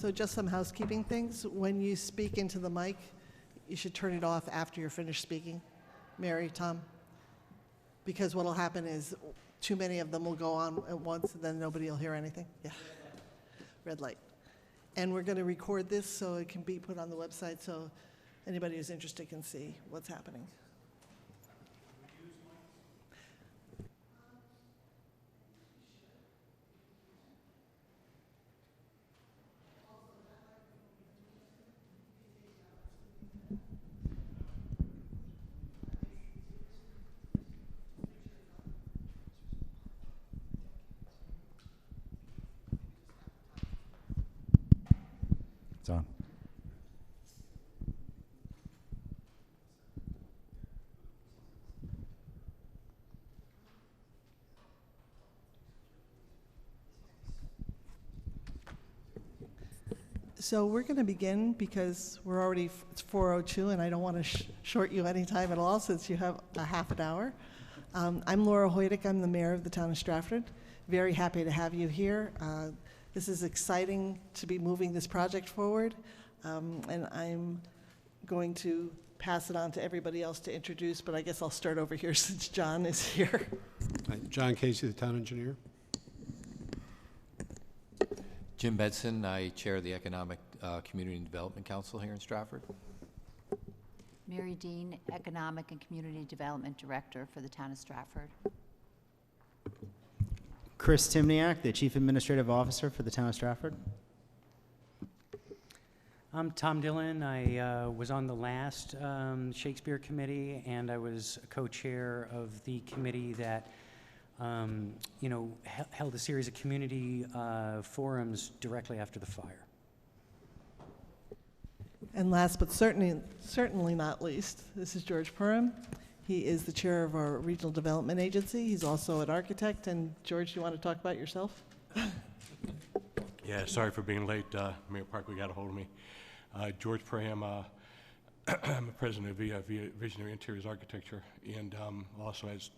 So just some housekeeping things. When you speak into the mic, you should turn it off after you're finished speaking. Mary, Tom? Because what'll happen is too many of them will go on at once, and then nobody will hear anything. Yeah. Red light. And we're going to record this so it can be put on the website so anybody who's interested can see what's happening. It's on. So we're going to begin because we're already, it's 4:02, and I don't want to short you any time at all since you have a half an hour. I'm Laura Hoydick. I'm the mayor of the town of Stratford. Very happy to have you here. This is exciting to be moving this project forward, and I'm going to pass it on to everybody else to introduce, but I guess I'll start over here since John is here. John Casey, the town engineer. Jim Bedson, I chair the Economic Community and Development Council here in Stratford. Mary Dean, Economic and Community Development Director for the town of Stratford. Chris Timniak, the Chief Administrative Officer for the town of Stratford. I'm Tom Dillon. I was on the last Shakespeare committee, and I was a co-chair of the committee that held a series of community forums directly after the fire. And last but certainly not least, this is George Purim. He is the chair of our Regional Development Agency. He's also an architect. And George, you want to talk about yourself? Yeah, sorry for being late. Mayor Parkway got a hold of me. George Purim, I'm a president of Visionary Interiors Architecture, and also as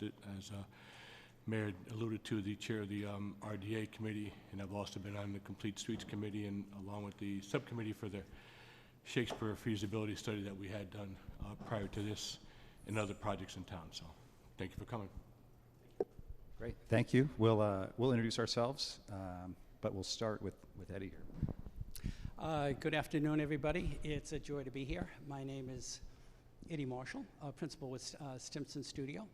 Mayor alluded to, the chair of the RDA committee, and I've also been on the Complete Streets committee, and along with the subcommittee for the Shakespeare feasibility study that we had done prior to this and other projects in town. So thank you for coming. Great, thank you. We'll introduce ourselves, but we'll start with Eddie here. Good afternoon, everybody. It's a joy to be here. My name is Eddie Marshall, principal with Stimson Studio.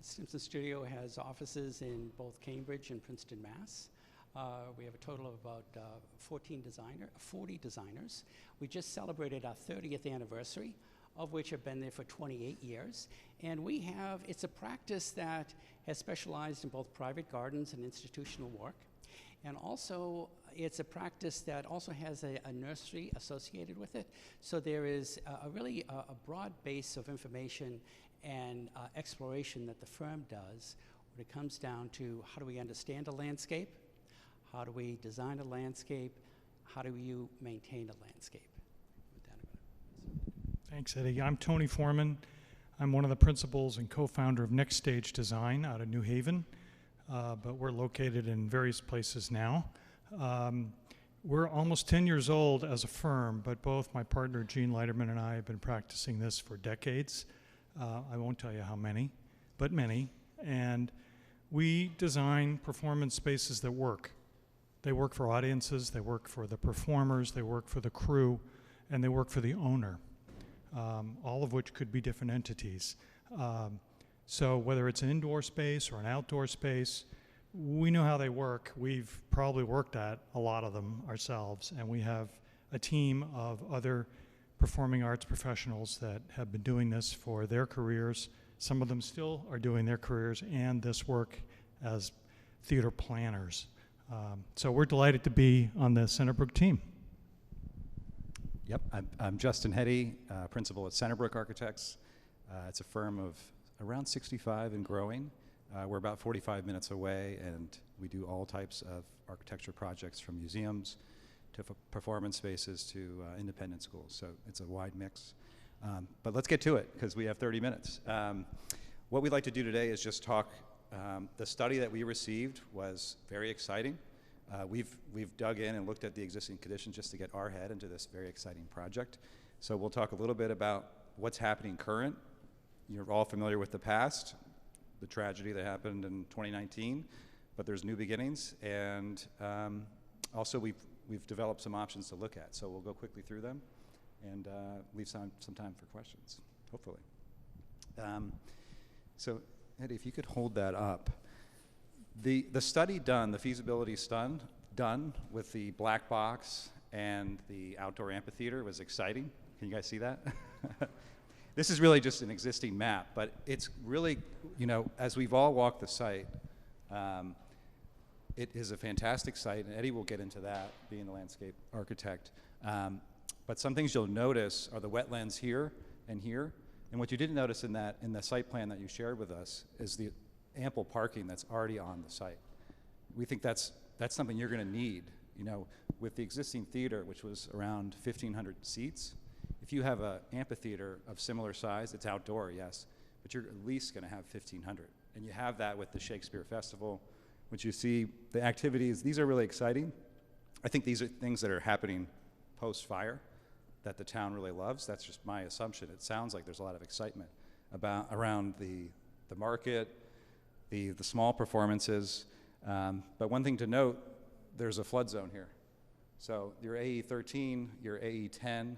Stimson Studio has offices in both Cambridge and Princeton, Mass. We have a total of about 40 designers. We just celebrated our 30th anniversary, of which have been there for 28 years. And it's a practice that has specialized in both private gardens and institutional work. And also, it's a practice that also has a nursery associated with it. So there is a broad base of information and exploration that the firm does when it comes down to how do we understand a landscape, how do we design a landscape, how do you maintain a landscape. With that, Thanks, Eddie. I'm Tony Foreman. I'm one of the principals and co-founder of Next Stage Design out of New Haven, but we're located in various places now. We're almost 10 years old as a firm, but both my partner Gene Leiterman and I have been practicing this for decades. I won't tell you how many, but many. And we design performance spaces that work. They work for audiences, they work for the performers, they work for the crew, and they work for the owner, all of which could be different entities. So whether it's an indoor space or an outdoor space, we know how they work. We've probably worked at a lot of them ourselves, and we have a team of other performing arts professionals that have been doing this for their careers. Some of them still are doing their careers and this work as theater planners. So we're delighted to be on the Centerbrook team. Yep, I'm Justin Hetty, principal at Centerbrook Architects. It's a firm of around 65 and growing. We're about 45 minutes away, and we do all types of architecture projects from museums to performance spaces to independent schools. So it's a wide mix. But let's get to it, because we have 30 minutes. What we'd like to do today is just talk. The study that we received was very exciting. We've dug in and looked at the existing conditions just to get our head into this very exciting project. So we'll talk a little bit about what's happening current. You're all familiar with the past, the tragedy that happened in 2019, but there's new beginnings, and also we've developed some options to look at. So we'll go quickly through them and leave some time for questions, hopefully. So Eddie, if you could hold that up. The study done, the feasibility study done with the black box and the outdoor amphitheater was exciting. Can you guys see that? This is really just an existing map, but it's really, you know, as we've all walked the site, it is a fantastic site, and Eddie will get into that, being the landscape architect. But some things you'll notice are the wetlands here and here, and what you didn't notice in the site plan that you shared with us is the ample parking that's already on the site. We think that's something you're going to need. You know, with the existing theater, which was around 1,500 seats, if you have an amphitheater of similar size, it's outdoor, yes, but you're at least going to have 1,500. And you have that with the Shakespeare Festival, which you see the activities. These are really exciting. I think these are things that are happening post-fire that the town really loves. That's just my assumption. It sounds like there's a lot of excitement around the market, the small performances. But one thing to note, there's a flood zone here. So your AE 13, your AE 10,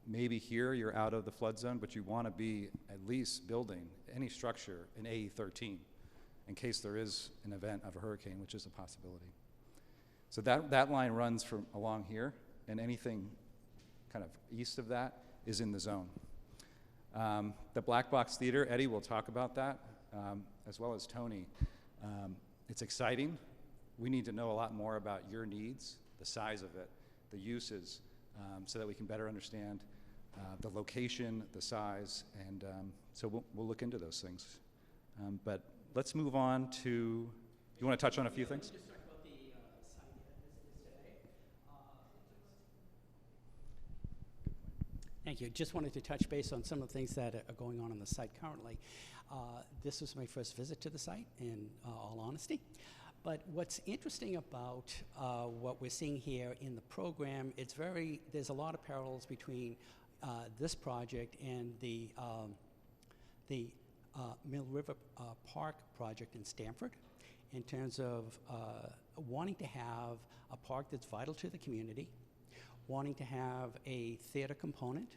maybe here you're out of the flood zone, but you want to be at least building any structure in AE 13 in case there is an event of a hurricane, which is a possibility. So that line runs from along here, and anything kind of east of that is in the zone. The Black Box Theater, Eddie will talk about that, as well as Tony. It's exciting. We need to know a lot more about your needs, the size of it, the uses, so that we can better understand the location, the size, and so we'll look into those things. But let's move on to, you want to touch on a few things? Thank you. Just wanted to touch base on some of the things that are going on the site currently. This was my first visit to the site, in all honesty. But what's interesting about what we're seeing here in the program, there's a lot of parallels between this project and the Mill River Park project in Stamford, in terms of wanting to have a park that's vital to the community, wanting to have a theater component,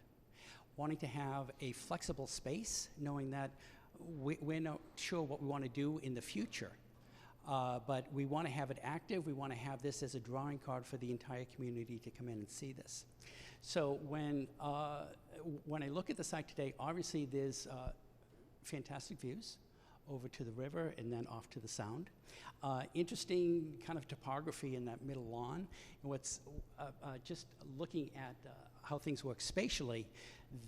wanting to have a flexible space, knowing that we're not sure what we want to do in the future, but we want to have it active. We want to have this as a drawing card for the entire community to come in and see this. So when I look at the site today, obviously there's fantastic views over to the river and then off to the sound. Interesting kind of topography in that middle lawn. And what's just looking at how things work spatially,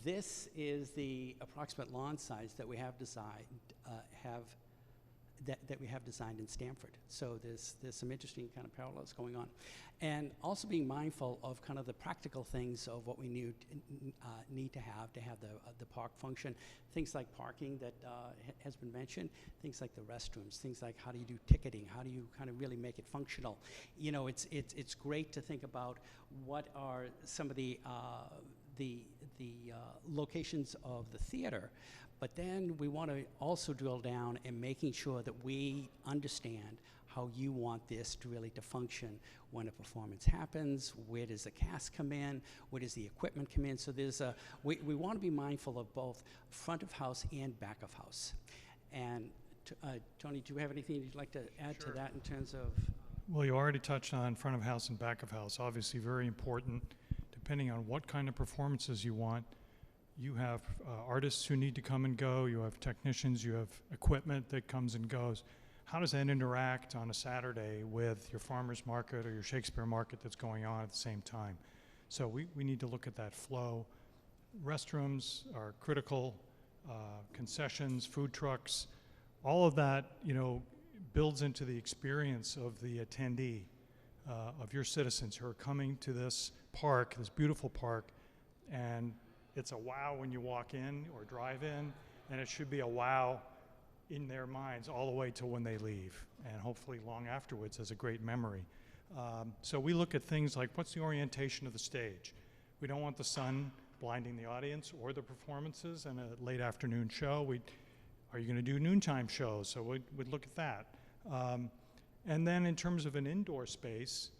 this is the approximate lawn size that we have designed that we have designed in Stamford. So there's some interesting kind of parallels going on. And also being mindful of kind of the practical things of what we need to have the park function. Things like parking that has been mentioned, things like the restrooms, things like how do you do ticketing, how do you kind of really make it functional. You know, it's great to think about what are some of the locations of the theater, but then we want to also drill down in making sure that we understand how you want this to really to function when a performance happens. Where does the cast come in? Where does the equipment come in? So there's we want to be mindful of both front of house and back of house. And Tony, do you have anything you'd like to add to that in terms of? Well, you already touched on front of house and back of house, obviously very important. Depending on what kind of performances you want, you have artists who need to come and go, you have technicians, you have equipment that comes and goes. How does that interact on a Saturday with your farmer's market or your Shakespeare market that's going on at the same time? So we need to look at that flow. Restrooms are critical, concessions, food trucks, all of that, you know, builds into the experience of the attendee, of your citizens who are coming to this park, this beautiful park, and it's a wow when you walk in or drive in, and it should be a wow in their minds all the way till when they leave, and hopefully long afterwards as a great memory. So we look at things like, what's the orientation of the stage? We don't want the sun blinding the audience or the performances in a late afternoon show. Are you going to do noontime shows? So we'd look at that. And then in terms of an indoor space,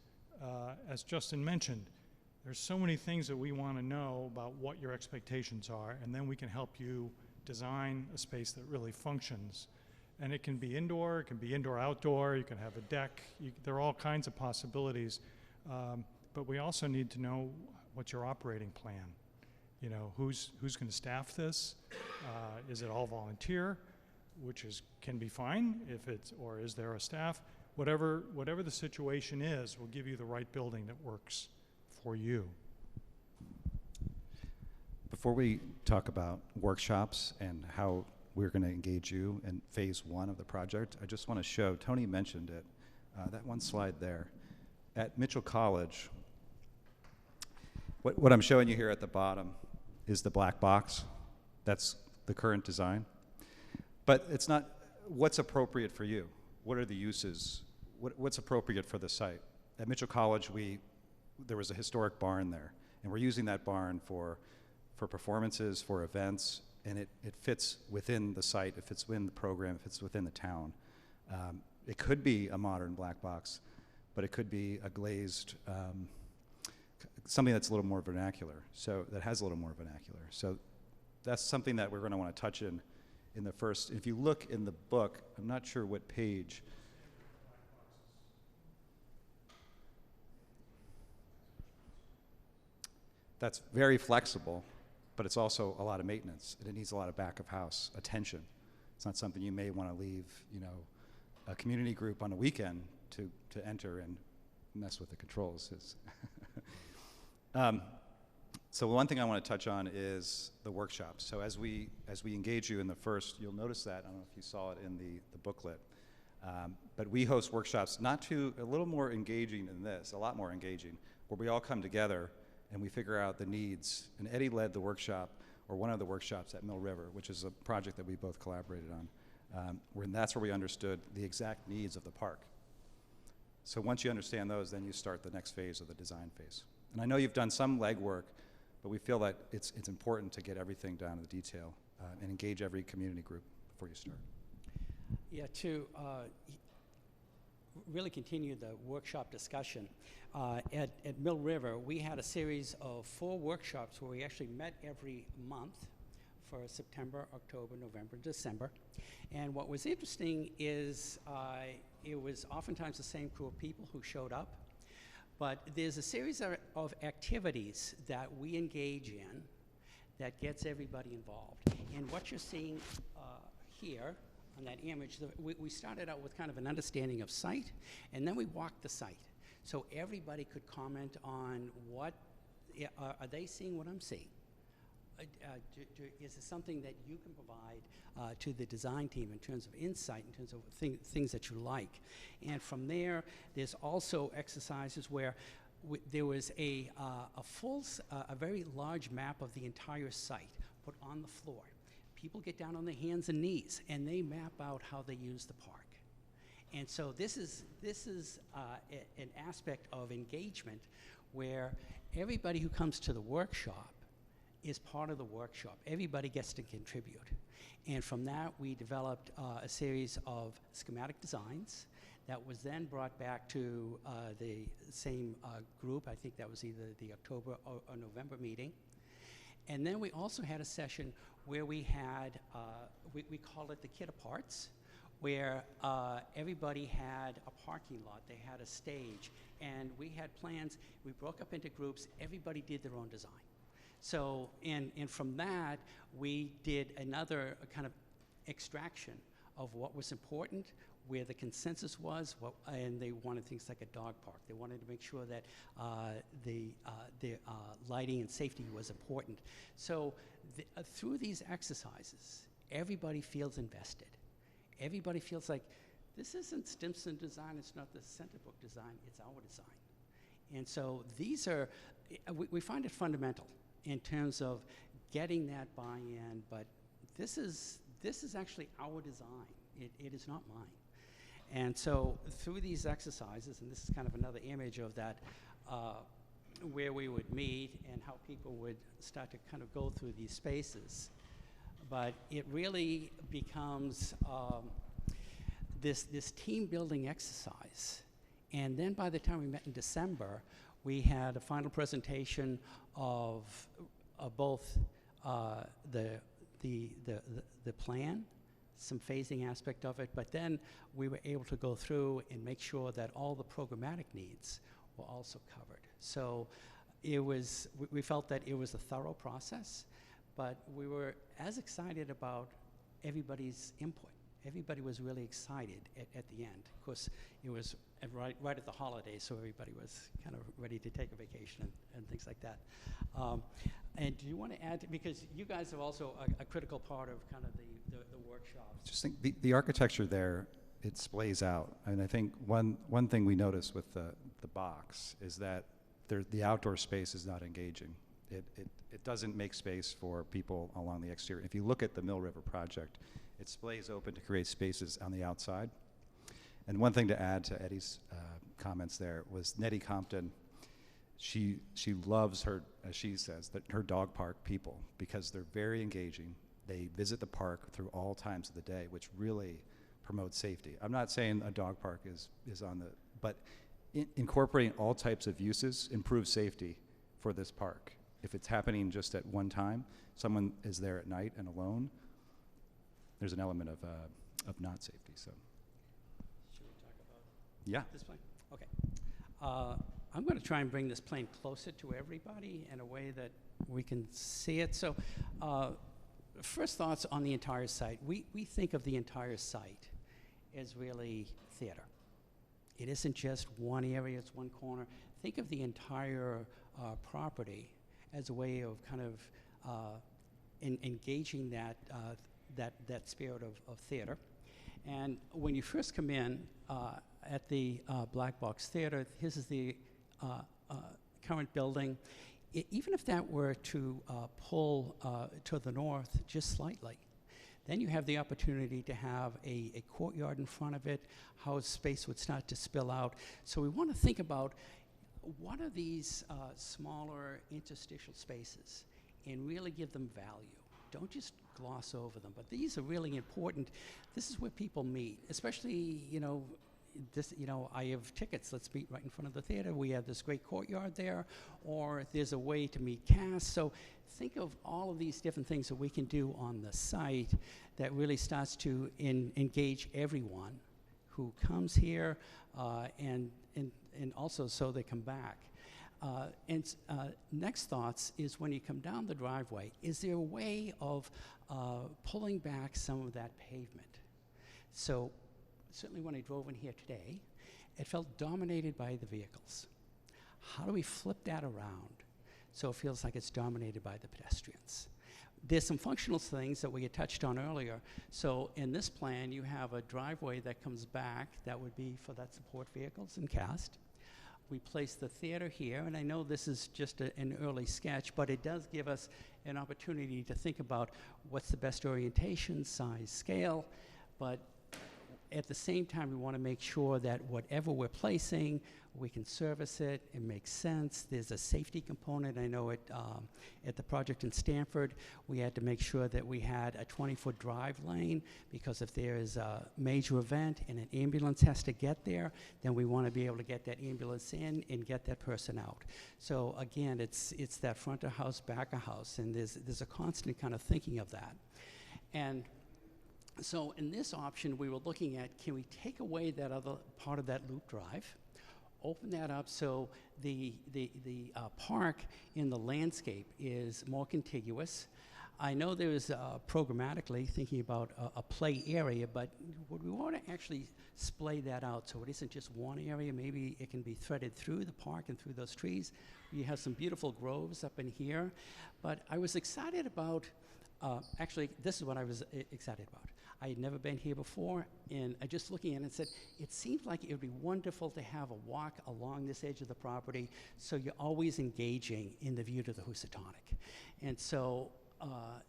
as Justin mentioned, there's so many things that we want to know about what your expectations are, and then we can help you design a space that really functions. And it can be indoor, it can be indoor-outdoor, you can have a deck, there are all kinds of possibilities. But we also need to know what's your operating plan. You know, who's going to staff this? Is it all volunteer, which can be fine if it's, or is there a staff? Whatever the situation is, will give you the right building that works for you. Before we talk about workshops and how we're going to engage you in phase 1 of the project, I just want to show, Tony mentioned it, that one slide there. At Mitchell College, what I'm showing you here at the bottom is the black box. That's the current design. But it's not what's appropriate for you. What are the uses? What's appropriate for the site? At Mitchell College, there was a historic barn there, and we're using that barn for performances, for events, and it fits within the site, it fits within the program, it fits within the town. It could be a modern black box, but it could be a glazed, something that's a little more vernacular, that has a little more vernacular. So that's something that we're going to want to touch in the first. If you look in the book, I'm not sure what page. That's very flexible, but it's also a lot of maintenance, and it needs a lot of back of house attention. It's not something you may want to leave, a community group on a weekend to enter and mess with the controls. So one thing I want to touch on is the workshops. So as we engage you in the first, you'll notice that, I don't know if you saw it in the booklet, but we host workshops a little more engaging than this, a lot more engaging, where we all come together and we figure out the needs. And Eddie led the workshop, or one of the workshops at Mill River, which is a project that we both collaborated on. That's where we understood the exact needs of the park. So once you understand those, then you start the next phase of the design phase. And I know you've done some legwork, but we feel that it's important to get everything down to the detail and engage every community group before you start. Yeah, to really continue the workshop discussion, at Mill River, we had a series of 4 workshops where we actually met every month for September, October, November, December. And what was interesting is it was oftentimes the same crew of people who showed up, but there's a series of activities that we engage in that gets everybody involved. And what you're seeing here on that image, we started out with kind of an understanding of site, and then we walked the site. So everybody could comment on are they seeing what I'm seeing? Is it something that you can provide to the design team in terms of insight, in terms of things that you like? And from there, there's also exercises where there was a very large map of the entire site put on the floor. People get down on their hands and knees, and they map out how they use the park. And so this is an aspect of engagement where everybody who comes to the workshop is part of the workshop. Everybody gets to contribute. And from that, we developed a series of schematic designs that was then brought back to the same group. I think that was either the October or November meeting. And then we also had a session where we had, we called it the Kid Aparts, where everybody had a parking lot, they had a stage, and we had plans. We broke up into groups, everybody did their own design. So, and from that, we did another kind of extraction of what was important, where the consensus was, and they wanted things like a dog park. They wanted to make sure that the lighting and safety was important. So through these exercises, everybody feels invested. Everybody feels like this isn't Stimson design, it's not the Centerbrook design, it's our design. And so these are, we find it fundamental in terms of getting that buy-in, but this is this is actually our design. It is not mine. And so through these exercises, and this is kind of another image of that, where we would meet and how people would start to kind of go through these spaces. But it really becomes this team building exercise. And then by the time we met in December, we had a final presentation of both the plan, some phasing aspect of it, but then we were able to go through and make sure that all the programmatic needs were also covered. So it was, we felt that it was a thorough process, but we were as excited about everybody's input. Everybody was really excited at the end. Of course, it was right at the holidays, so everybody was kind of ready to take a vacation and things like that. And do you want to add, because you guys are also a critical part of kind of the workshops. Just think the architecture there, it splays out. And I think one thing we noticed with the box is that the outdoor space is not engaging. It doesn't make space for people along the exterior. If you look at the Mill River project, it splays open to create spaces on the outside. And one thing to add to Eddie's comments there was Nettie Compton. She loves her, as she says, her dog park people because they're very engaging. They visit the park through all times of the day, which really promotes safety. I'm not saying a dog park is on the, but incorporating all types of uses improves safety for this park. If it's happening just at one time, someone is there at night and alone, there's an element of not safety. So. Should we talk about Yeah. this plane? Okay. I'm going to try and bring this plane closer to everybody in a way that we can see it. So first thoughts on the entire site. We think of the entire site as really theater. It isn't just one area, it's one corner. Think of the entire property as a way of kind of engaging that spirit of theater. And when you first come in at the Black Box Theater, this is the current building. Even if that were to pull to the north just slightly, then you have the opportunity to have a courtyard in front of it, how space would start to spill out. So we want to think about what are these smaller interstitial spaces and really give them value. Don't just gloss over them, but these are really important. This is where people meet, especially, I have tickets, let's meet right in front of the theater. We have this great courtyard there, or there's a way to meet cast. So think of all of these different things that we can do on the site that really starts to engage everyone who comes here, and also so they come back. Next thoughts is when you come down the driveway, is there a way of pulling back some of that pavement? So certainly when I drove in here today, it felt dominated by the vehicles. How do we flip that around so it feels like it's dominated by the pedestrians? There's some functional things that we had touched on earlier. So in this plan, you have a driveway that comes back that would be for that support vehicles and cast. We place the theater here, and I know this is just an early sketch, but it does give us an opportunity to think about what's the best orientation, size, scale, but at the same time, we want to make sure that whatever we're placing, we can service it, it makes sense. There's a safety component. I know at the project in Stamford, we had to make sure that we had a 20-foot drive lane, because if there is a major event and an ambulance has to get there, then we want to be able to get that ambulance in and get that person out. So again, it's that front of house, back of house, and there's a constant kind of thinking of that. And so in this option, we were looking at, can we take away that other part of that loop drive, open that up so the park in the landscape is more contiguous. I know there is programmatically thinking about a play area, but would we want to actually splay that out so it isn't just one area? Maybe it can be threaded through the park and through those trees. You have some beautiful groves up in here, but I was excited about, actually, this is what I was excited about. I had never been here before, and I just looking at it and said, it seems like it would be wonderful to have a walk along this edge of the property so you're always engaging in the view to the Housatonic. And so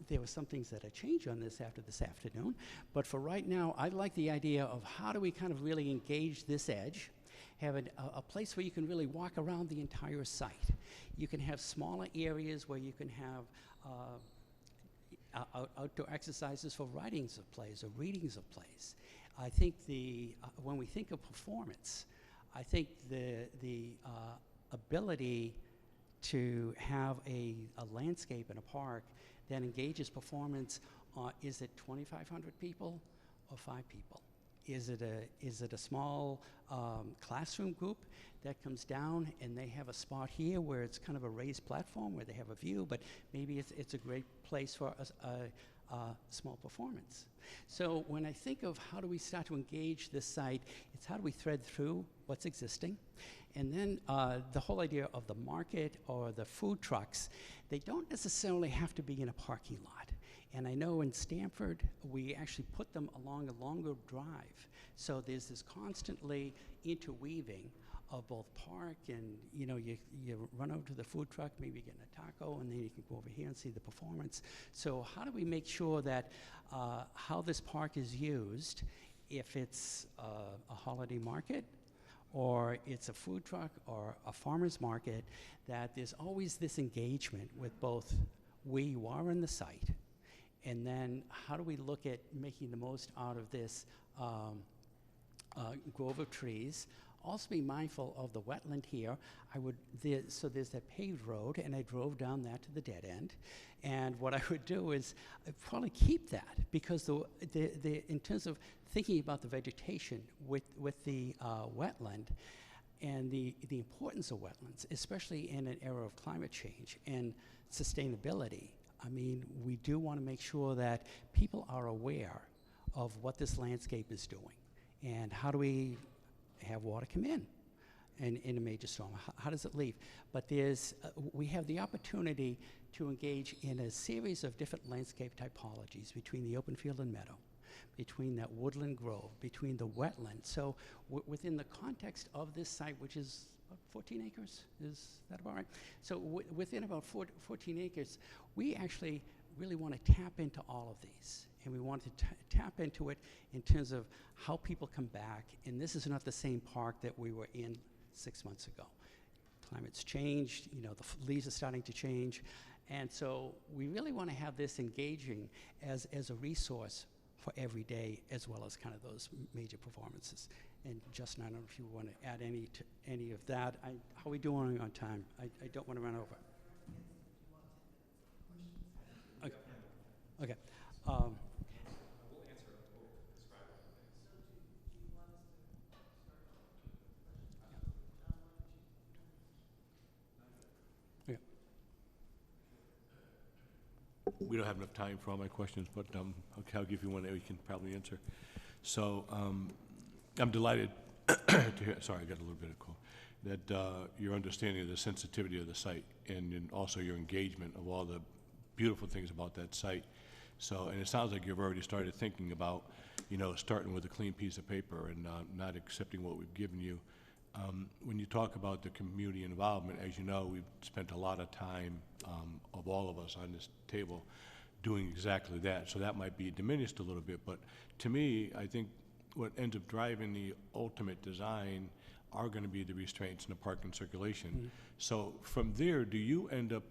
there were some things that had changed on this after this afternoon. But for right now, I like the idea of how do we kind of really engage this edge, have a place where you can really walk around the entire site. You can have smaller areas where you can have outdoor exercises for writings of plays or readings of plays. I think when we think of performance, I think the ability to have a landscape in a park that engages performance, is it 2,500 people or 5 people? Is it a small classroom group that comes down and they have a spot here where it's kind of a raised platform where they have a view, but maybe it's a great place for a small performance. So when I think of how do we start to engage this site, it's how do we thread through what's existing. And then the whole idea of the market or the food trucks, they don't necessarily have to be in a parking lot. And I know in Stamford, we actually put them along a longer drive. So there's this constantly interweaving of both park and, you run over to the food truck, maybe get a taco, and then you can go over here and see the performance. So how do we make sure that how this park is used, if it's a holiday market, or it's a food truck or a farmer's market, that there's always this engagement with both we who are in the site, and then how do we look at making the most out of this grove of trees. Also be mindful of the wetland here. So there's that paved road, and I drove down that to the dead end. And what I would do is I'd probably keep that, because in terms of thinking about the vegetation with the wetland and the importance of wetlands, especially in an era of climate change and sustainability, I mean, we do want to make sure that people are aware of what this landscape is doing, and how do we have water come in a major storm. How does it leave? But we have the opportunity to engage in a series of different landscape typologies between the open field and meadow, between that woodland grove, between the wetland. So within the context of this site, which is about 14 acres, is that about right? So within about 14 acres, we actually really want to tap into all of these. And we want to tap into it in terms of how people come back. And this is not the same park that we were in 6 months ago. Climate's changed, the leaves are starting to change. And so we really want to have this engaging as a resource for every day, as well as kind of those major performances. And Justin, I don't know if you want to add any of that. How are we doing on time? I don't want to run over. Okay. We don't have enough time for all my questions, but I'll give you one that we can probably answer. So I'm delighted to hear, sorry, I got a little bit of cold, that your understanding of the sensitivity of the site, and also your engagement of all the beautiful things about that site. So, and it sounds like you've already started thinking about, starting with a clean piece of paper and not accepting what we've given you. When you talk about the community involvement, as you know, we've spent a lot of time of all of us on this table doing exactly that. So that might be diminished a little bit, but to me, I think what ends up driving the ultimate design are going to be the restraints in the park and circulation. Mm-hmm. So from there, do you end up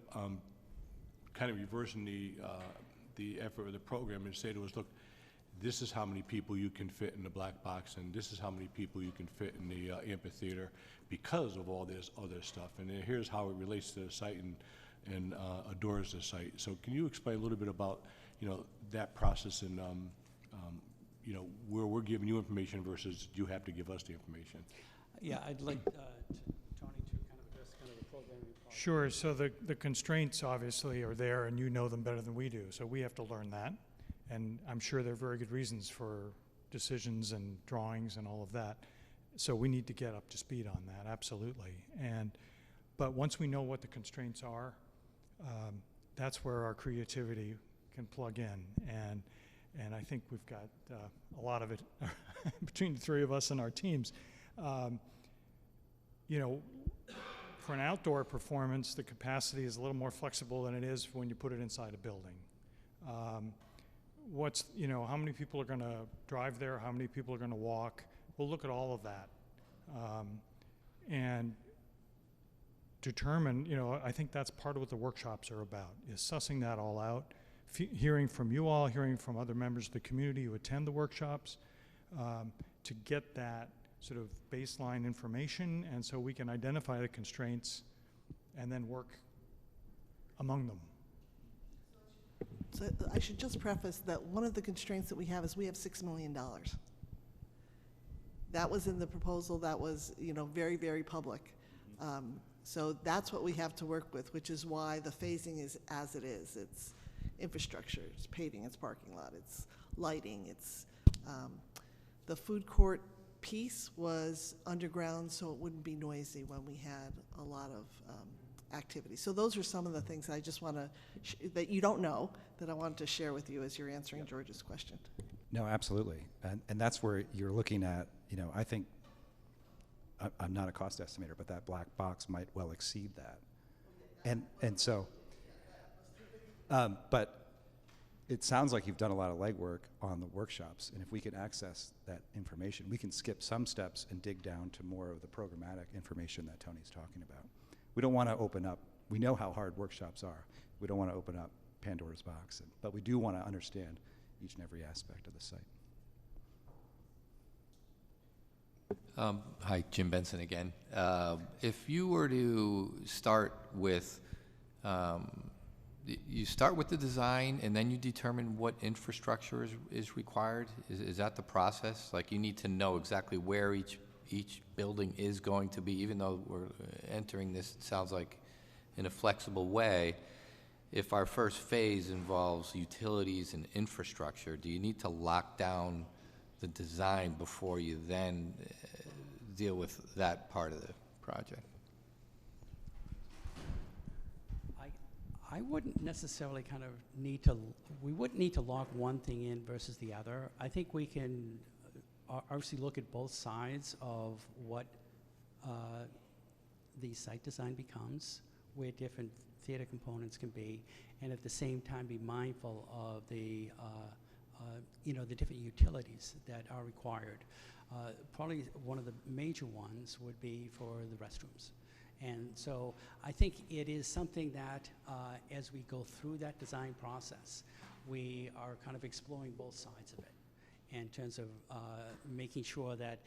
kind of reversing the effort of the program and say to us, look, this is how many people you can fit in the black box, and this is how many people you can fit in the amphitheater because of all this other stuff. And here's how it relates to the site and adores the site. So can you explain a little bit about, that process and, where we're giving you information versus you have to give us the information? Yeah, I'd like Tony to kind of address kind of the programming part. Sure. So the constraints obviously are there, and you know them better than we do. So we have to learn that. And I'm sure there are very good reasons for decisions and drawings and all of that. So we need to get up to speed on that, absolutely. But once we know what the constraints are, that's where our creativity can plug in. And I think we've got a lot of it between the three of us and our teams. For an outdoor performance, the capacity is a little more flexible than it is when you put it inside a building. What's, how many people are going to drive there? How many people are going to walk? We'll look at all of that and determine, I think that's part of what the workshops are about, is sussing that all out, hearing from you all, hearing from other members of the community who attend the workshops, to get that sort of baseline information, and so we can identify the constraints and then work among them. So I should just preface that one of the constraints that we have is we have $6 million. That was in the proposal. That was, very, very public. So that's what we have to work with, which is why the phasing is as it is. It's infrastructure, it's paving, it's parking lot, it's lighting, it's the food court piece was underground, so it wouldn't be noisy when we had a lot of activity. So those are some of the things I just want to, that you don't know, that I wanted to share with you as you're answering George's question. No, absolutely. And that's where you're looking at, I think, I'm not a cost estimator, but that black box might well exceed that. And so, but it sounds like you've done a lot of legwork on the workshops, and if we can access that information, we can skip some steps and dig down to more of the programmatic information that Tony's talking about. We don't want to open up, we know how hard workshops are. We don't want to open up Pandora's box, but we do want to understand each and every aspect of the site. Hi, Jim Benson again. If you were to start with, you start with the design and then you determine what infrastructure is required? Is that the process? Like, you need to know exactly where each building is going to be, even though we're entering this, it sounds like, in a flexible way. If our first phase involves utilities and infrastructure, do you need to lock down the design before you then deal with that part of the project? I wouldn't necessarily we wouldn't need to lock one thing in versus the other. I think we can obviously look at both sides of what the site design becomes, where different theater components can be, and at the same time be mindful of the the different utilities that are required. Probably one of the major ones would be for the restrooms. And so I think it is something that as we go through that design process, we are kind of exploring both sides of it in terms of making sure that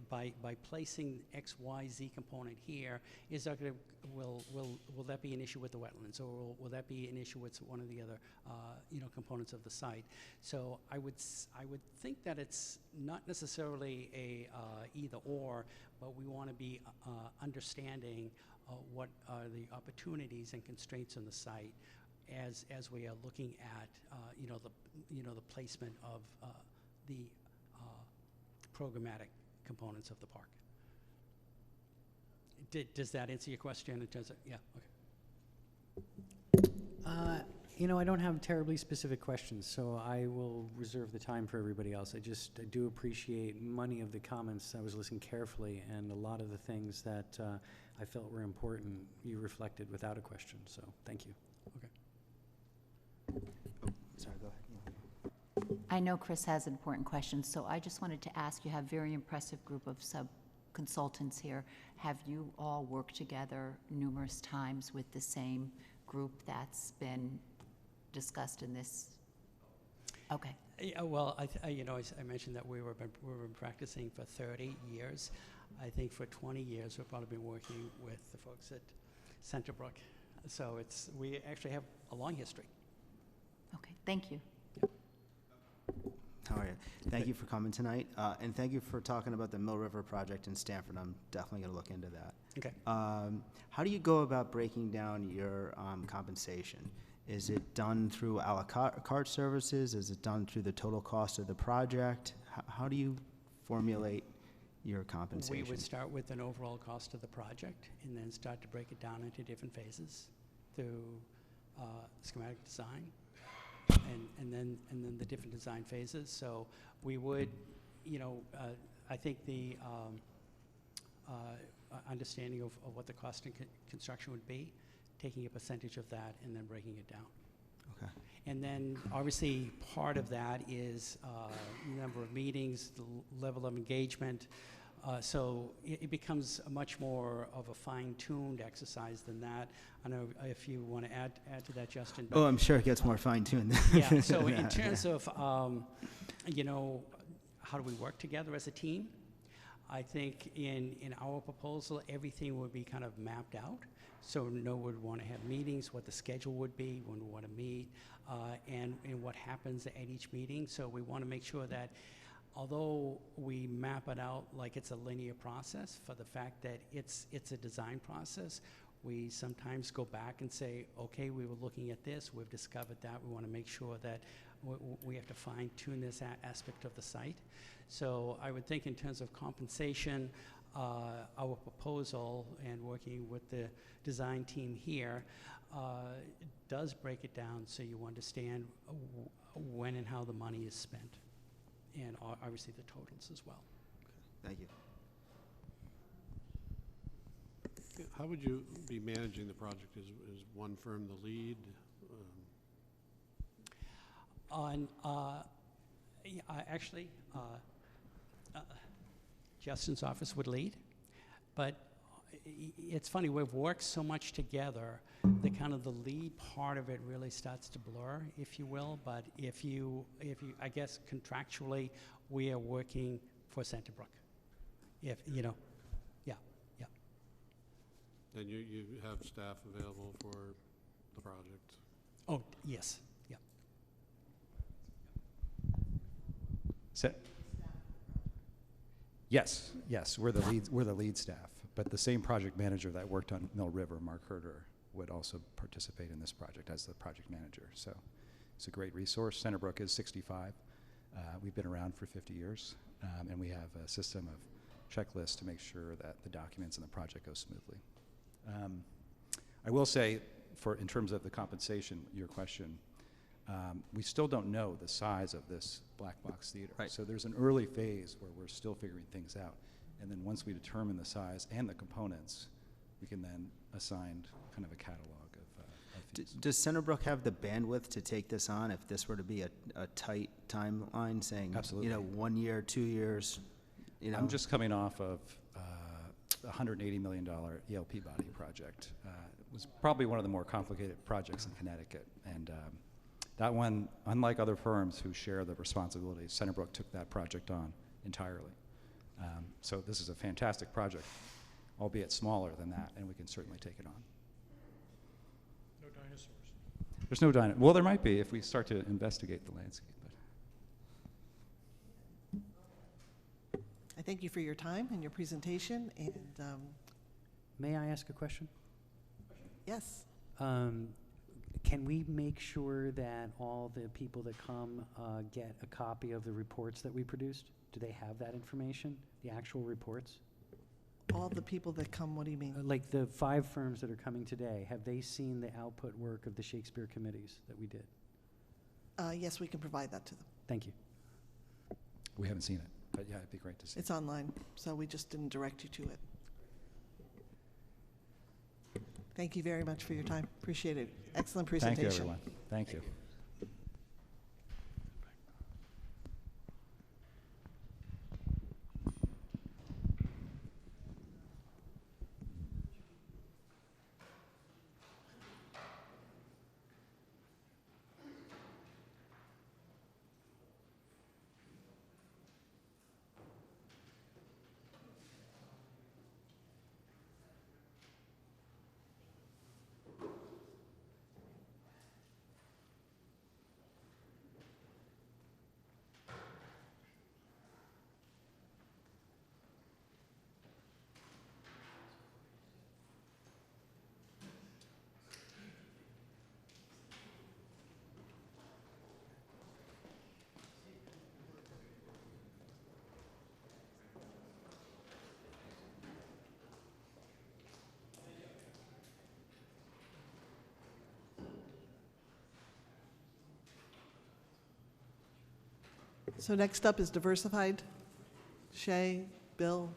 by placing X, Y, Z component here, will that be an issue with the wetlands, or will that be an issue with one of the other components of the site? So I would think that it's not necessarily a either or, but we want to be understanding what are the opportunities and constraints on the site as we are looking at the placement of the programmatic components of the park. Does that answer your question? Yeah. Okay. I don't have terribly specific questions, so I will reserve the time for everybody else. I do appreciate many of the comments. I was listening carefully, and a lot of the things that I felt were important, you reflected without a question, so thank you. Okay. Sorry, go ahead. I know Chris has important questions, so I just wanted to ask, you have a very impressive group of sub-consultants here. Have you all worked together numerous times with the same group that's been discussed in this? Okay. Yeah, well, I mentioned that we've been practicing for 30 years. I think for 20 years we've probably been working with the folks at Centerbrook. So we actually have a long history. Okay, thank you. How are you? Thank you for coming tonight, and thank you for talking about the Mill River project in Stanford. I'm definitely going to look into that. Okay. How do you go about breaking down your compensation? Is it done through a la carte services? Is it done through the total cost of the project? How do you formulate your compensation? We would start with an overall cost of the project and then start to break it down into different phases through schematic design and then the different design phases. So we would, I think the understanding of what the cost of construction would be, taking a percentage of that and then breaking it down. Okay. And then, obviously, part of that is number of meetings, the level of engagement. So it becomes a much more of a fine-tuned exercise than that. I know if you want to add to that, Justin. But, Oh, I'm sure it gets more fine-tuned. yeah, so in terms of, you know, how do we work together as a team? I think in our proposal, everything would be kind of mapped out. So no one would want to have meetings, what the schedule would be, when we want to meet, and what happens at each meeting. So we want to make sure that although we map it out like it's a linear process, for the fact that it's a design process, we sometimes go back and say, okay, we were looking at this, we've discovered that, we want to make sure that we have to fine-tune this aspect of the site. So I would think in terms of compensation, our proposal and working with the design team here does break it down so you understand when and how the money is spent, and obviously the totals as well. Thank you. How would you be managing the project? Is one firm the lead? Actually, Justin's office would lead, but it's funny, we've worked so much together that kind of the lead part of it really starts to blur, if you will. But if you, I guess contractually, we are working for Centerbrook. If, you know, yeah. And you have staff available for the project? Oh, yes, yeah. So, yes, we're the lead staff, but the same project manager that worked on Mill River, Mark Herder, would also participate in this project as the project manager. So it's a great resource. Centerbrook is 65. We've been around for 50 years, and we have a system of checklists to make sure that the documents and the project go smoothly. I will say, in terms of the compensation, your question, we still don't know the size of this black box theater. Right. So there's an early phase where we're still figuring things out. And then once we determine the size and the components, we can then assign kind of a catalog of fees. Does Centerbrook have the bandwidth to take this on if this were to be a tight timeline, saying, Absolutely. you know, 1 year, 2 years? You know, I'm just coming off of a $180 million Yale Peabody project. It was probably one of the more complicated projects in Connecticut. And that one, unlike other firms who share the responsibilities, Centerbrook took that project on entirely. So this is a fantastic project, albeit smaller than that, and we can certainly take it on. No dinosaurs. There's no dinosaurs. Well, there might be if we start to investigate the landscape. But I thank you for your time and your presentation, and May I ask a question? yes. Can we make sure that all the people that come get a copy of the reports that we produced? Do they have that information, the actual reports? All the people that come, what do you mean? Like the 5 firms that are coming today, have they seen the output work of the Shakespeare committees that we did? Yes, we can provide that to them. Thank you. we haven't seen it, but yeah, it'd be great to see. It's online, so we just didn't direct you to it. Thank you very much for your time. Appreciate it. Excellent presentation. Thank you, everyone. Thank you. So next up is diversified. Shay, Bill.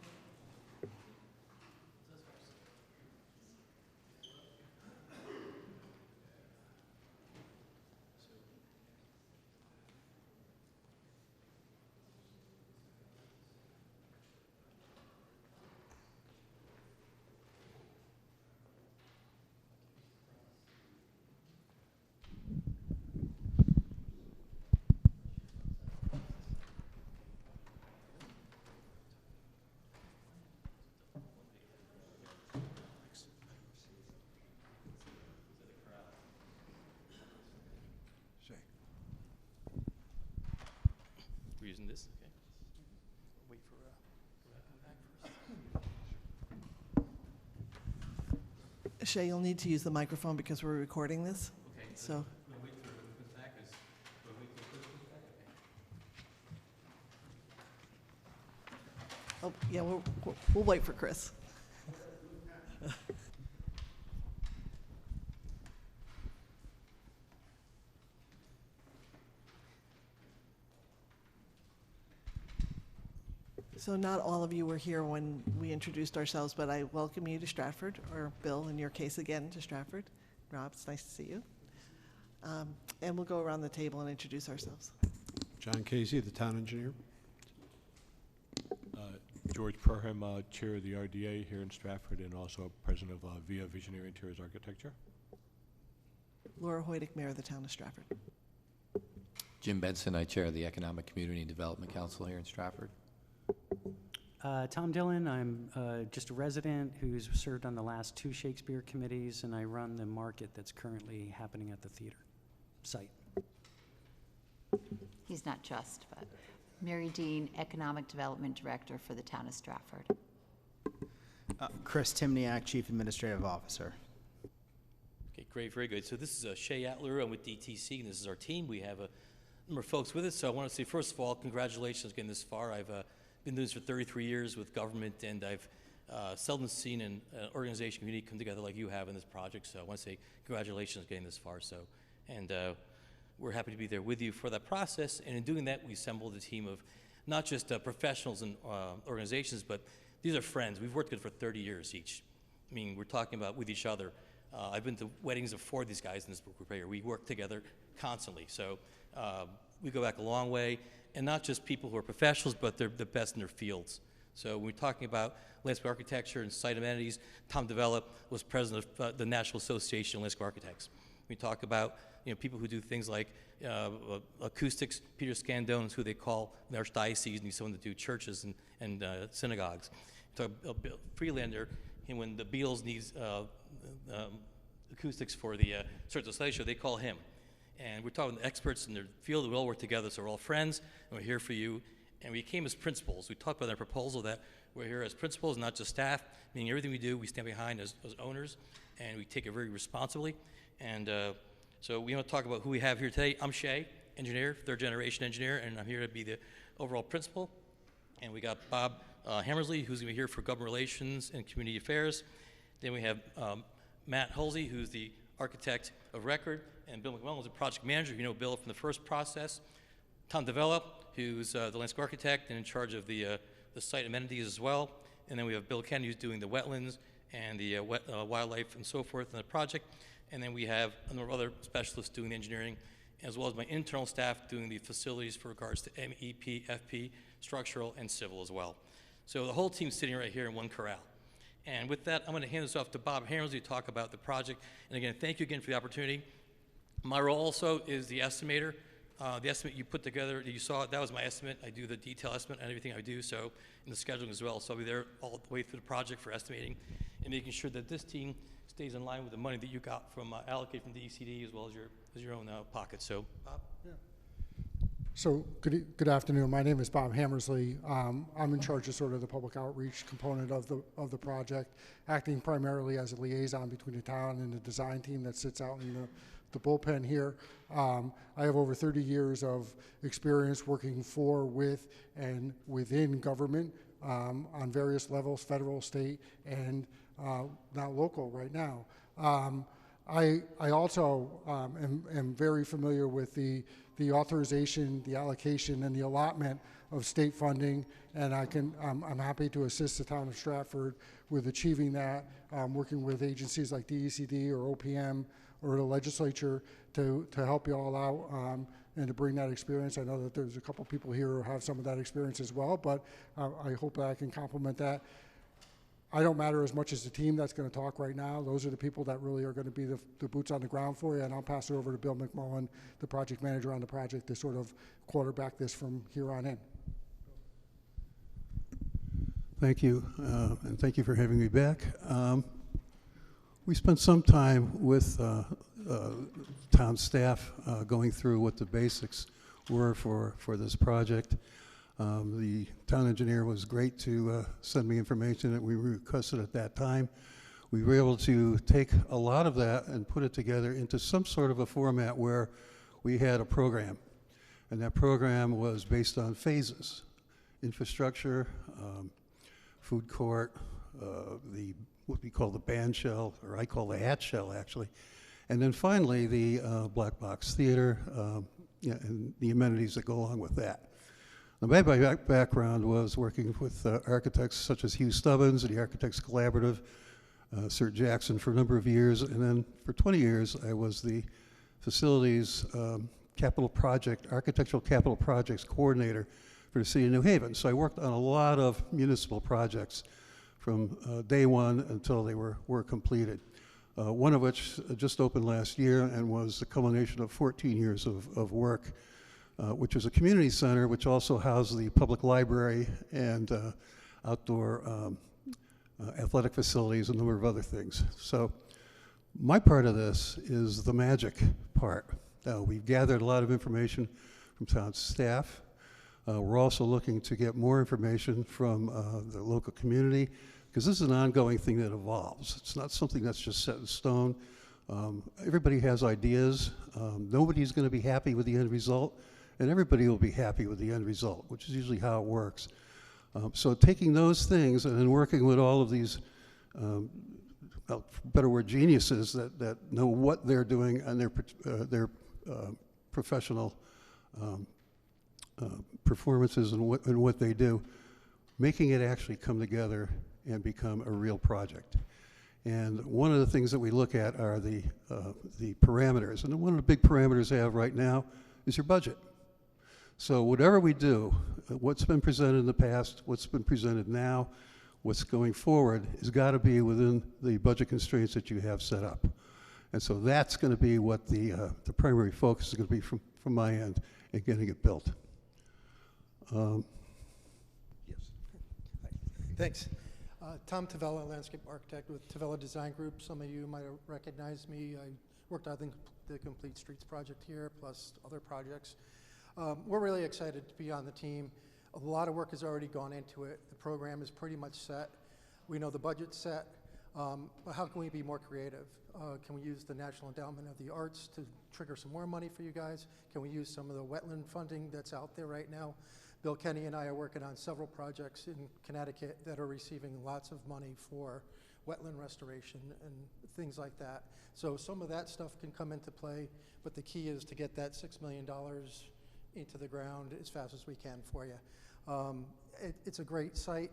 using this. Okay. Wait for come back first. Shay, you'll need to use the microphone because we're recording this. Okay. So, We'll wait for it comes back. We'll wait till Chris comes back. Okay. oh, yeah, we'll wait for Chris. So not all of you were here when we introduced ourselves, but I welcome you to Stratford, or Bill, in your case again, to Stratford. Rob, it's nice to see you. And we'll go around the table and introduce ourselves. John Casey, the town engineer. George Perham, Chair of the RDA here in Stratford, and also President of VIA Visionary Interiors Architecture. Laura Hoydick, Mayor of the town of Stratford. Jim Benson, I chair the Economic Community and Development Council here in Stratford. Tom Dillon, I'm just a resident who's served on the last 2 Shakespeare committees, and I run the market that's currently happening at the theater site. He's not just, but Mary Dean, Economic Development Director for the town of Stratford. Chris Timniak, Chief Administrative Officer. Okay, great, very good. So this is Shay Atler. I'm with DTC, and this is our team. We have a number of folks with us. So I want to say, first of all, congratulations getting this far. I've been doing this for 33 years with government, and I've seldom seen an organization community come together like you have in this project. So I want to say congratulations getting this far. So, and we're happy to be there with you for that process. And in doing that, we assembled a team of not just professionals and organizations, but these are friends. We've worked together for 30 years each. I mean, we're talking about with each other. I've been to weddings of 4 of these guys in this group right here. We work together constantly. So we go back a long way. And not just people who are professionals, but they're the best in their fields. So when we're talking about landscape architecture and site amenities, Tom DeVella was president of the National Association of Landscape Architects. We talk about people who do things like acoustics. Peter Scandone is who they call the archdiocese, and he's someone that do churches and synagogues. We talk about Freelander, and when the Beatles needs acoustics for the Cirque du Soleil show, they call him. And we're talking to experts in their field. We all work together, so we're all friends, and we're here for you. And we came as principals. We talked about our proposal that we're here as principals, not just staff, meaning everything we do, we stand behind as owners, and we take it very responsibly. And so we want to talk about who we have here today. I'm Shay, engineer, 3rd-generation engineer, and I'm here to be the overall principal. And we got Bob Hammersley, who's going to be here for government relations and community affairs. Then we have Matt Hulsey, who's the architect of record, and Bill McMullen was a project manager. You know Bill from the first process. Tom DeVella, who's the landscape architect and in charge of the site amenities as well. And then we have Bill Kennedy, who's doing the wetlands and the wildlife and so forth in the project. And then we have a number of other specialists doing the engineering, as well as my internal staff doing the facilities for regards to MEP, FP, structural, and civil as well. So the whole team's sitting right here in one corral. And with that, I'm going to hand this off to Bob Hammersley to talk about the project. And again, thank you again for the opportunity. My role also is the estimator. The estimate you put together, you saw it, that was my estimate. I do the detail estimate and everything I do, so in the scheduling as well. So I'll be there all the way through the project for estimating and making sure that this team stays in line with the money that you got from allocated from DECD as well as your own pocket. So, Bob? Yeah. So good afternoon. My name is Bob Hammersley. I'm in charge of sort of the public outreach component of the project, acting primarily as a liaison between the town and the design team that sits out in the bullpen here. I have over 30 years of experience working for, with, and within government on various levels, federal, state, and now local right now. I also am very familiar with the authorization, the allocation, and the allotment of state funding, and I'm happy to assist the town of Stratford with achieving that, working with agencies like DECD or OPM or the legislature to help you all out and to bring that experience. I know that there's a couple people here who have some of that experience as well, but I hope that I can complement that. I don't matter as much as the team that's going to talk right now. Those are the people that really are going to be the boots on the ground for you, and I'll pass it over to Bill McMullen, the project manager on the project, to sort of quarterback this from here on in. Thank you, and thank you for having me back. We spent some time with town staff going through what the basics were for this project. The town engineer was great to send me information that we requested at that time. We were able to take a lot of that and put it together into some sort of a format where we had a program. And that program was based on phases: infrastructure, food court, what we call the band shell, or I call the hat shell actually, and then finally the black box theater, yeah, and the amenities that go along with that. Now, my background was working with architects such as Hugh Stubbins and the Architects Collaborative, Sir Jackson for a number of years, and then for 20 years I was the facilities architectural capital projects coordinator for the city of New Haven. So I worked on a lot of municipal projects from day one until they were completed. One of which just opened last year and was the culmination of 14 years of work, which is a community center which also housed the public library and outdoor athletic facilities, and a number of other things. So my part of this is the magic part. We've gathered a lot of information from town staff. We're also looking to get more information from the local community, because this is an ongoing thing that evolves. It's not something that's just set in stone. Everybody has ideas. Nobody's going to be happy with the end result, and everybody will be happy with the end result, which is usually how it works. So taking those things and then working with all of these, well, better word, geniuses that know what they're doing and their professional performances and what they do, making it actually come together and become a real project. And one of the things that we look at are the parameters. And one of the big parameters I have right now is your budget. So whatever we do, what's been presented in the past, what's been presented now, what's going forward, has got to be within the budget constraints that you have set up. And so that's going to be what the primary focus is going to be from my end in getting it built. Yes. Hi. Thanks. Tom Tavella, landscape architect with Tavella Design Group. Some of you might have recognized me. I worked on the Complete Streets project here, plus other projects. We're really excited to be on the team. A lot of work has already gone into it. The program is pretty much set. We know the budget's set, but how can we be more creative? Can we use the National Endowment of the Arts to trigger some more money for you guys? Can we use some of the wetland funding that's out there right now? Bill Kenny and I are working on several projects in Connecticut that are receiving lots of money for wetland restoration and things like that. So some of that stuff can come into play, but the key is to get that $6 million into the ground as fast as we can for you. It's a great site.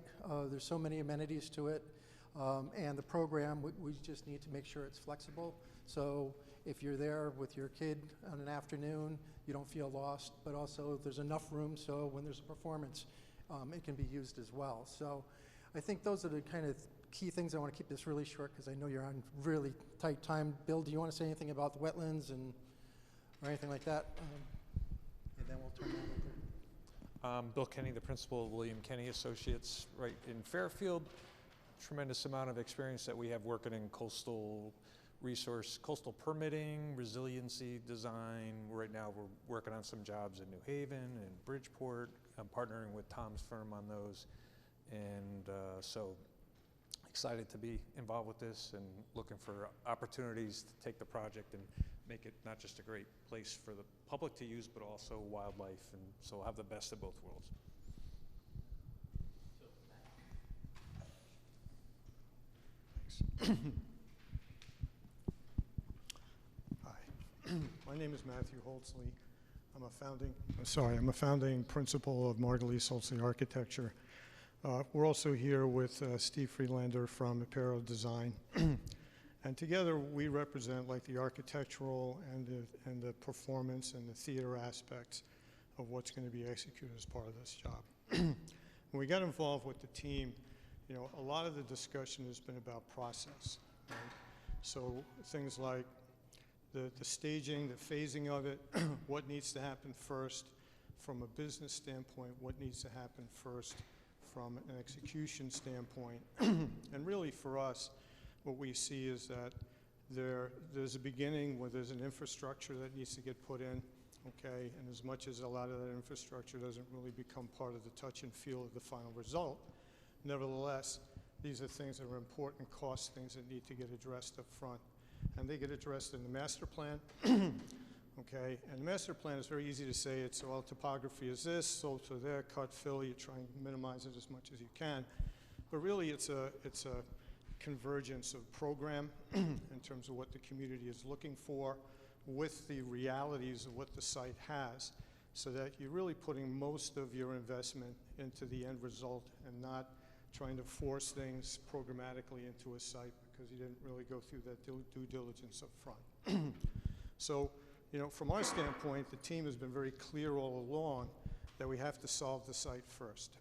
There's so many amenities to it. And the program, we just need to make sure it's flexible. So if you're there with your kid on an afternoon, you don't feel lost, but also there's enough room so when there's a performance, it can be used as well. So I think those are the kind of key things. I want to keep this really short because I know you're on really tight time. Bill, do you want to say anything about the wetlands or anything like that? And then we'll turn that over. Bill Kenny, the principal of William Kenny Associates right in Fairfield. Tremendous amount of experience that we have working in coastal permitting, resiliency design. Right now we're working on some jobs in New Haven and Bridgeport. I'm partnering with Tom's firm on those. And so excited to be involved with this and looking for opportunities to take the project and make it not just a great place for the public to use, but also wildlife. And so have the best of both worlds. Hi, my name is Matthew Holtzley. I'm a founding principal of Margulies Holtzley Architecture. We're also here with Steve Friedlander from Imperial Design. And together we represent like the architectural and the performance and the theater aspects of what's going to be executed as part of this job. When we got involved with the team, you know, a lot of the discussion has been about process, right? So things like the staging, the phasing of it, what needs to happen first from a business standpoint, what needs to happen first from an execution standpoint. And really for us, what we see is that there's a beginning where there's an infrastructure that needs to get put in. okay? And as much as a lot of that infrastructure doesn't really become part of the touch and feel of the final result, nevertheless, these are things that are important cost things that need to get addressed up front. And they get addressed in the master plan, okay? And the master plan is very easy to say. It's, well, topography is this, slopes are there, cut, fill. You try and minimize it as much as you can. But really, it's a convergence of program in terms of what the community is looking for with the realities of what the site has, so that you're really putting most of your investment into the end result and not trying to force things programmatically into a site because you didn't really go through that due diligence up front. So, you know, from our standpoint, the team has been very clear all along that we have to solve the site first.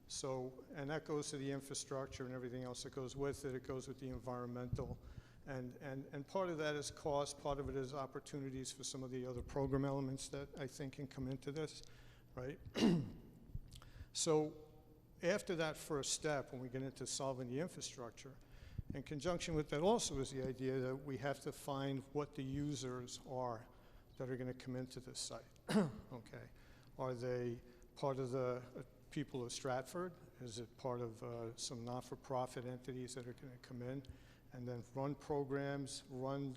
So, and that goes to the infrastructure and everything else that goes with it. It goes with the environmental. And part of that is cost, part of it is opportunities for some of the other program elements that I think can come into this, right? So after that first step, when we get into solving the infrastructure, in conjunction with that also is the idea that we have to find what the users are that are going to come into this site, okay? Are they part of the people of Stratford? Is it part of some not-for-profit entities that are going to come in and then run programs, run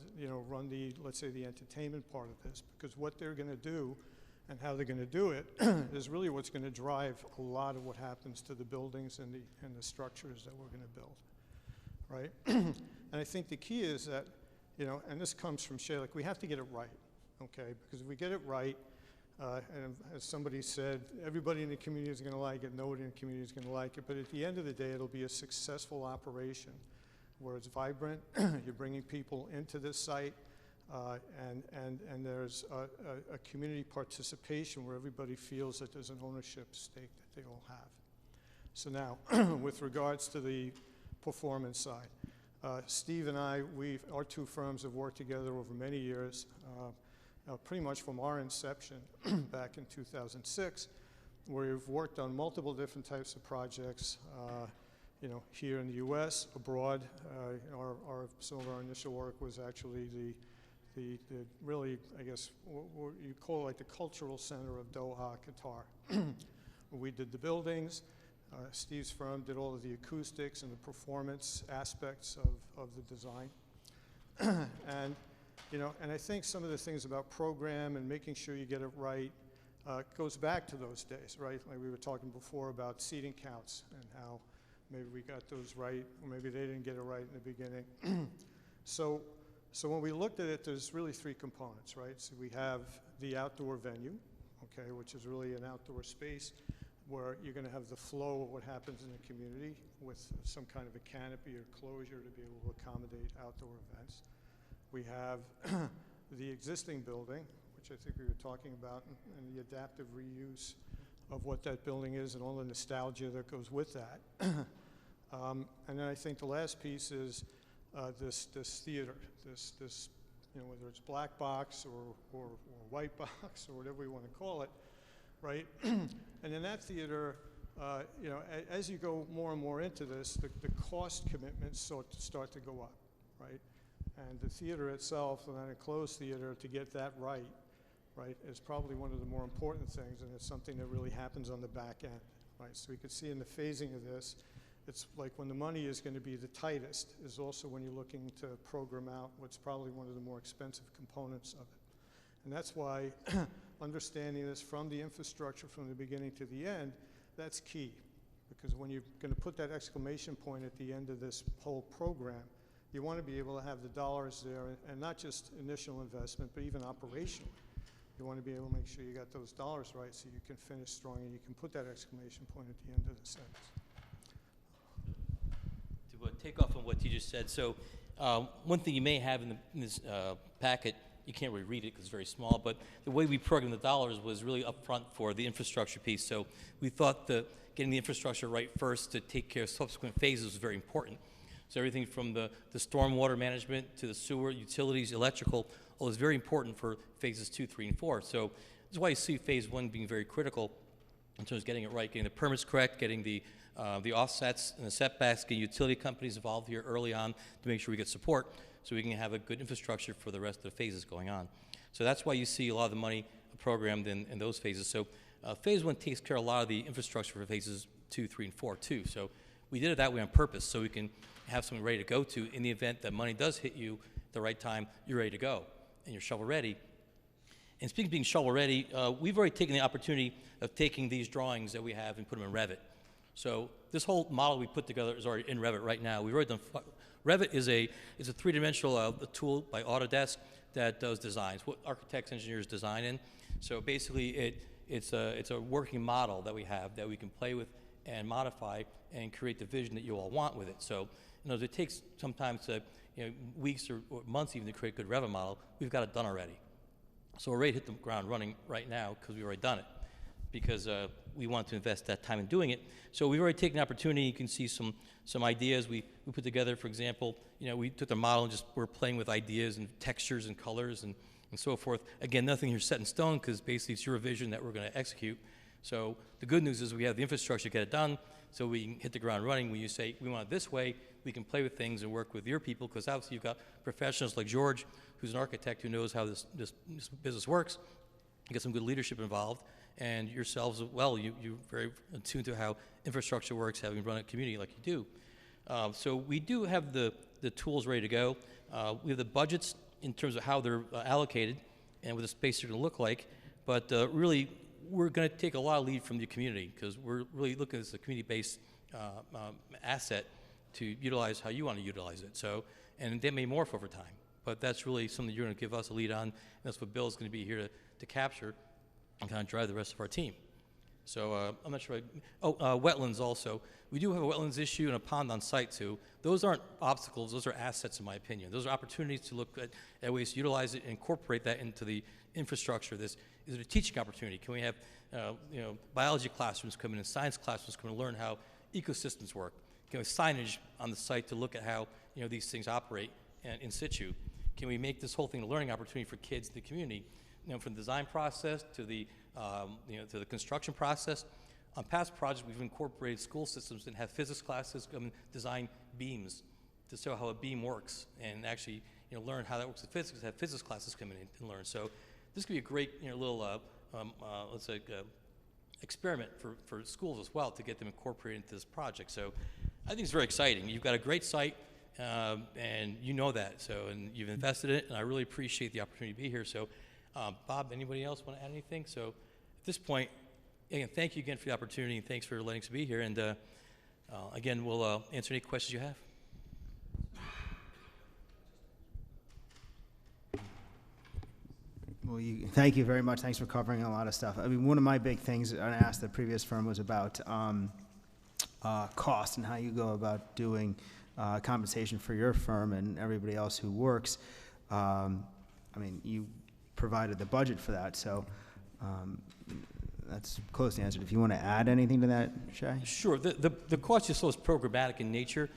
the, let's say, the entertainment part of this? Because what they're going to do and how they're going to do it is really what's going to drive a lot of what happens to the buildings and the structures that we're going to build, right? And I think the key is that, you know, and this comes from Shay, like, we have to get it right, okay? Because if we get it right, and as somebody said, everybody in the community is going to like it, nobody in the community is going to like it, but at the end of the day, it'll be a successful operation where it's vibrant, you're bringing people into this site, and there's a community participation where everybody feels that there's an ownership stake that they all have. So now, with regards to the performance side, Steve and I, our two firms have worked together over many years, pretty much from our inception back in 2006, where we've worked on multiple different types of projects, you know, here in the U.S., abroad. Some of our initial work was actually the really, I guess, what you call like the cultural center of Doha, Qatar. We did the buildings. Steve's firm did all of the acoustics and the performance aspects of the design. And, you know, and I think some of the things about program and making sure you get it right goes back to those days, right? Like we were talking before about seating counts and how maybe we got those right, or maybe they didn't get it right in the beginning. So when we looked at it, there's really three components, right? So we have the outdoor venue, okay, which is really an outdoor space where you're going to have the flow of what happens in the community with some kind of a canopy or closure to be able to accommodate outdoor events. We have the existing building, which I think we were talking about, and the adaptive reuse of what that building is and all the nostalgia that goes with that. And then I think the last piece is this theater, this you know, whether it's black box or white box or whatever you want to call it, right? And in that theater, you know, as you go more and more into this, the cost commitments start to go up, right? And the theater itself, and an enclosed theater, to get that right, is probably one of the more important things, and it's something that really happens on the back end, right? So we could see in the phasing of this, it's like when the money is going to be the tightest is also when you're looking to program out what's probably one of the more expensive components of it. And that's why understanding this from the infrastructure from the beginning to the end, that's key. Because when you're going to put that exclamation point at the end of this whole program, you want to be able to have the dollars there, and not just initial investment, but even operational. You want to be able to make sure you got those dollars right so you can finish strong and you can put that exclamation point at the end of the sentence. To take off on what you just said, so one thing you may have in this packet, you can't really read it because it's very small, but the way we programmed the dollars was really upfront for the infrastructure piece. So we thought that getting the infrastructure right first to take care of subsequent phases was very important. So everything from the stormwater management to the sewer, utilities, electrical, all is very important for phases 2, 3, and 4. So this is why you see phase 1 being very critical in terms of getting it right, getting the permits correct, getting the offsets and the setbacks, getting utility companies involved here early on to make sure we get support so we can have a good infrastructure for the rest of the phases going on. So that's why you see a lot of the money programmed in those phases. So phase 1 takes care of a lot of the infrastructure for phases 2, 3, and 4 too. So we did it that way on purpose, so we can have something ready to go to in the event that money does hit you at the right time, you're ready to go, and you're shovel ready. And speaking of being shovel ready, we've already taken the opportunity of taking these drawings that we have and put them in Revit. So this whole model we put together is already in Revit right now. We've already done, Revit is a three-dimensional tool by Autodesk that does designs, what architects, engineers design in. So basically it's a working model that we have that we can play with and modify and create the vision that you all want with it. So, it takes sometimes weeks or months even to create a good Revit model. We've got it done already. So we're ready to hit the ground running right now because we've already done it, because we want to invest that time in doing it. So we've already taken the opportunity. You can see some ideas we put together. For example, we took the model and we're playing with ideas and textures and colors and so forth. Again, nothing here set in stone because basically it's your vision that we're going to execute. So the good news is we have the infrastructure to get it done, so we can hit the ground running. When you say we want it this way, we can play with things and work with your people, because obviously you've got professionals like George, who's an architect who knows how this business works. You get some good leadership involved, and yourselves as well. You're very attuned to how infrastructure works, having run a community like you do. So we do have the tools ready to go. We have the budgets in terms of how they're allocated and what the space are going to look like. But really, we're going to take a lot of lead from the community, because we're really looking at this as a community-based asset to utilize how you want to utilize it. So, and they may morph over time, but that's really something you're going to give us a lead on, and that's what Bill's going to be here to capture and kind of drive the rest of our team. So I'm not sure. Wetlands also. We do have a wetlands issue and a pond on site too. Those aren't obstacles. Those are assets, in my opinion. Those are opportunities to look at ways to utilize it and incorporate that into the infrastructure. This is it a teaching opportunity. Can we have biology classrooms come in and science classrooms come in and learn how ecosystems work? Can we have signage on the site to look at how these things operate in situ? Can we make this whole thing a learning opportunity for kids in the community? From the design process to the to the construction process. On past projects, we've incorporated school systems and have physics classes come and design beams to show how a beam works, and actually learn how that works with physics. Have physics classes come in and learn. So this could be a great little let's say experiment for schools as well, to get them incorporated into this project. So I think it's very exciting. You've got a great site, and you know that. So, and you've invested in it, and I really appreciate the opportunity to be here. So. Bob, anybody else want to add anything? So at this point, again, thank you again for the opportunity, and thanks for letting us be here. And again, we'll answer any questions you have. Well, thank you very much. Thanks for covering a lot of stuff. I mean, one of my big things I asked the previous firm was about cost and how you go about doing compensation for your firm and everybody else who works. I mean, you provided the budget for that, so that's close to answered. If you want to add anything to that, Shay? Sure. The cost you saw is programmatic in nature.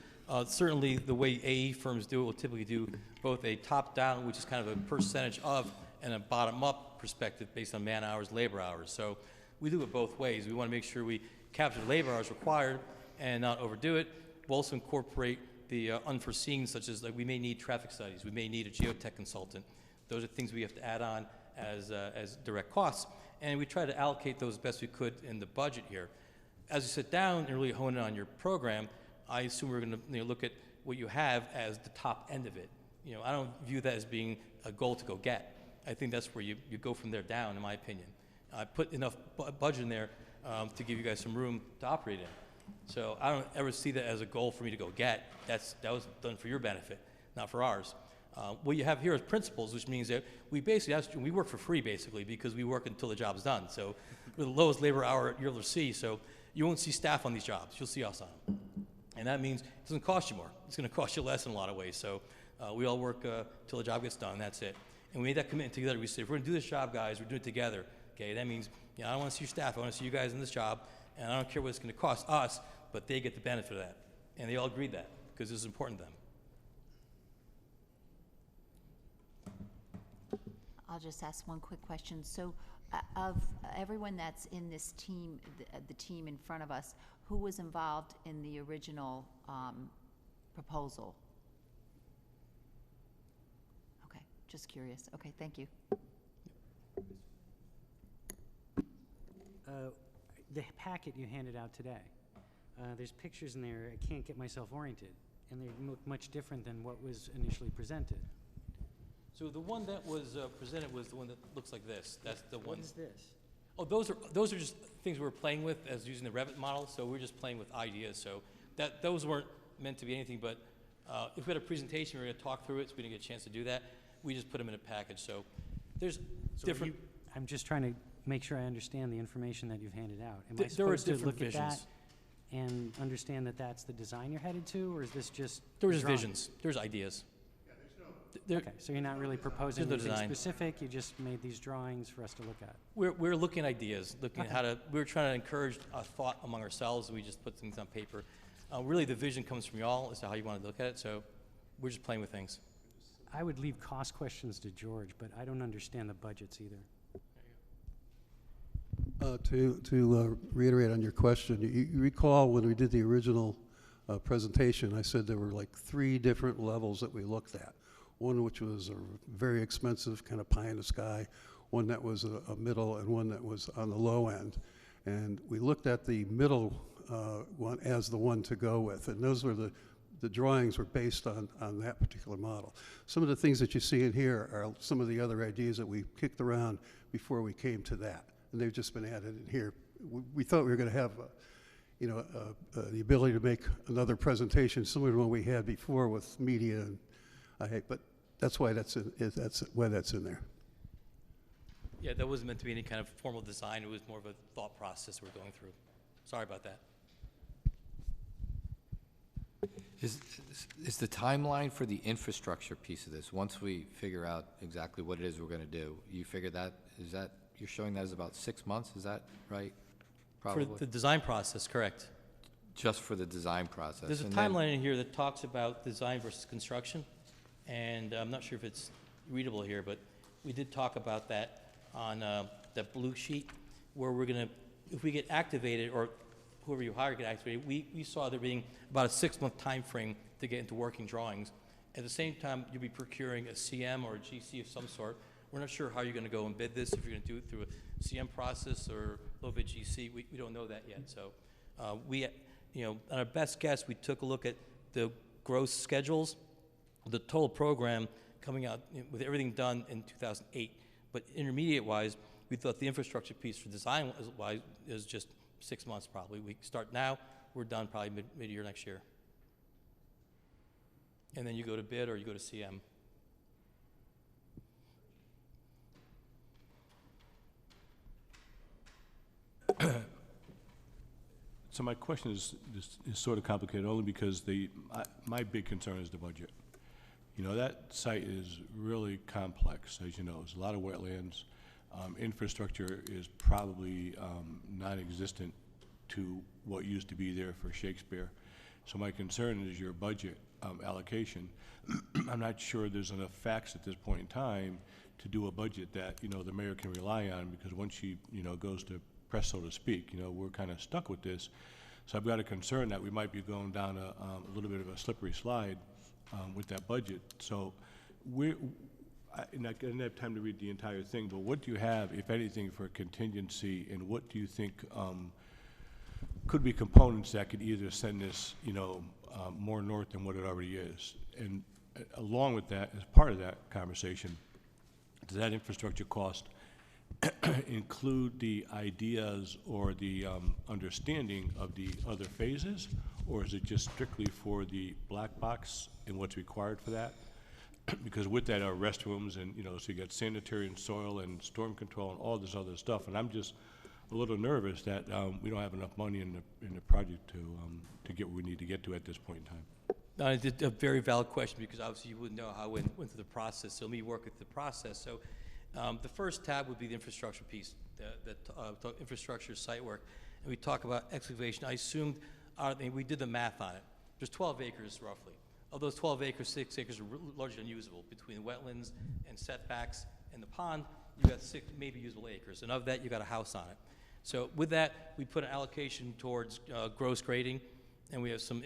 Certainly, the way AE firms do it will typically do both a top-down, which is kind of a percentage of, and a bottom-up perspective based on man hours, labor hours. So we do it both ways. We want to make sure we capture the labor hours required and not overdo it. We'll also incorporate the unforeseen, such as like we may need traffic studies, we may need a geotech consultant. Those are things we have to add on as direct costs, and we try to allocate those best we could in the budget here. As you sit down and really hone in on your program, I assume we're going to look at what you have as the top end of it. I don't view that as being a goal to go get. I think that's where you go from there down, in my opinion. I put enough budget in there to give you guys some room to operate in. So I don't ever see that as a goal for me to go get. That was done for your benefit, not for ours. What you have here is principles, which means that we basically we work for free, basically, because we work until the job's done. So we're the lowest labor hour you'll ever see. So you won't see staff on these jobs. You'll see us on them. And that means it doesn't cost you more. It's going to cost you less in a lot of ways. So we all work till the job gets done. That's it. And we made that commitment together. We said, if we're going to do this job, guys, we're doing it together. Okay, that means I don't want to see your staff. I want to see you guys in this job. And I don't care what it's going to cost us, but they get the benefit of that. And they all agreed that because this is important to them. I'll just ask one quick question. So of everyone that's in this team, the team in front of us, who was involved in the original proposal? Okay, just curious. Okay, thank you. The packet you handed out today, there's pictures in there. I can't get myself oriented, and they look much different than what was initially presented. So the one that was presented was the one that looks like this. That's the one. What is this? Oh, those are just things we were playing with as using the Revit model. So we're just playing with ideas. So those weren't meant to be anything. But if we had a presentation, we were going to talk through it. So we didn't get a chance to do that. We just put them in a package. So there's different. I'm just trying to make sure I understand the information that you've handed out. Am I There are supposed to different look at that visions. and understand that that's the design you're headed to, or is this just There was drawings? visions. There's ideas. Okay, so you're not really proposing There's no anything design. specific, you just made these drawings for us to look at. We're looking at ideas, looking at Okay. how to. We're trying to encourage a thought among ourselves. And we just put things on paper. Really, the vision comes from y'all as to how you want to look at it. So we're just playing with things. I would leave cost questions to George, but I don't understand the budgets either. To reiterate on your question, you recall when we did the original presentation, I said there were like 3 different levels that we looked at. One which was a very expensive kind of pie in the sky, one that was a middle, and one that was on the low end. And we looked at the middle one as the one to go with, and those were the drawings were based on that particular model. Some of the things that you see in here are some of the other ideas that we kicked around before we came to that, and they've just been added in here. We thought we were going to have, the ability to make another presentation similar to one we had before with media, and but that's why that's in there. Yeah, that wasn't meant to be any kind of formal design. It was more of a thought process we're going through. Sorry about that. Is the timeline for the infrastructure piece of this, once we figure out exactly what it is we're going to do, you figure that, you're showing that as about 6 months, is that right? Probably? For the design process, correct. Just for the design process? There's a and then- timeline in here that talks about design versus construction, and I'm not sure if it's readable here, but we did talk about that on that blue sheet, where we're going to, if we get activated, or whoever you hire get activated, we saw there being about a 6-month time frame to get into working drawings. At the same time, you'll be procuring a CM or a GC of some sort. We're not sure how you're going to go and bid this, if you're going to do it through a CM process or low-bid GC. We don't know that yet. So on our best guess, we took a look at the gross schedules, the total program coming out with everything done in 2008. But intermediate-wise, we thought the infrastructure piece for design-wise is just 6 months probably. We start now, we're done probably mid-year next year. And then you go to bid or you go to CM. So my question is sort of complicated only because my big concern is the budget. That site is really complex, as you know. There's a lot of wetlands. Infrastructure is probably non-existent to what used to be there for Shakespeare. So my concern is your budget allocation. I'm not sure there's enough facts at this point in time to do a budget that, the mayor can rely on, because once she, goes to press, so to speak, we're kind of stuck with this. So I've got a concern that we might be going down a little bit of a slippery slide with that budget. So I didn't have time to read the entire thing, but what do you have, if anything, for contingency, and what do you think could be components that could either send this, more north than what it already is? And along with that, as part of that conversation, does that infrastructure cost include the ideas or the understanding of the other phases, or is it just strictly for the black box and what's required for that? Because with that are restrooms and, so you got sanitary and soil and storm control and all this other stuff, and I'm just a little nervous that we don't have enough money in the project to get where we need to get to at this point in time. It's a very valid question, because obviously you wouldn't know how it went through the process. So let me work with the process. So the first tab would be the infrastructure piece, the infrastructure site work. And we talk about excavation. I assumed, we did the math on it. There's 12 acres roughly. Of those 12 acres, 6 acres are largely unusable. Between wetlands and setbacks and the pond, you got 6 maybe usable acres. And of that, you got a house on it. So with that, we put an allocation towards gross grading, and we have some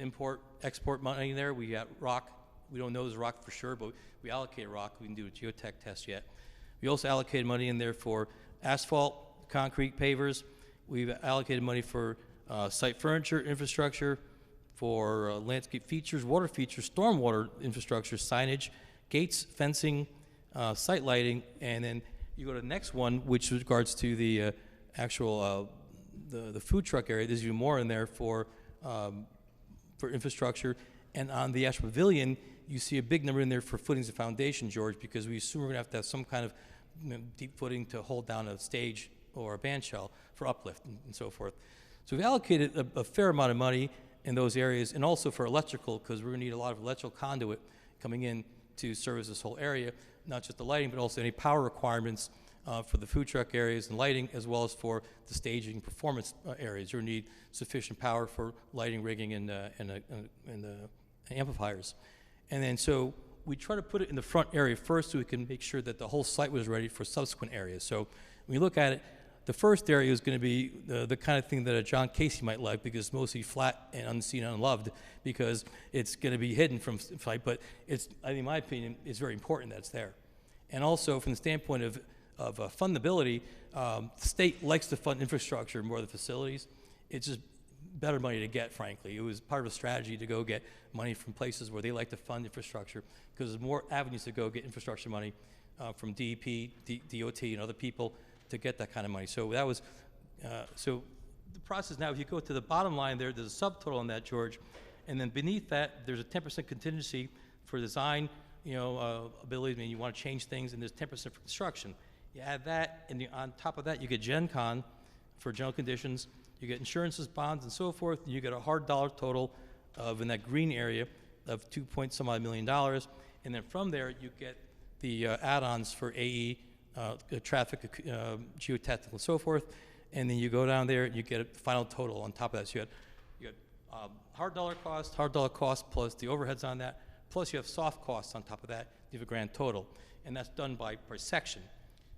export money there. We got rock. We don't know there's rock for sure, but we allocate rock. We didn't do a geotech test yet. We also allocated money in there for asphalt, concrete pavers. We've allocated money for site furniture, infrastructure, for landscape features, water features, stormwater infrastructure, signage, gates, fencing, site lighting, and then you go to the next one, which regards to the actual the food truck area. There's even more in there for infrastructure. And on the actual pavilion, you see a big number in there for footings and foundation, George, because we assume we're going to have some kind of deep footing to hold down a stage or a band shell for uplift and so forth. So we've allocated a fair amount of money in those areas, and also for electrical, because we're going to need a lot of electrical conduit coming in to service this whole area, not just the lighting, but also any power requirements for the food truck areas and lighting, as well as for the staging performance areas. You'll need sufficient power for lighting, rigging, and amplifiers. And then so we try to put it in the front area first so we can make sure that the whole site was ready for subsequent areas. So when you look at it, the first area is going to be the kind of thing that a John Casey might like, because it's mostly flat and unseen and unloved, because it's going to be hidden from sight. But it's, I think in my opinion, it's very important that it's there. And also from the standpoint of fundability, the state likes to fund infrastructure more than facilities. It's just better money to get, frankly. It was part of a strategy to go get money from places where they like to fund infrastructure, because there's more avenues to go get infrastructure money from DEP, DOT, and other people to get that kind of money. So that was, so the process now, if you go to the bottom line there, there's a subtotal on that, George, and then beneath that, there's a 10% contingency for design, abilities, I mean, you want to change things, and there's 10% for construction. You add that, and on top of that, you get Gen Con for general conditions, you get insurances, bonds, and so forth, and you get a hard dollar total of, in that green area, of $2.some-odd million, and then from there, you get the add-ons for AE, traffic, geotechnical, and so forth, and then you go down there and you get a final total on top of that. So you got hard dollar cost plus the overheads on that, plus you have soft costs on top of that. You have a grand total, and that's done by per section.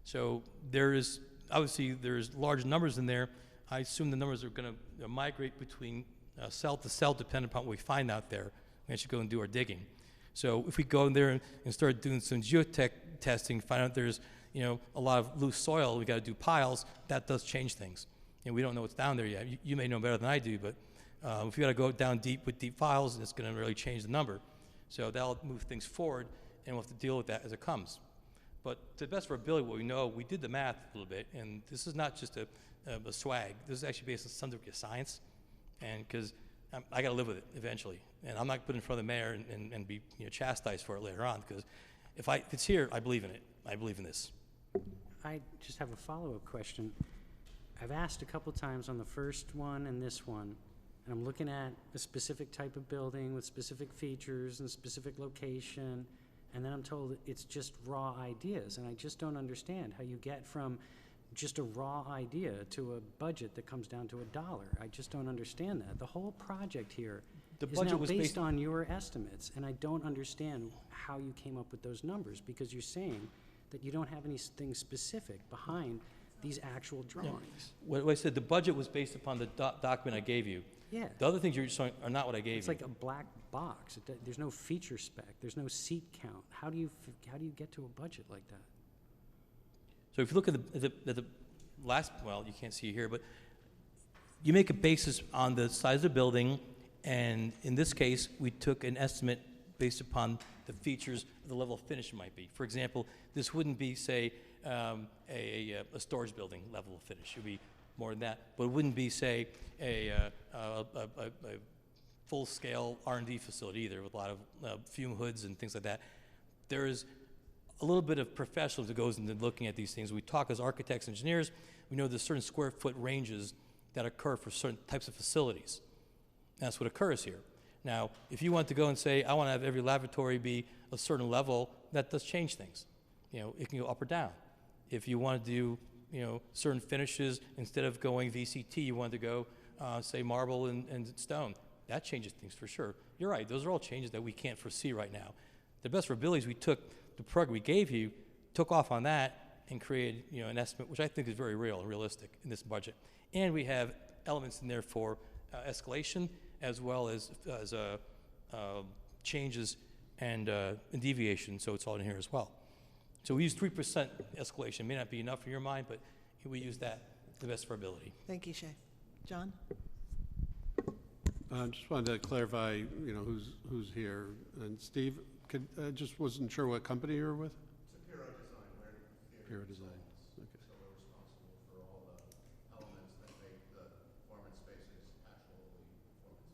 So there's large numbers in there. I assume the numbers are going to migrate between cell to cell, depending upon what we find out there. We should go and do our digging. So if we go in there and start doing some geotech testing, find out there's a lot of loose soil, we got to do piles, that does change things. And we don't know what's down there yet. You may know better than I do, but if you got to go down deep with deep piles, it's going to really change the number. So that'll move things forward, and we'll have to deal with that as it comes. But to the best of our ability, what we know, we did the math a little bit, and this is not just a swag. This is actually based on some degree of science, and because I got to live with it eventually. And I'm not put in front of the mayor and be chastised for it later on, because if it's here, I believe in it. I believe in this. I just have a follow-up question. I've asked a couple times on the first one and this one, and I'm looking at a specific type of building with specific features and specific location, and then I'm told it's just raw ideas, and I just don't understand how you get from just a raw idea to a budget that comes down to $1. I just don't understand that. The whole project here is now based on your estimates, and I don't understand how you came up with those numbers, because you're saying that you don't have anything specific behind these actual drawings. What I said, the budget was based upon the document I gave you. Yeah. The other things you're showing are not what I gave you. It's like a black box. There's no feature spec. There's no seat count. How do you get to a budget like that? So if you look at the last, well, you can't see it here, but you make a basis on the size of the building, and in this case, we took an estimate based upon the features, the level of finish it might be. For example, this wouldn't be, say, a storage building level of finish. It would be more than that, but it wouldn't be, say, a full-scale R&D facility either, with a lot of fume hoods and things like that. There is a little bit of professionalism that goes into looking at these things. We talk as architects, engineers. We know there's certain square foot ranges that occur for certain types of facilities. And that's what occurs here. Now, if you want to go and say, I want to have every laboratory be a certain level, that does change things. It can go up or down. If you want to do, certain finishes, instead of going VCT, you want to go, say, marble and stone. That changes things for sure. You're right. Those are all changes that we can't foresee right now. The best of our abilities, we took the program we gave you, took off on that, and created an estimate, which I think is very real and realistic in this budget. And we have elements in there for escalation, as well as changes and deviation, so it's all in here as well. So we use 3% escalation. It may not be enough in your mind, but we use that to the best of our ability. Thank you, Shay. John? Just wanted to clarify, who's here. And Steve, just wasn't sure what company you were with? Shapiro Design. We're Shapiro Design. Okay. So we're responsible for all the elements that make the performance spaces actually performance spaces.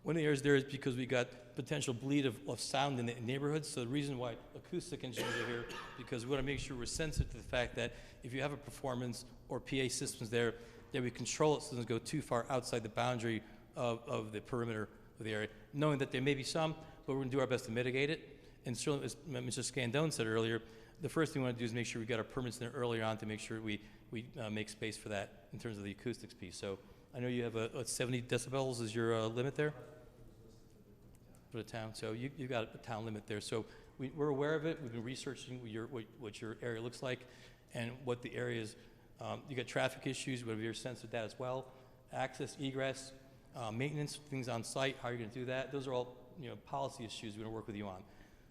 One of the areas there is because we got potential bleed of sound in the neighborhoods. So the reason why acoustic engineers are here, because we want to make sure we're sensitive to the fact that if you have a performance or PA systems there, that we control it so it doesn't go too far outside the boundary of the perimeter of the area, knowing that there may be some, but we're going to do our best to mitigate it. And certainly, as Mr. Scandone said earlier, the first thing we want to do is make sure we get our permits in there earlier on to make sure we make space for that in terms of the acoustics piece. So I know you have a 70 decibels is your limit there for the town. So you've got a town limit there. So we're aware of it. We've been researching what your area looks like and what the area is. You got traffic issues, we have your sense of that as well. Access, egress, maintenance, things on site, how are you going to do that? Those are all policy issues we're going to work with you on.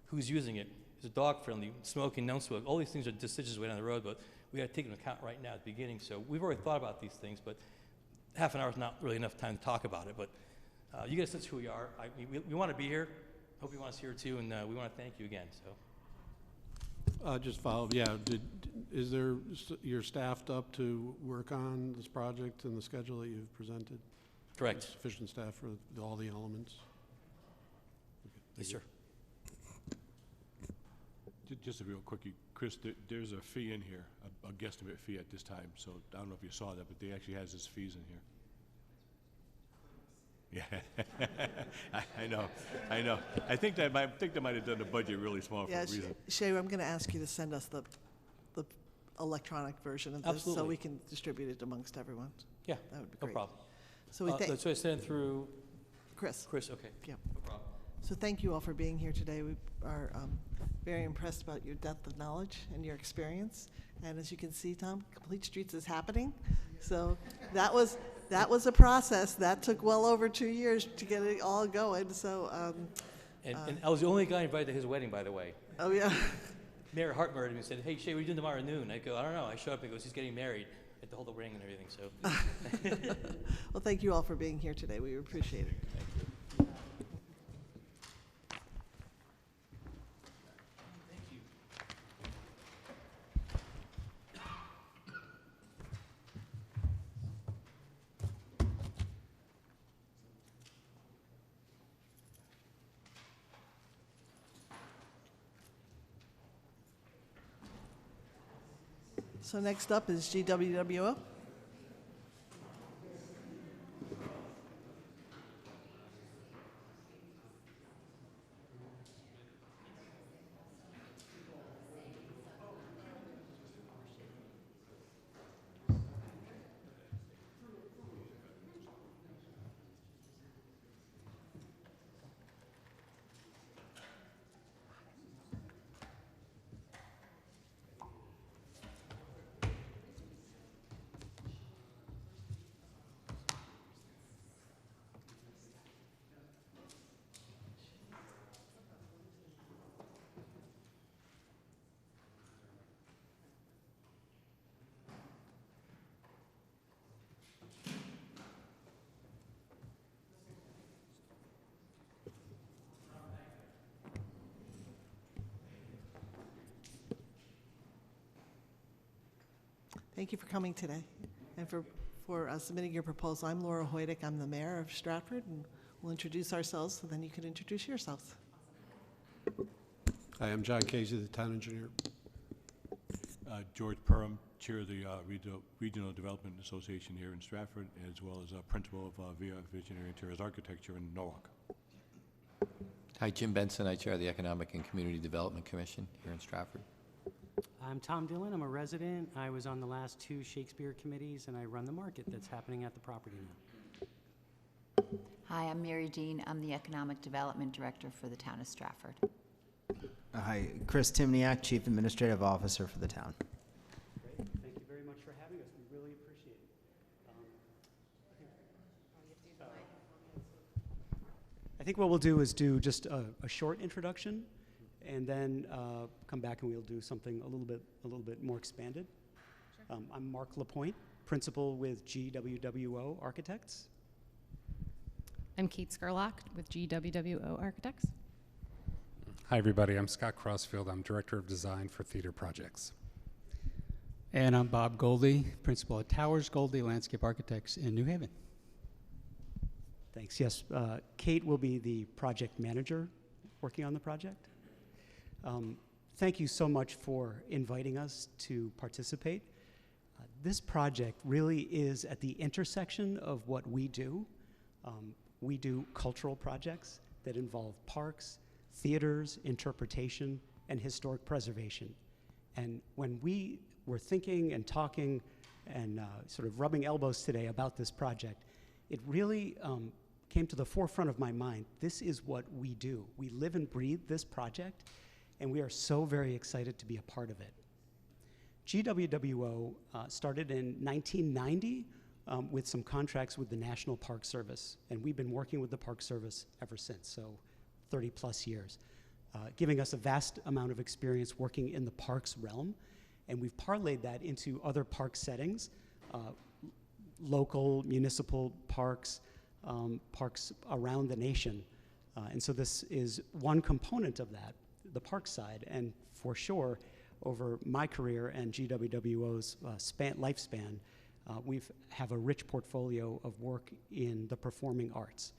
Who's using it? Is it dog friendly? Smoking, no smoke? All these things are decisions way down the road, but we got to take into account right now at the beginning. So we've already thought about these things, but half an hour is not really enough time to talk about it. But you get a sense of who we are. We want to be here. Hope you want us here too, and we want to thank you again. So. Just follow up. Yeah, you're staffed up to work on this project and the schedule that you've presented? Correct. Sufficient staff for all the elements? Okay, yes, sir. Just a real quickie, Chris, there's a fee in here, a guesstimate fee at this time. So I don't know if you saw that, but they actually has his fees in here. Yeah, I know. I think they might have done the budget really small for a reason. Shay, I'm going to ask you to send us the electronic version of this. Absolutely. So we can distribute it amongst everyone. Yeah, that would be no great. problem. So we thank so I send it through Chris. Chris, okay. Yeah. No problem. So thank you all for being here today. We are very impressed about your depth of knowledge and your experience. And as you can see, Tom, Complete Streets is happening. So that was a process. That took well over 2 years to get it all going. So. And I was the only guy invited to his wedding, by the way. Oh, yeah. Mayor Hart murdered me and said, "Hey, Shay, what are you doing tomorrow at noon?" I go, "I don't know." I show up and he goes, "He's getting married." I had to hold the ring and everything, so. Well, thank you all for being here today. We appreciate it. So next up is GWWO. Thank you for coming today and for submitting your proposal. I'm Laura Hoydick. I'm the mayor of Stratford, and we'll introduce ourselves, so then you can introduce yourselves. Hi, I'm John Casey, the town engineer. George Perham, chair of the Regional Development Association here in Stratford, as well as principal of VIA Visionary Interiors Architecture in Norwalk. Hi, Jim Benson. I chair the Economic and Community Development Commission here in Stratford. I'm Tom Dillon. I'm a resident. I was on the last 2 Shakespeare committees, and I run the market that's happening at the property now. Hi, I'm Mary Dean. I'm the Economic Development Director for the town of Stratford. Hi, Chris Timniak, Chief Administrative Officer for the town. Great. Thank you very much for having us. We really appreciate it. I think what we'll do is do just a short introduction, and then come back and we'll do something a little bit more expanded. I'm Mark Lapointe, principal with GWWO Architects. I'm Kate Skurlock with GWWO Architects. Hi, everybody. I'm Scott Crossfield. I'm Director of Design for Theater Projects. And I'm Bob Goldie, principal at Towers Goldie Landscape Architects in New Haven. Thanks. Yes, Kate will be the project manager working on the project. Thank you so much for inviting us to participate. This project really is at the intersection of what we do. We do cultural projects that involve parks, theaters, interpretation, and historic preservation. And when we were thinking and talking and sort of rubbing elbows today about this project, it really came to the forefront of my mind. This is what we do. We live and breathe this project, and we are so very excited to be a part of it. GWWO started in 1990 with some contracts with the National Park Service, and we've been working with the Park Service ever since, so 30 plus years, giving us a vast amount of experience working in the parks realm, and we've parlayed that into other park settings, local, municipal parks, parks around the nation. And so this is one component of that, the park side, and for sure, over my career and GWWO's lifespan, we have a rich portfolio of work in the performing arts,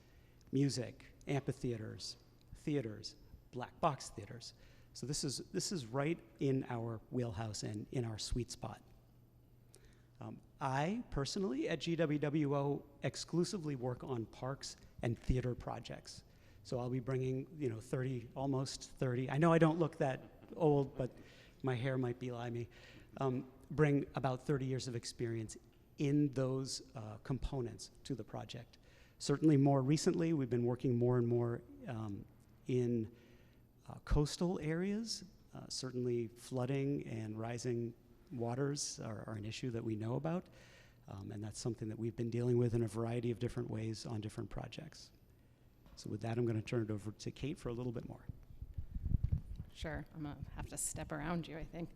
music, amphitheaters, theaters, black box theaters. So this is right in our wheelhouse and in our sweet spot. I personally at GWWO exclusively work on parks and theater projects. So I'll be bringing, 30, almost 30. I know I don't look that old, but my hair might belie me. Bring about 30 years of experience in those components to the project. Certainly more recently, we've been working more and more in coastal areas. Certainly flooding and rising waters are an issue that we know about, and that's something that we've been dealing with in a variety of different ways on different projects. So with that, I'm going to turn it over to Kate for a little bit more. Sure, I'm gonna have to step around you, I think.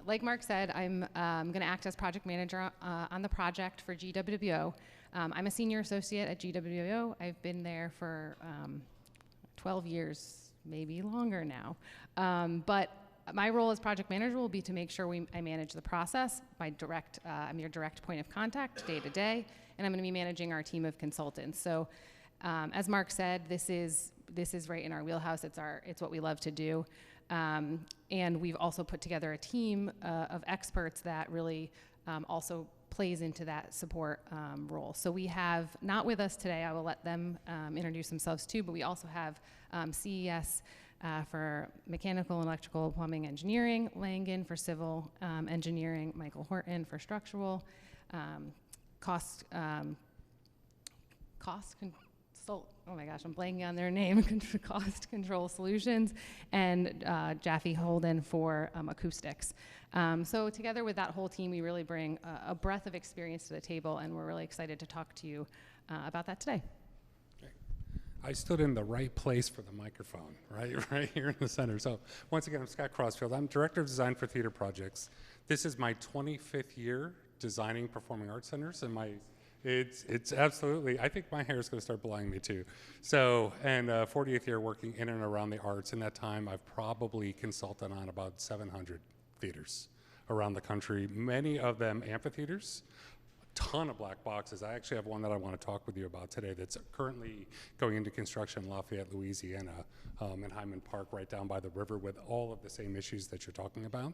Like Mark said, I'm gonna act as project manager on the project for GWWO. I'm a senior associate at GWWO. I've been there for 12 years, maybe longer now. But my role as project manager will be to make sure I manage the process. I'm your direct point of contact day to day, and I'm gonna be managing our team of consultants. So as Mark said, this is right in our wheelhouse. It's what we love to do. And we've also put together a team of experts that really also plays into that support role. So we have, not with us today, I will let them introduce themselves too, but we also have CES for mechanical, electrical, plumbing, engineering, Langen for civil engineering, Michael Horton for structural, oh my gosh, I'm blanking on their name, Cost Control Solutions, and Jaffe Holden for acoustics. So together with that whole team, we really bring a breadth of experience to the table, and we're really excited to talk to you about that today. I stood in the right place for the microphone, right here in the center. So once again, I'm Scott Crossfield. I'm Director of Design for Theater Projects. This is my 25th year designing performing arts centers, and it's absolutely, I think my hair is going to start blowing me too. So, and 40th year working in and around the arts. In that time, I've probably consulted on about 700 theaters around the country, many of them amphitheaters, a ton of black boxes. I actually have one that I want to talk with you about today that's currently going into construction in Lafayette, Louisiana, in Hyman Park, right down by the river, with all of the same issues that you're talking about.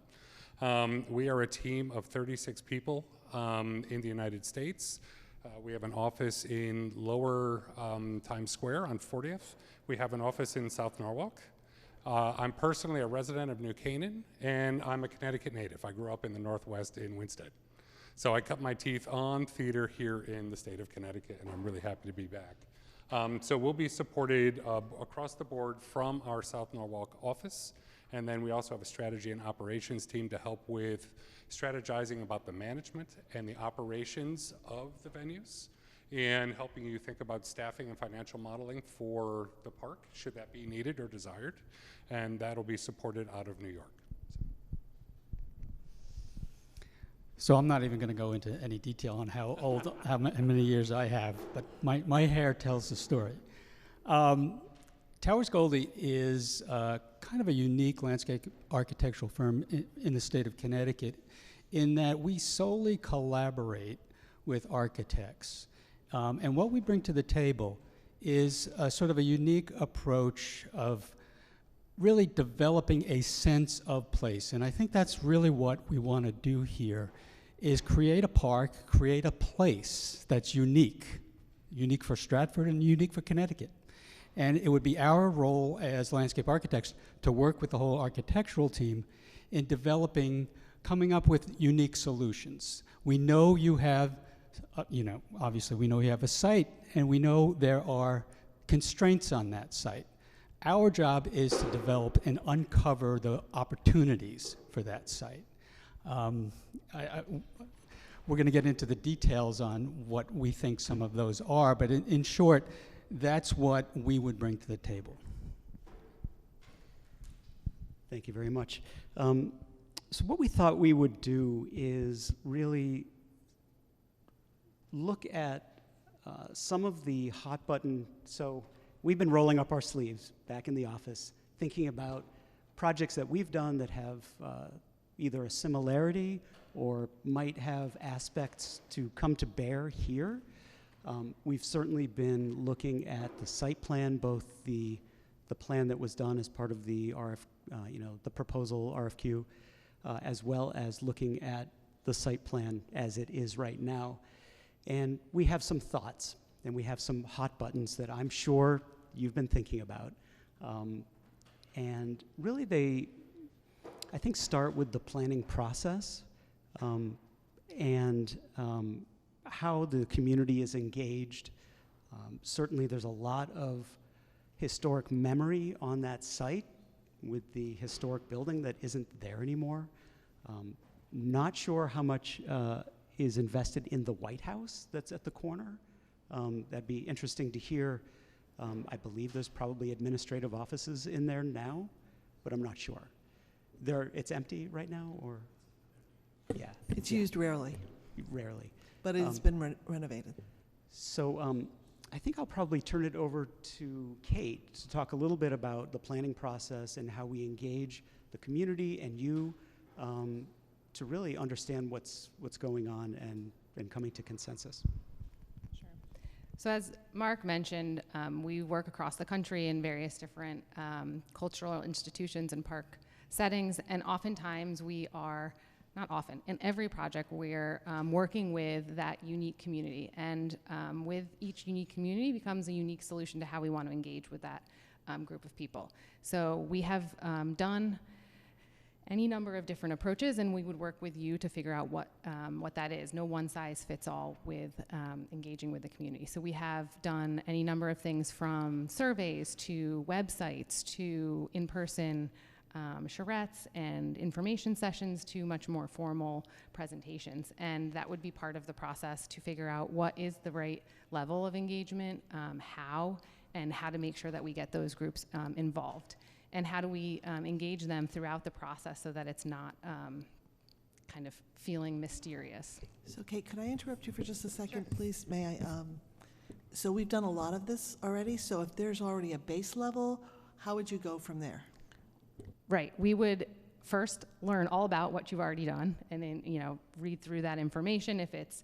We are a team of 36 people in the United States. We have an office in Lower Times Square on 40th. We have an office in South Norwalk. I'm personally a resident of New Canaan, and I'm a Connecticut native. I grew up in the Northwest in Winsted. So I cut my teeth on theater here in the state of Connecticut, and I'm really happy to be back. So we'll be supported across the board from our South Norwalk office. And then we also have a strategy and operations team to help with strategizing about the management and the operations of the venues. and helping you think about staffing and financial modeling for the park, should that be needed or desired. And that'll be supported out of New York. So I'm not even going to go into any detail on how old, how many years I have, but my hair tells the story. Towers Goldie is kind of a unique landscape architectural firm in the state of Connecticut, in that we solely collaborate with architects. And what we bring to the table is a sort of a unique approach of really developing a sense of place. And I think that's really what we want to do here, is create a park, create a place that's unique for Stratford and unique for Connecticut. And it would be our role as landscape architects to work with the whole architectural team in developing, coming up with unique solutions. We know you have, obviously we know you have a site, and we know there are constraints on that site. Our job is to develop and uncover the opportunities for that site. We're going to get into the details on what we think some of those are, but in short, that's what we would bring to the table. Thank you very much. So what we thought we would do is really look at some of the hot button. So we've been rolling up our sleeves back in the office, thinking about projects that we've done that have either a similarity or might have aspects to come to bear here. We've certainly been looking at the site plan, both the plan that was done as part of the the proposal RFQ, as well as looking at the site plan as it is right now. And we have some thoughts, and we have some hot buttons that I'm sure you've been thinking about. And really they, I think, start with the planning process and how the community is engaged. Certainly there's a lot of historic memory on that site with the historic building that isn't there anymore. Not sure how much is invested in the White House that's at the corner. That'd be interesting to hear. I believe there's probably administrative offices in there now, but I'm not sure. It's empty right now, or? Yeah. It's used rarely. Rarely. But it's been renovated. So I think I'll probably turn it over to Kate to talk a little bit about the planning process and how we engage the community and you to really understand what's going on and coming to consensus. Sure. So as Mark mentioned, we work across the country in various different cultural institutions and park settings, and oftentimes we are, not often, in every project we're working with that unique community, and with each unique community becomes a unique solution to how we want to engage with that group of people. So we have done any number of different approaches, and we would work with you to figure out what that is. No one size fits all with engaging with the community. So we have done any number of things, from surveys to websites to in-person charrettes and information sessions to much more formal presentations. And that would be part of the process to figure out what is the right level of engagement, how to make sure that we get those groups involved. And how do we engage them throughout the process so that it's not kind of feeling mysterious. So Kate, could I interrupt you for just a second, please? May I? So we've done a lot of this already, so if there's already a base level, how would you go from there? Right. We would first learn all about what you've already done, and then read through that information. If it's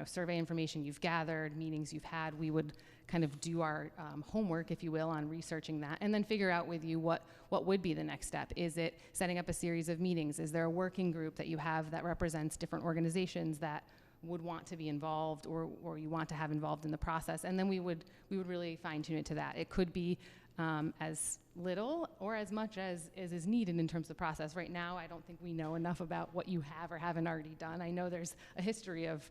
survey information you've gathered, meetings you've had, we would kind of do our homework, if you will, on researching that, and then figure out with you what would be the next step. Is it setting up a series of meetings? Is there a working group that you have that represents different organizations that would want to be involved, or you want to have involved in the process? And then we would really fine tune it to that. It could be as little or as much as is needed in terms of the process. Right now, I don't think we know enough about what you have or haven't already done. I know there's a history of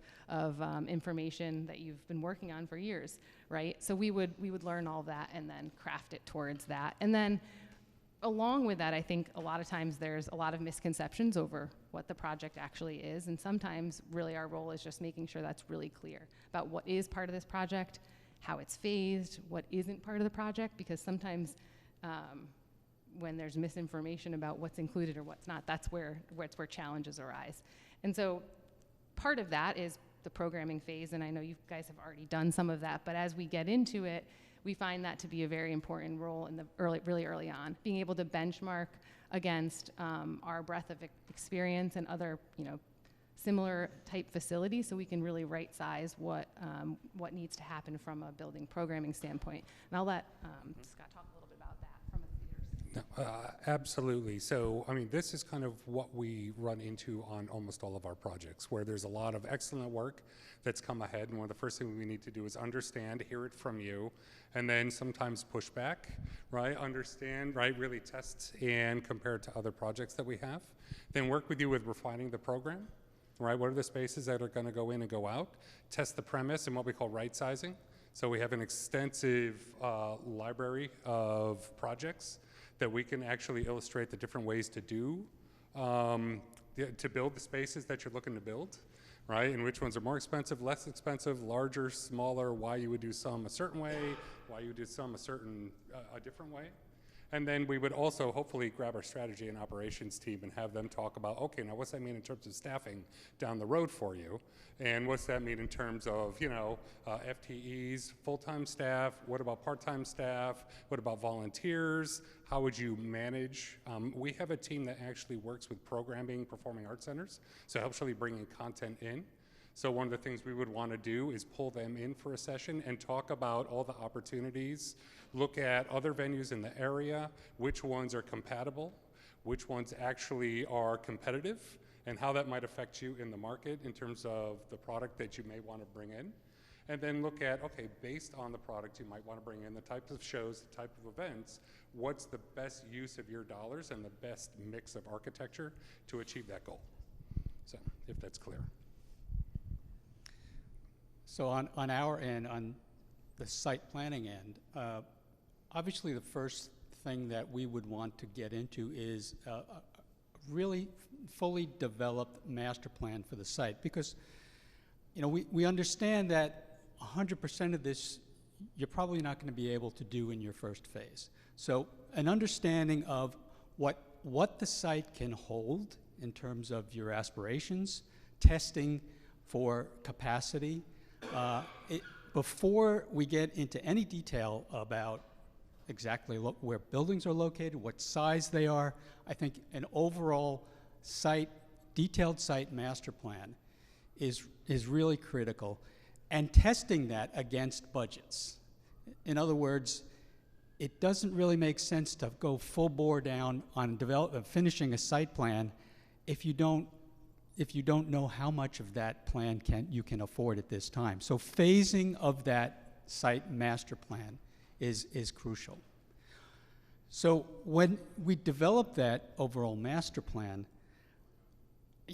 information that you've been working on for years, right? So we would learn all that and then craft it towards that. And then along with that, I think a lot of times there's a lot of misconceptions over what the project actually is. And sometimes really our role is just making sure that's really clear about what is part of this project, how it's phased, what isn't part of the project, because sometimes when there's misinformation about what's included or what's not, that's where challenges arise. And so part of that is the programming phase, and I know you guys have already done some of that, but as we get into it, we find that to be a very important role in the really early on, being able to benchmark against our breadth of experience and other, similar type facilities, so we can really right size what needs to happen from a building programming standpoint. And I'll let Scott talk a little bit about that from a theater standpoint. Absolutely. So, I mean, this is kind of what we run into on almost all of our projects, where there's a lot of excellent work that's come ahead, and one of the first things we need to do is understand, hear it from you, and then sometimes push back, right? Understand, right? Really test and compare it to other projects that we have. Then work with you with refining the program, right? What are the spaces that are going to go in and go out? Test the premise and what we call right sizing. So we have an extensive library of projects that we can actually illustrate the different ways to do, to build the spaces that you're looking to build, right? And which ones are more expensive, less expensive, larger, smaller, why you would do some a certain way, why you would do some a different way. And then we would also hopefully grab our strategy and operations team and have them talk about, okay, now what's that mean in terms of staffing down the road for you? And what's that mean in terms of, FTEs, full-time staff? What about part-time staff? What about volunteers? How would you manage? We have a team that actually works with programming performing arts centers, so actually bringing content in. So one of the things we would want to do is pull them in for a session and talk about all the opportunities, look at other venues in the area, which ones are compatible, which ones actually are competitive, and how that might affect you in the market in terms of the product that you may want to bring in. And then look at, okay, based on the product you might want to bring in, the types of shows, the type of events, what's the best use of your dollars and the best mix of architecture to achieve that goal? So, if that's clear. So on our end, on the site planning end, obviously the first thing that we would want to get into is a really fully developed master plan for the site, because we understand that 100% of this you're probably not going to be able to do in your first phase. So an understanding of what the site can hold in terms of your aspirations, testing for capacity. Before we get into any detail about exactly where buildings are located, what size they are, I think an overall detailed site master plan is really critical, and testing that against budgets. In other words, it doesn't really make sense to go full bore down on finishing a site plan if you don't know how much of that plan you can afford at this time. So phasing of that site master plan is crucial. So when we develop that overall master plan,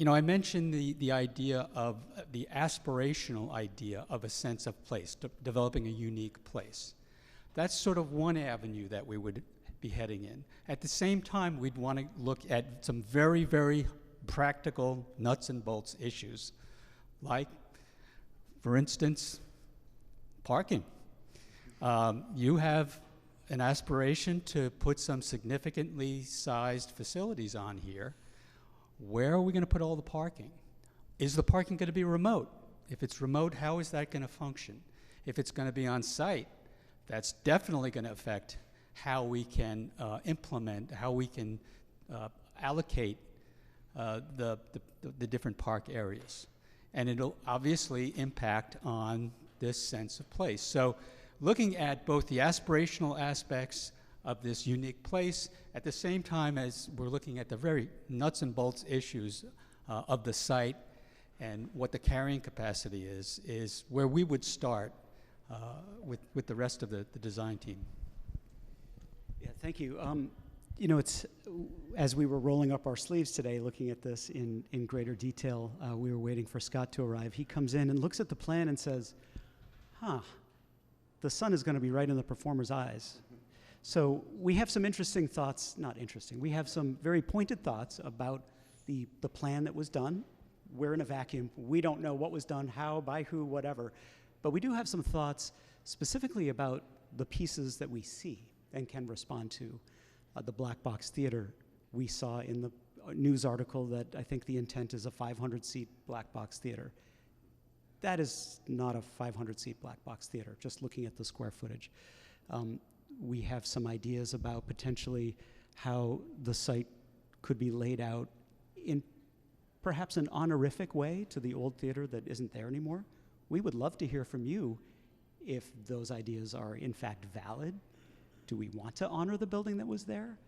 I mentioned the idea of the aspirational idea of a sense of place, developing a unique place. That's sort of one avenue that we would be heading in. At the same time, we'd want to look at some very, very practical nuts and bolts issues, like, for instance, parking. You have an aspiration to put some significantly sized facilities on here. Where are we going to put all the parking? Is the parking going to be remote? If it's remote, how is that going to function? If it's going to be on site, that's definitely going to affect how we can implement, how we can allocate the different park areas. And it'll obviously impact on this sense of place. So looking at both the aspirational aspects of this unique place at the same time as we're looking at the very nuts and bolts issues of the site and what the carrying capacity is where we would start with the rest of the design team. Yeah, thank you. It's as we were rolling up our sleeves today, looking at this in greater detail, we were waiting for Scott to arrive. He comes in and looks at the plan and says, the sun is going to be right in the performer's eyes. So we have some interesting thoughts, not interesting, we have some very pointed thoughts about the plan that was done. We're in a vacuum. We don't know what was done, how, by who, whatever. But we do have some thoughts specifically about the pieces that we see and can respond to. The black box theater, we saw in the news article that I think the intent is a 500-seat black box theater. That is not a 500-seat black box theater, just looking at the square footage. We have some ideas about potentially how the site could be laid out in perhaps an honorific way to the old theater that isn't there anymore. We would love to hear from you if those ideas are in fact valid. Do we want to honor the building that was there?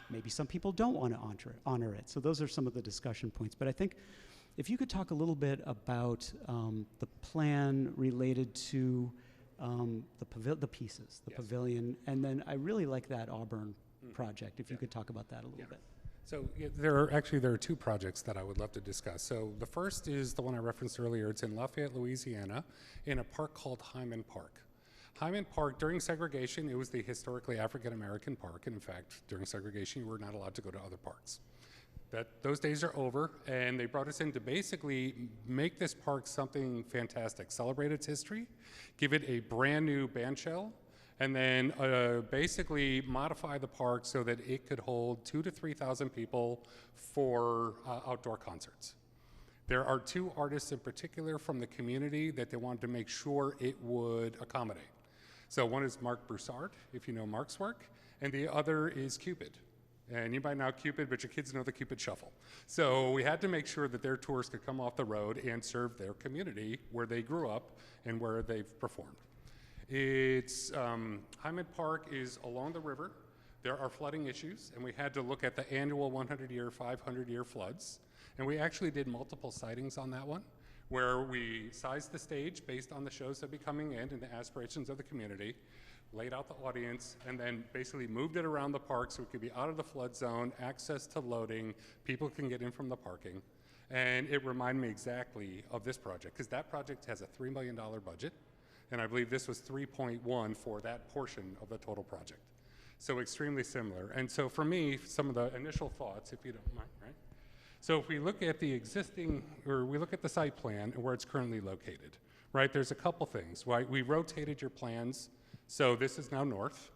Maybe some people don't want to honor it. So those are some of the discussion points. But I think if you could talk a little bit about the plan related to the pieces, the pavilion, and then I really like that Auburn project, if you could talk about that a little bit. So there are two projects that I would love to discuss. So the first is the one I referenced earlier. It's in Lafayette, Louisiana, in a park called Hyman Park. Hyman Park, during segregation, it was the historically African-American park, and in fact, during segregation, you were not allowed to go to other parks. Those days are over, and they brought us in to basically make this park something fantastic, celebrate its history, give it a brand new bandshell, and then basically modify the park so that it could hold 2,000 to 3,000 people for outdoor concerts. There are two artists in particular from the community that they wanted to make sure it would accommodate. So one is Mark Broussard, if you know Mark's work, and the other is Cupid. And you might know Cupid, but your kids know the Cupid Shuffle. So we had to make sure that their tours could come off the road and serve their community where they grew up and where they've performed. It's, Hyman Park is along the river. There are flooding issues, and we had to look at the annual 100-year, 500-year floods. And we actually did multiple sightings on that one, where we sized the stage based on the shows that would be coming in and the aspirations of the community, laid out the audience, and then basically moved it around the park so it could be out of the flood zone, access to loading, people can get in from the parking. And it reminded me exactly of this project, because that project has a $3 million budget, and I believe this was 3.1 for that portion of the total project. So extremely similar. And so for me, some of the initial thoughts, if you don't mind, right? So if we look at the existing, or we look at the site plan and where it's currently located, right? There's a couple things, right? We rotated your plans, so this is now north.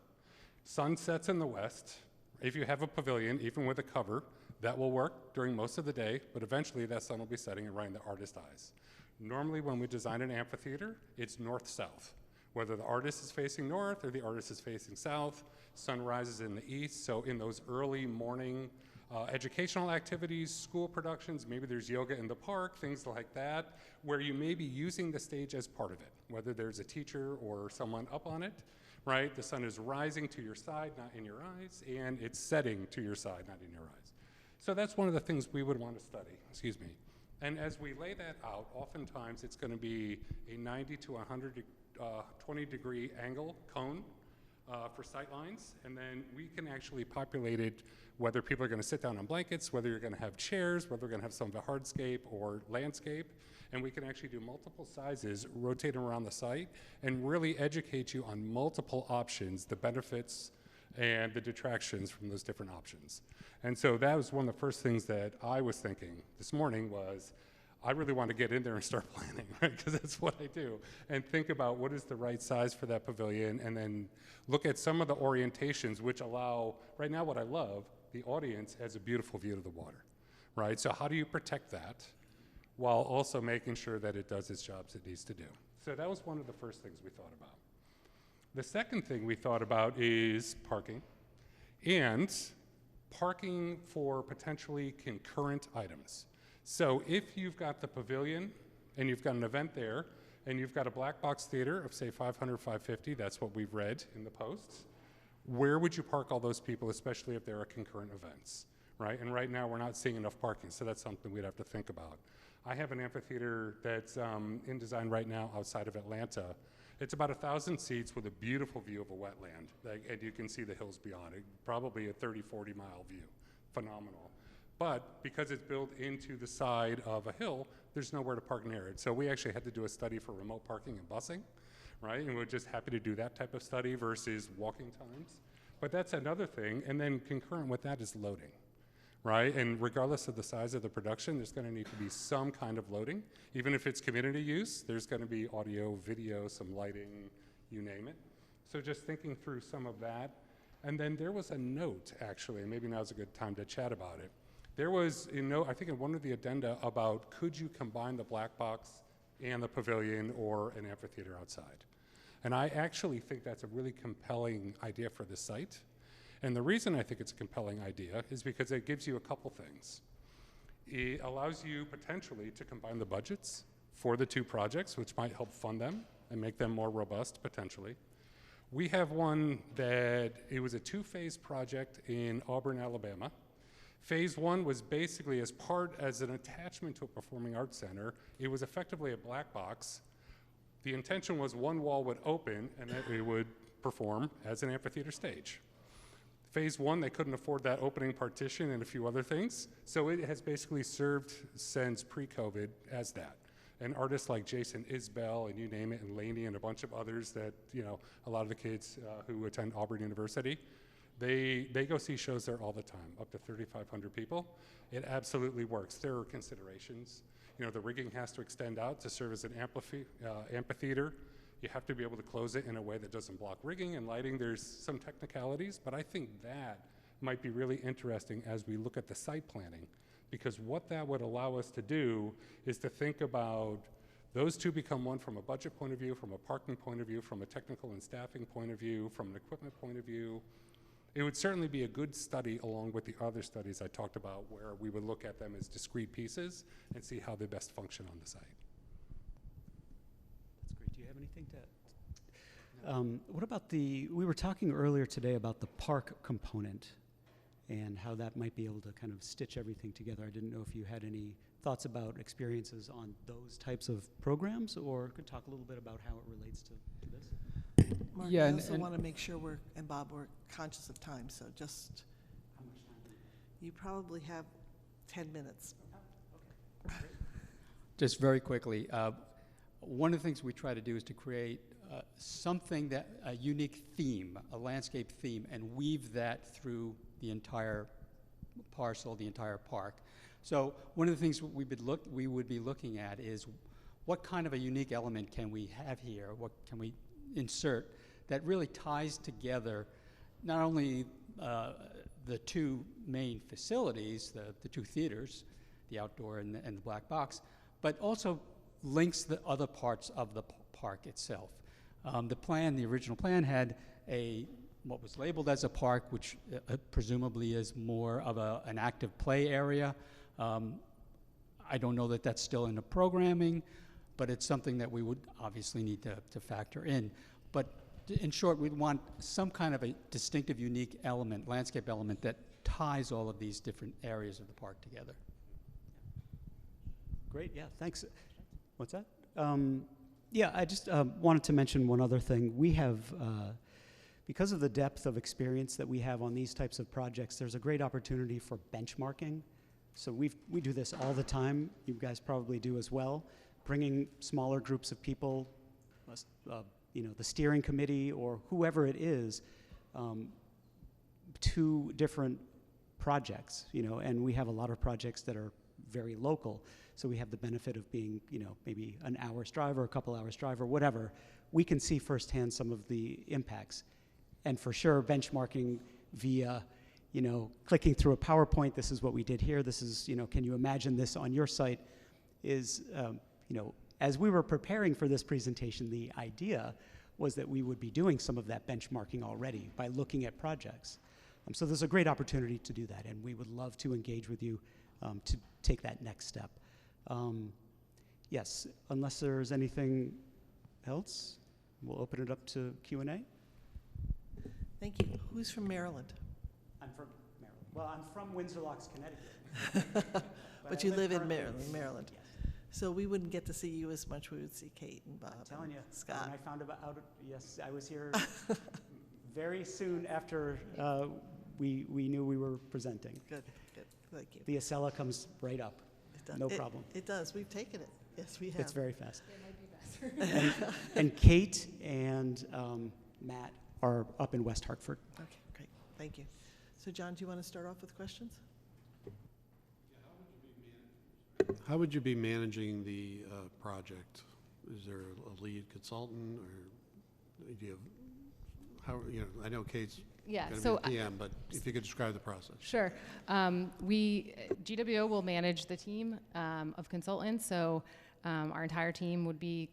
Sun sets in the west. If you have a pavilion, even with a cover, that will work during most of the day, but eventually that sun will be setting right in the artist's eyes. Normally when we design an amphitheater, it's north-south. Whether the artist is facing north or the artist is facing south, sun rises in the east, so in those early morning educational activities, school productions, maybe there's yoga in the park, things like that, where you may be using the stage as part of it, whether there's a teacher or someone up on it, right? The sun is rising to your side, not in your eyes, and it's setting to your side, not in your eyes. So that's one of the things we would want to study, excuse me. And as we lay that out, oftentimes it's going to be a 90 to 120 degree angle cone for sight lines, and then we can actually populate it whether people are going to sit down on blankets, whether you're going to have chairs, whether we're going to have some of a hardscape or landscape, and we can actually do multiple sizes, rotate around the site, and really educate you on multiple options, the benefits and the detractions from those different options. And so that was one of the first things that I was thinking this morning was, I really want to get in there and start planning, right? Because that's what I do. And think about what is the right size for that pavilion, and then look at some of the orientations which allow, right now what I love, the audience has a beautiful view of the water, right? So how do you protect that while also making sure that it does its jobs it needs to do? So that was one of the first things we thought about. The second thing we thought about is parking, and parking for potentially concurrent items. So if you've got the pavilion and you've got an event there and you've got a black box theater of say 500, 550, that's what we've read in the posts, where would you park all those people, especially if there are concurrent events, right? And right now we're not seeing enough parking, so that's something we'd have to think about. I have an amphitheater that's in design right now outside of Atlanta. It's about 1,000 seats with a beautiful view of a wetland, and you can see the hills beyond it, probably a 30, 40-mile view, phenomenal. But because it's built into the side of a hill, there's nowhere to park near it. So we actually had to do a study for remote parking and busing, right? And we're just happy to do that type of study versus walking times. But that's another thing. And then concurrent with that is loading, right? And regardless of the size of the production, there's going to need to be some kind of loading. Even if it's community use, there's going to be audio, video, some lighting, you name it. So just thinking through some of that. And then there was a note, actually, and maybe now's a good time to chat about it. There was a note, I think in one of the addenda, about could you combine the black box and the pavilion or an amphitheater outside? And I actually think that's a really compelling idea for the site. And the reason I think it's a compelling idea is because it gives you a couple things. It allows you potentially to combine the budgets for the two projects, which might help fund them and make them more robust, potentially. We have one that, it was a two-phase project in Auburn, Alabama. Phase one was basically as an attachment to a performing arts center. It was effectively a black box. The intention was one wall would open and that it would perform as an amphitheater stage. Phase one, they couldn't afford that opening partition and a few other things, so it has basically served since pre-COVID as that. And artists like Jason Isbell and you name it, and Laney and a bunch of others that, you know, a lot of the kids who attend Auburn University, they go see shows there all the time, up to 3,500 people. It absolutely works. There are considerations. You know, the rigging has to extend out to serve as an amphitheater. You have to be able to close it in a way that doesn't block rigging and lighting. There's some technicalities, but I think that might be really interesting as we look at the site planning, because what that would allow us to do is to think about those two become one from a budget point of view, from a parking point of view, from a technical and staffing point of view, from an equipment point of view. It would certainly be a good study along with the other studies I talked about where we would look at them as discrete pieces and see how they best function on the site. That's great. Do you have anything to what about we were talking earlier today about the park component and how that might be able to kind of stitch everything together. I didn't know if you had any thoughts about experiences on those types of programs, or could talk a little bit about how it relates to this. Mark, Yeah, I and- also and- want to make sure and Bob, we're conscious of time, so just, you probably have 10 minutes. Just very quickly, one of the things we try to do is to create something a unique theme, a landscape theme, and weave that through the entire parcel, the entire park. So one of the things we would be looking at is what kind of a unique element can we have here? What can we insert that really ties together not only the two main facilities, the two theaters, the outdoor and the black box, but also links the other parts of the park itself. The original plan had what was labeled as a park, which presumably is more of an active play area. I don't know that that's still in the programming, but it's something that we would obviously need to factor in. But in short, we'd want some kind of a distinctive, unique element, landscape element, that ties all of these different areas of the park together. Great, yeah, thanks. What's that? Yeah, I just wanted to mention one other thing. We have, because of the depth of experience that we have on these types of projects, there's a great opportunity for benchmarking. So we do this all the time. You guys probably do as well. Bringing smaller groups of people, the steering committee or whoever it is, to different projects, and we have a lot of projects that are very local. So we have the benefit of being, maybe an hour's drive or a couple hours drive or whatever. We can see firsthand some of the impacts. And for sure, benchmarking via, clicking through a PowerPoint, this is what we did here, this is, can you imagine this on your site, is, as we were preparing for this presentation, the idea was that we would be doing some of that benchmarking already by looking at projects. So there's a great opportunity to do that, and we would love to engage with you to take that next step. Yes, unless there's anything else, we'll open it up to Q&A. Thank you. Who's from Maryland? I'm from Maryland. Well, I'm from Windsor Locks, Connecticut. But you live in Maryland. Yes. So we wouldn't get to see you as much. We would see Kate and Bob. I'm telling you, Scott. when I found out, yes, I was here very soon after we knew we were presenting. Good, thank you. The Acela comes right up. No problem. It does. We've taken it. Yes, we have. It's very fast. It might be faster. and Kate and Matt are up in West Hartford. Okay, great. Thank you. So John, do you want to start off with questions? How would you be managing the project? Is there a lead consultant, or do you have, how, you know, I know Kate's Yeah, gonna so be the PM, but if you could describe the process. Sure. GWO will manage the team of consultants. So our entire team would be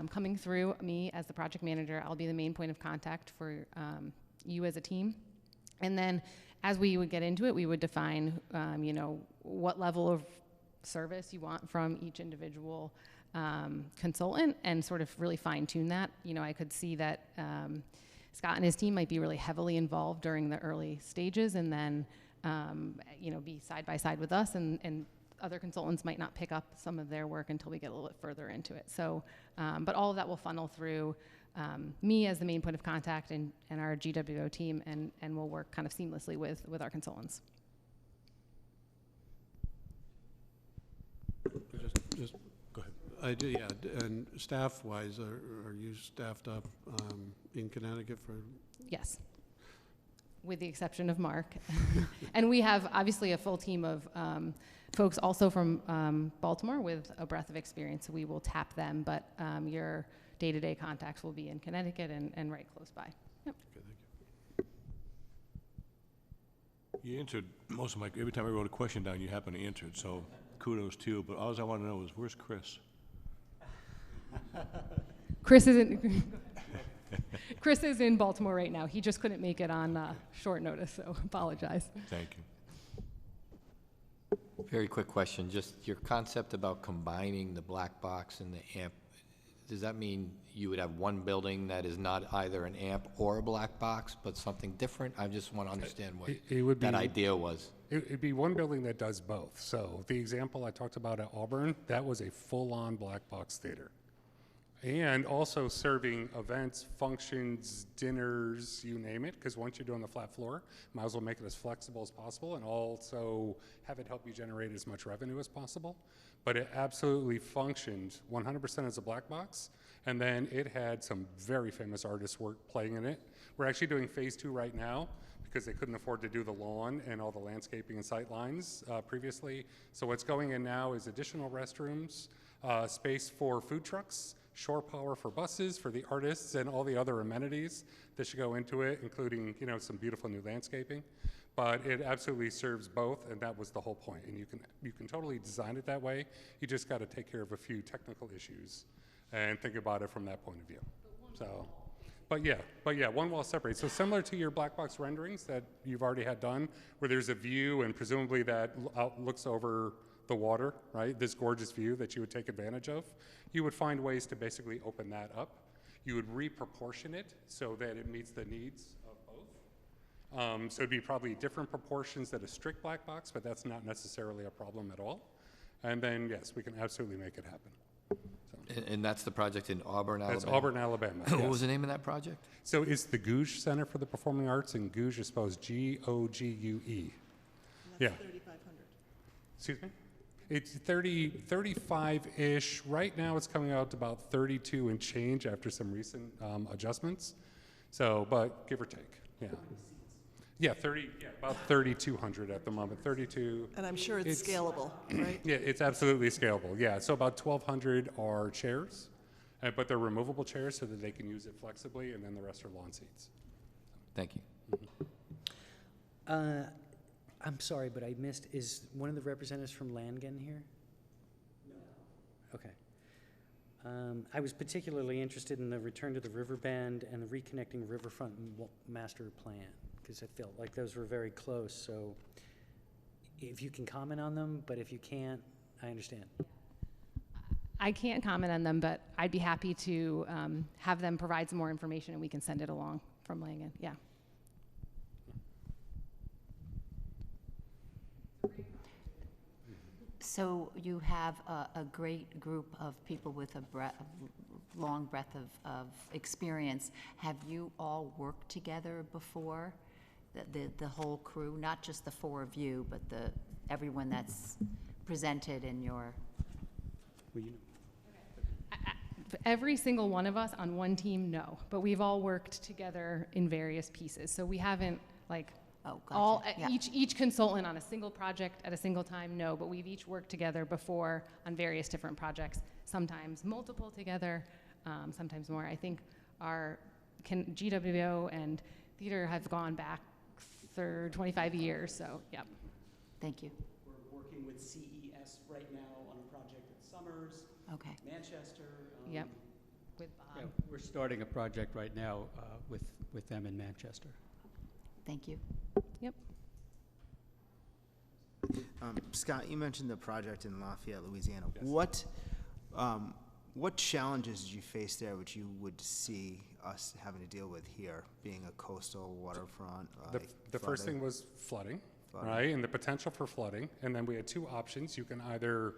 coming through me as the project manager. I'll be the main point of contact for you as a team. And then as we would get into it, we would define, you know, what level of service you want from each individual consultant and sort of really fine tune that. You know, I could see that Scott and his team might be really heavily involved during the early stages and then, you know, be side by side with us, and other consultants might not pick up some of their work until we get a little bit further into it. So, but all of that will funnel through me as the main point of contact and our GWO team, and we'll work kind of seamlessly with our consultants. Just go ahead. I do, yeah. And staff-wise, are you staffed up in Connecticut for? Yes, with the exception of Mark. And we have obviously a full team of folks also from Baltimore with a breadth of experience. So we will tap them, but your day-to-day contacts will be in Connecticut and right close by. Yep. Okay, thank you. You answered most of my, every time I wrote a question down, you happened to answer it, so kudos to you. But all I want to know is, where's Chris? Chris is in Baltimore right now. He just couldn't make it on short notice, so apologize. Thank you. Very quick question, just your concept about combining the black box and the amp, does that mean you would have one building that is not either an amp or a black box, but something different? I just want to understand what It would that be, idea was. It'd be one building that does both. So the example I talked about at Auburn, that was a full-on black box theater. And also serving events, functions, dinners, you name it, because once you're doing the flat floor, might as well make it as flexible as possible and also have it help you generate as much revenue as possible. But it absolutely functioned 100% as a black box, and then it had some very famous artists work playing in it. We're actually doing phase 2 right now because they couldn't afford to do the lawn and all the landscaping and sight lines previously. So what's going in now is additional restrooms, space for food trucks, shore power for buses, for the artists, and all the other amenities that should go into it, including, you know, some beautiful new landscaping. But it absolutely serves both, and that was the whole point. And you can totally design it that way. You just got to take care of a few technical issues and think about it from that point of view. So, but yeah, one wall separate. So similar to your black box renderings that you've already had done, where there's a view and presumably that looks over the water, right? This gorgeous view that you would take advantage of. You would find ways to basically open that up. You would reproportion it so that it meets the needs of both. So it'd be probably different proportions than a strict black box, but that's not necessarily a problem at all. And then, yes, we can absolutely make it happen. So. And that's the project in Auburn, Alabama? That's Auburn, Alabama. What yes. was the name of that project? So it's the Gouge Center for the Performing Arts, and Gouge is spelled G-O-G-U-E. And that's Yeah. 3,500. Excuse me? It's 35-ish. Right now it's coming out to about 32 and change after some recent adjustments. So, but give or take, yeah. Yeah, about 3,200 at the moment, 32. And I'm sure it's scalable, right? Yeah, it's absolutely scalable, yeah. So about 1,200 are chairs, but they're removable chairs so that they can use it flexibly, and then the rest are lawn seats. Thank you. I'm sorry, but I missed, is one of the representatives from Langen here? No. Okay. I was particularly interested in the return to the river bend and the reconnecting riverfront master plan, because I felt like those were very close. So if you can comment on them, but if you can't, I understand. I can't comment on them, but I'd be happy to have them provide some more information and we can send it along from Langen, yeah. So you have a great group of people with a long breadth of experience. Have you all worked together before? The whole crew, not just the 4 of you, but everyone that's presented in your... Every single one of us on one team, no. But we've all worked together in various pieces. So we haven't, like, Oh, All, gotcha. Yeah. each consultant on a single project at a single time, no, but we've each worked together before on various different projects, sometimes multiple together, sometimes more. I think our GWO and theater have gone back 25 years, so, yep. Thank you. We're working with CES right now on a project at Summers. Okay. Manchester. Yep. With Bob. Yeah, we're starting a project right now with them in Manchester. Thank you. Yep. Scott, you mentioned the project in Lafayette, Louisiana. Yes. What challenges did you face there, which you would see us having to deal with here, being a coastal waterfront? The first thing was flooding, right, and the potential for flooding. And then we had two options. You can either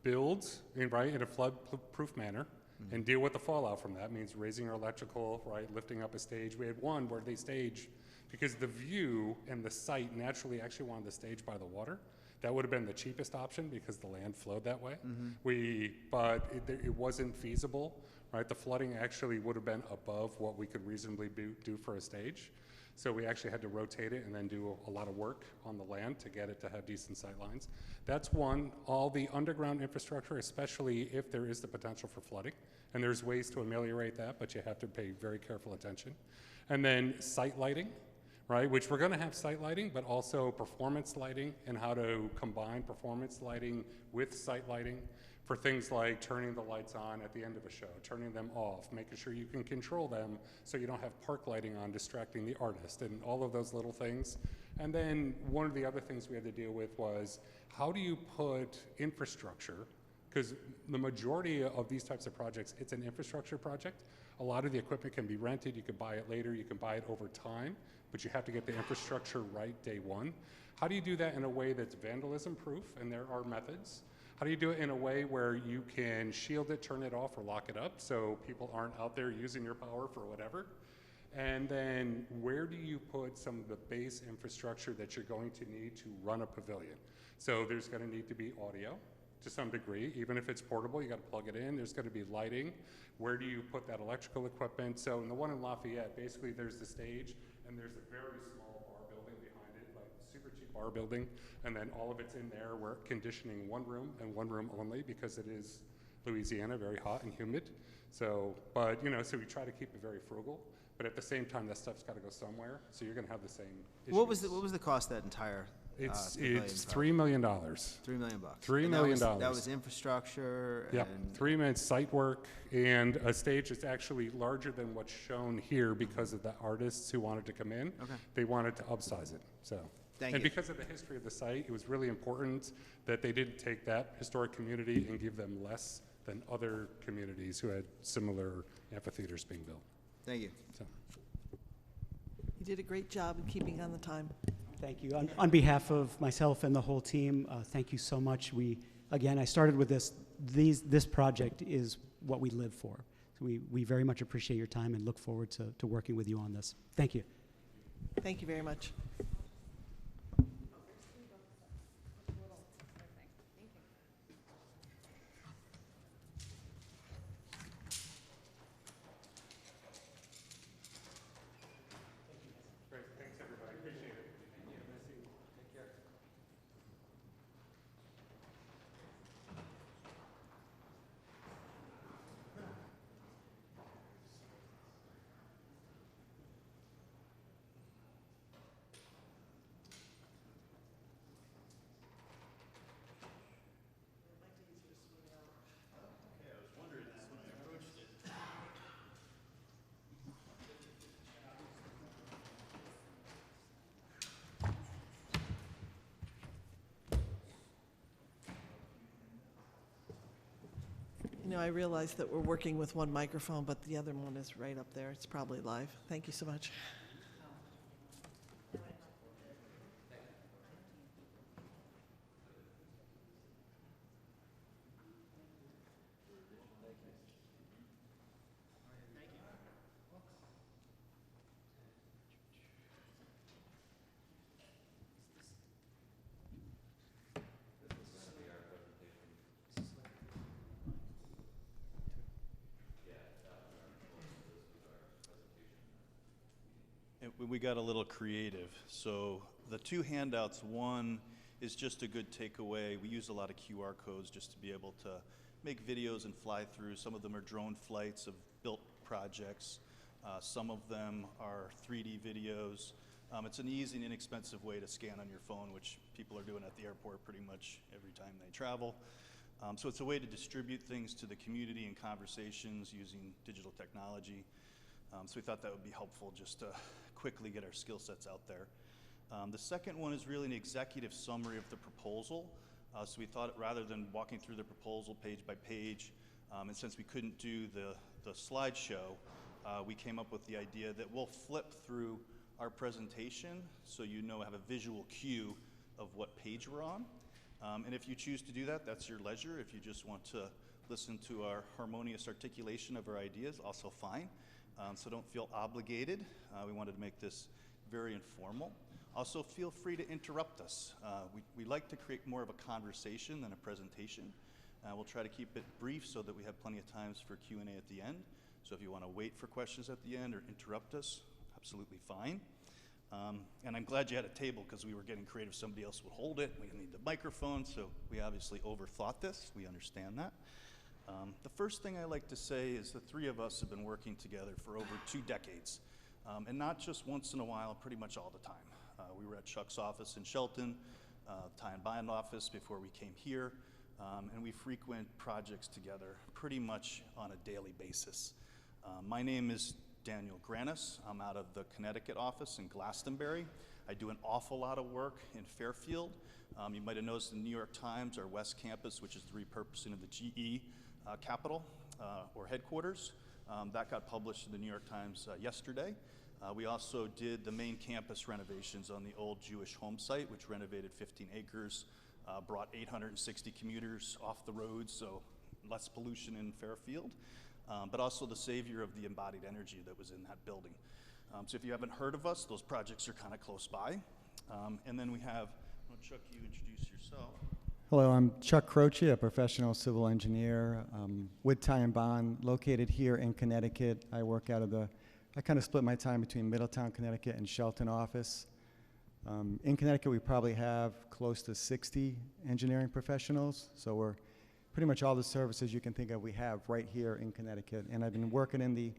build in a flood-proof manner and deal with the fallout from that. Means raising our electrical, right, lifting up a stage. We had one where they stage, because the view and the site naturally actually wanted the stage by the water. That would have been the cheapest option because the land flowed that way. But it wasn't feasible, right? The flooding actually would have been above what we could reasonably do for a stage. So we actually had to rotate it and then do a lot of work on the land to get it to have decent sight lines. That's one. All the underground infrastructure, especially if there is the potential for flooding, and there's ways to ameliorate that, but you have to pay very careful attention. And then site lighting, right, which we're gonna have site lighting, but also performance lighting, and how to combine performance lighting with site lighting for things like turning the lights on at the end of a show, turning them off, making sure you can control them so you don't have park lighting on distracting the artist, and all of those little things. And then one of the other things we had to deal with was, how do you put infrastructure, because the majority of these types of projects, it's an infrastructure project. A lot of the equipment can be rented, you can buy it later, you can buy it over time, but you have to get the infrastructure right day one. How do you do that in a way that's vandalism proof, and there are methods? How do you do it in a way where you can shield it, turn it off, or lock it up so people aren't out there using your power for whatever? And then where do you put some of the base infrastructure that you're going to need to run a pavilion? So there's going to need to be audio to some degree. Even if it's portable, you got to plug it in. There's going to be lighting. Where do you put that electrical equipment? So in the one in Lafayette, basically there's the stage, and there's a very small bar building behind it, like super cheap bar building, and then all of it's in there. We're conditioning one room and one room only because it is Louisiana, very hot and humid. So, but so we try to keep it very frugal, but at the same time, that stuff's got to go somewhere. So you're going to have the same issues. What was the cost of that entire? It's $3 million. $3 million. $3 million. That was infrastructure. Yep. And 3 minutes site work and a stage that's actually larger than what's shown here because of the artists who wanted to come in. Okay. They wanted to upsize it. So. Thank and you. because of the history of the site, it was really important that they didn't take that historic community and give them less than other communities who had similar amphitheaters being built. Thank you. So. You did a great job in keeping on the time. Thank you. On behalf of myself and the whole team, thank you so much. I started with this. This project is what we live for. So we very much appreciate your time and look forward to working with you on this. Thank you. Thank you very much. Great. Thanks, everybody. Appreciate it. Thank you. Nice seeing you. Take care. I realize that we're working with one microphone, but the other one is right up there. It's probably live. Thank you so much. we got a little creative. So the two handouts, one is just a good takeaway. We use a lot of QR codes just to be able to make videos and fly through. Some of them are drone flights of built projects. Some of them are 3D videos. It's an easy and inexpensive way to scan on your phone, which people are doing at the airport pretty much every time they travel. So it's a way to distribute things to the community and conversations using digital technology. So we thought that would be helpful just to quickly get our skill sets out there. The second one is really an executive summary of the proposal. So we thought rather than walking through the proposal page by page, and since we couldn't do the slideshow, we came up with the idea that we'll flip through our presentation so you know, have a visual cue of what page we're on. And if you choose to do that, that's your leisure. If you just want to listen to our harmonious articulation of our ideas, also fine. So don't feel obligated. We wanted to make this very informal. Also, feel free to interrupt us. We like to create more of a conversation than a presentation. We'll try to keep it brief so that we have plenty of times for Q&A at the end. So if you want to wait for questions at the end or interrupt us, absolutely fine. And I'm glad you had a table because we were getting creative. Somebody else would hold it. We need the microphone, so we obviously overthought this. We understand that. The first thing I like to say is the three of us have been working together for over 2 decades. And not just once in a while, pretty much all the time. We were at Chuck's office in Shelton, Ty and Bond office before we came here, and we frequent projects together pretty much on a daily basis. My name is Daniel Granis. I'm out of the Connecticut office in Glastonbury. I do an awful lot of work in Fairfield. You might have noticed in the New York Times, our West Campus, which is the repurposing of the GE capital or headquarters, that got published in the New York Times yesterday. We also did the main campus renovations on the old Jewish home site, which renovated 15 acres, brought 860 commuters off the road, so less pollution in Fairfield, but also the savior of the embodied energy that was in that building. So if you haven't heard of us, those projects are kind of close by. And then we have, Chuck, you introduce yourself. Hello, I'm Chuck Croce, a professional civil engineer with Ty and Bond, located here in Connecticut. I kind of split my time between Middletown, Connecticut and Shelton office. In Connecticut, we probably have close to 60 engineering professionals, so we're pretty much all the services you can think of we have right here in Connecticut. And I've been working in the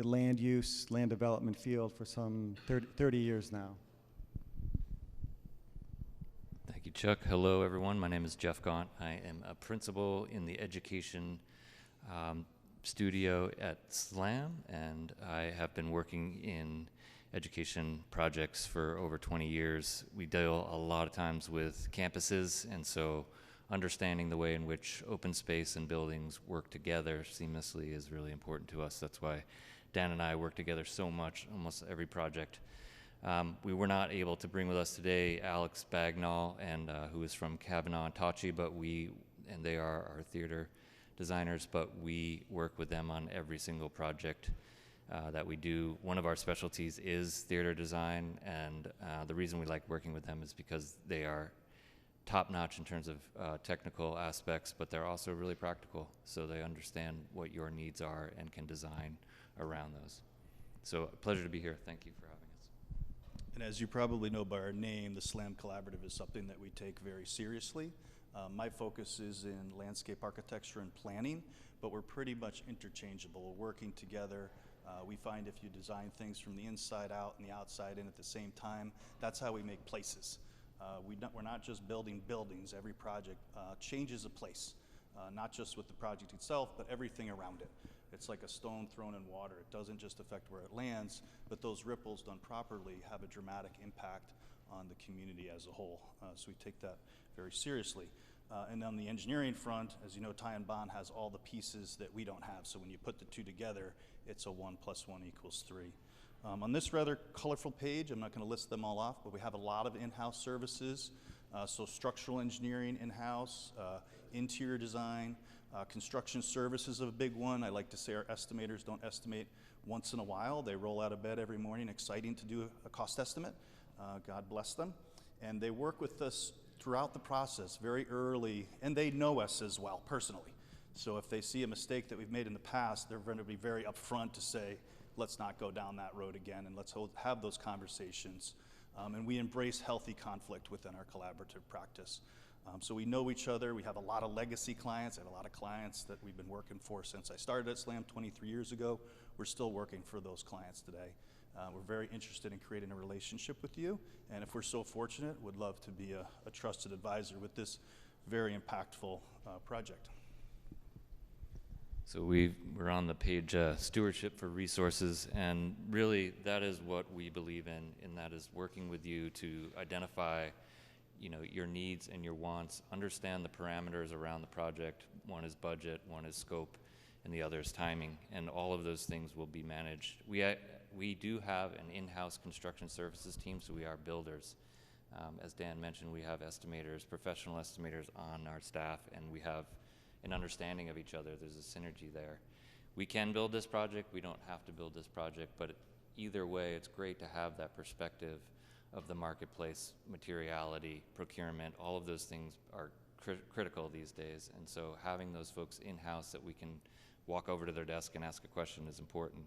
land use, land development field for some 30 years now. Thank you, Chuck. Hello, everyone. My name is Jeff Gaunt. I am a principal in the education studio at SLAM, and I have been working in education projects for over 20 years. We deal a lot of times with campuses, and so understanding the way in which open space and buildings work together seamlessly is really important to us. That's why Dan and I work together so much, almost every project. We were not able to bring with us today Alex Bagnall, who is from Kavanaugh and Tachi, and they are our theater designers, but we work with them on every single project that we do. One of our specialties is theater design, and the reason we like working with them is because they are top-notch in terms of technical aspects, but they're also really practical, so they understand what your needs are and can design around those. So a pleasure to be here. Thank you for having us. And as you probably know by our name, the SLAM Collaborative is something that we take very seriously. My focus is in landscape architecture and planning, but we're pretty much interchangeable. We're working together. We find if you design things from the inside out and the outside in at the same time, that's how we make places. We're not just building buildings. Every project changes a place, not just with the project itself, but everything around it. It's like a stone thrown in water. It doesn't just affect where it lands, but those ripples done properly have a dramatic impact on the community as a whole. So we take that very seriously. And on the engineering front, as you know, Ty and Bond has all the pieces that we don't have. So when you put the two together, it's a 1 + 1 = 3. On this rather colorful page, I'm not going to list them all off, but we have a lot of in-house services. So structural engineering in-house, interior design, construction services is a big one. I like to say our estimators don't estimate once in a while. They roll out of bed every morning, exciting to do a cost estimate. God bless them. And they work with us throughout the process very early, and they know us as well personally. So if they see a mistake that we've made in the past, they're going to be very upfront to say, let's not go down that road again, and let's have those conversations. And we embrace healthy conflict within our collaborative practice. So we know each other. We have a lot of legacy clients. I have a lot of clients that we've been working for since I started at SLAM 23 years ago. We're still working for those clients today. We're very interested in creating a relationship with you, and if we're so fortunate, would love to be a trusted advisor with this very impactful project. So we're on the page stewardship for resources, and really that is what we believe in, and that is working with you to identify, you know, your needs and your wants, understand the parameters around the project. One is budget, one is scope, and the other is timing, and all of those things will be managed. We do have an in-house construction services team, so we are builders. As Dan mentioned, we have estimators, professional estimators on our staff, and we have an understanding of each other. There's a synergy there. We can build this project, we don't have to build this project, but either way, it's great to have that perspective of the marketplace, materiality, procurement. All of those things are critical these days, and so having those folks in-house that we can walk over to their desk and ask a question is important.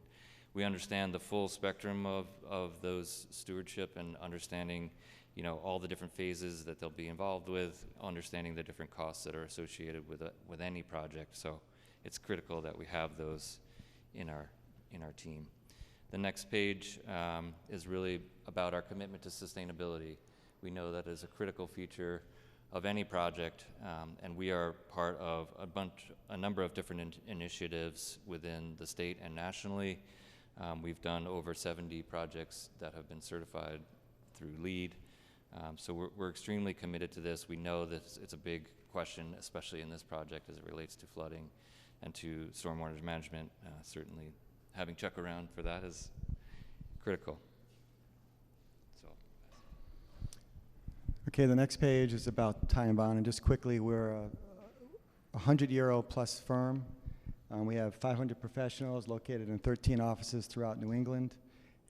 We understand the full spectrum of those stewardship, and understanding, you know, all the different phases that they'll be involved with, understanding the different costs that are associated with any project. So it's critical that we have those in our team. The next page is really about our commitment to sustainability. We know that is a critical feature of any project, and we are part of a number of different initiatives within the state and nationally. We've done over 70 projects that have been certified through LEED. So we're extremely committed to this. We know that it's a big question, especially in this project as it relates to flooding and to stormwater management. Certainly having Chuck around for that is critical. So. Okay, the next page is about Ty and Bond, and just quickly, we're a 100-year-old plus firm. We have 500 professionals located in 13 offices throughout New England.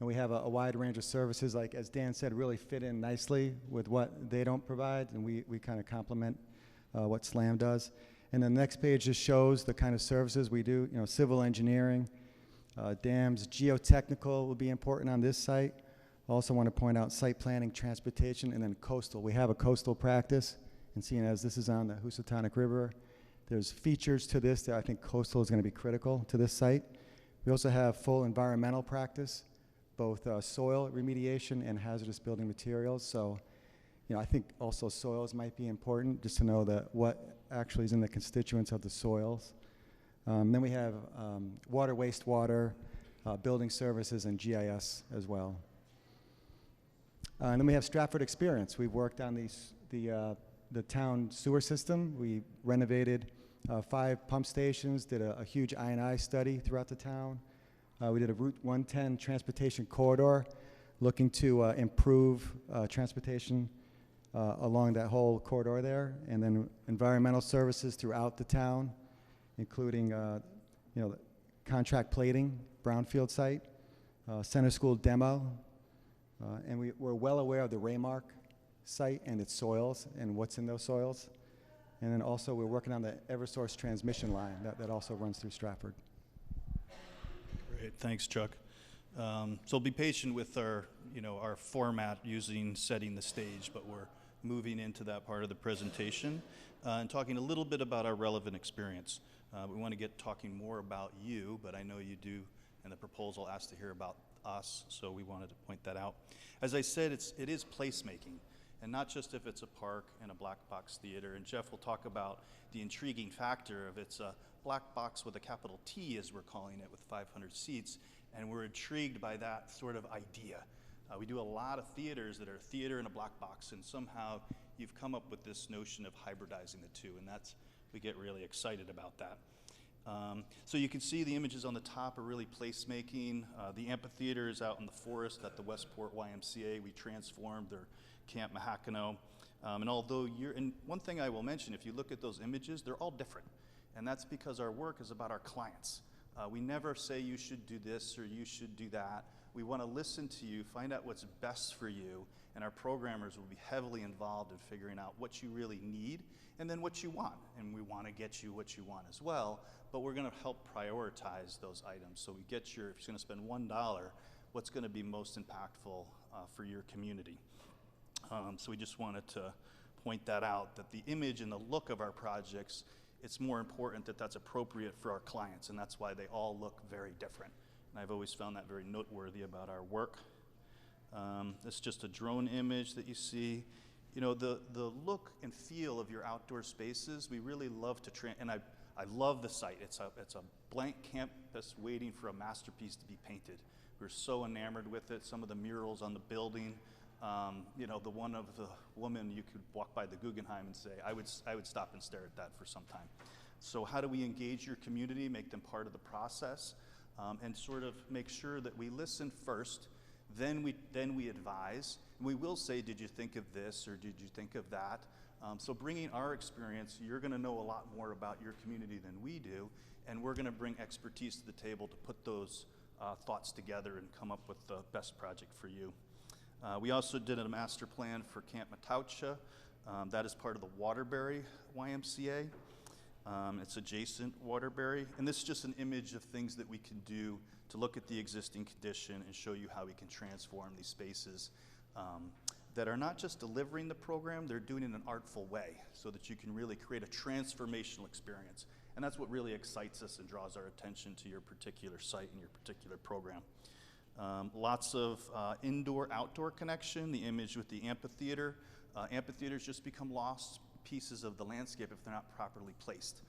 And we have a wide range of services, like, as Dan said, really fit in nicely with what they don't provide, and we kind of complement what SLAM does. And the next page just shows the kind of services we do, you know, civil engineering, dams, geotechnical will be important on this site. Also want to point out site planning, transportation, and then coastal. We have a coastal practice, and seeing as this is on the Housatonic River, there's features to this that I think coastal is going to be critical to this site. We also have full environmental practice, both soil remediation and hazardous building materials. So, you know, I think also soils might be important, just to know that what actually is in the constituents of the soils. Then we have water, wastewater, building services, and GIS as well. And then we have Stratford experience. We've worked on the town sewer system. We renovated 5 pump stations, did a huge I&I study throughout the town. We did a Route 110 transportation corridor, looking to improve transportation along that whole corridor there, and then environmental services throughout the town, including you know, the contract plating, brownfield site, center school demo, and we're well aware of the Raymark site and its soils and what's in those soils. And then also we're working on the Eversource transmission line that also runs through Stratford. Great, thanks, Chuck. So be patient with our format using setting the stage, but we're moving into that part of the presentation and talking a little bit about our relevant experience. We want to get talking more about you, but I know you do, and the proposal asked to hear about us, so we wanted to point that out. As I said, it is placemaking, and not just if it's a park and a black box theater. And Jeff will talk about the intriguing factor of it's a black box with a capital T, as we're calling it, with 500 seats, and we're intrigued by that sort of idea. We do a lot of theaters that are theater in a black box, and somehow you've come up with this notion of hybridizing the two, and we get really excited about that. So you can see the images on the top are really placemaking. The amphitheater is out in the forest at the Westport YMCA. We transformed their Camp Mahakano. And although and one thing I will mention, if you look at those images, they're all different. And that's because our work is about our clients. We never say you should do this or you should do that. We want to listen to you, find out what's best for you, and our programmers will be heavily involved in figuring out what you really need and then what you want. And we want to get you what you want as well, but we're going to help prioritize those items. So we get your, if you're going to spend $1, what's going to be most impactful for your community. So we just wanted to point that out, that the image and the look of our projects, it's more important that that's appropriate for our clients, and that's why they all look very different. And I've always found that very noteworthy about our work. This is just a drone image that you see. You know, the look and feel of your outdoor spaces, we really love to, and I love the site. It's a blank campus waiting for a masterpiece to be painted. We're so enamored with it. Some of the murals on the building, you know, the one of the woman, you could walk by the Guggenheim and say, I would stop and stare at that for some time. So how do we engage your community, make them part of the process, and sort of make sure that we listen first, then we advise. And we will say, did you think of this or did you think of that? So bringing our experience, you're going to know a lot more about your community than we do, and we're going to bring expertise to the table to put those thoughts together and come up with the best project for you. We also did a master plan for Camp Mataucha. That is part of the Waterbury YMCA. It's adjacent Waterbury. And this is just an image of things that we can do to look at the existing condition and show you how we can transform these spaces that are not just delivering the program, they're doing it in an artful way so that you can really create a transformational experience. And that's what really excites us and draws our attention to your particular site and your particular program. Lots of indoor-outdoor connection, the image with the amphitheater. Amphitheaters just become lost pieces of the landscape if they're not properly placed.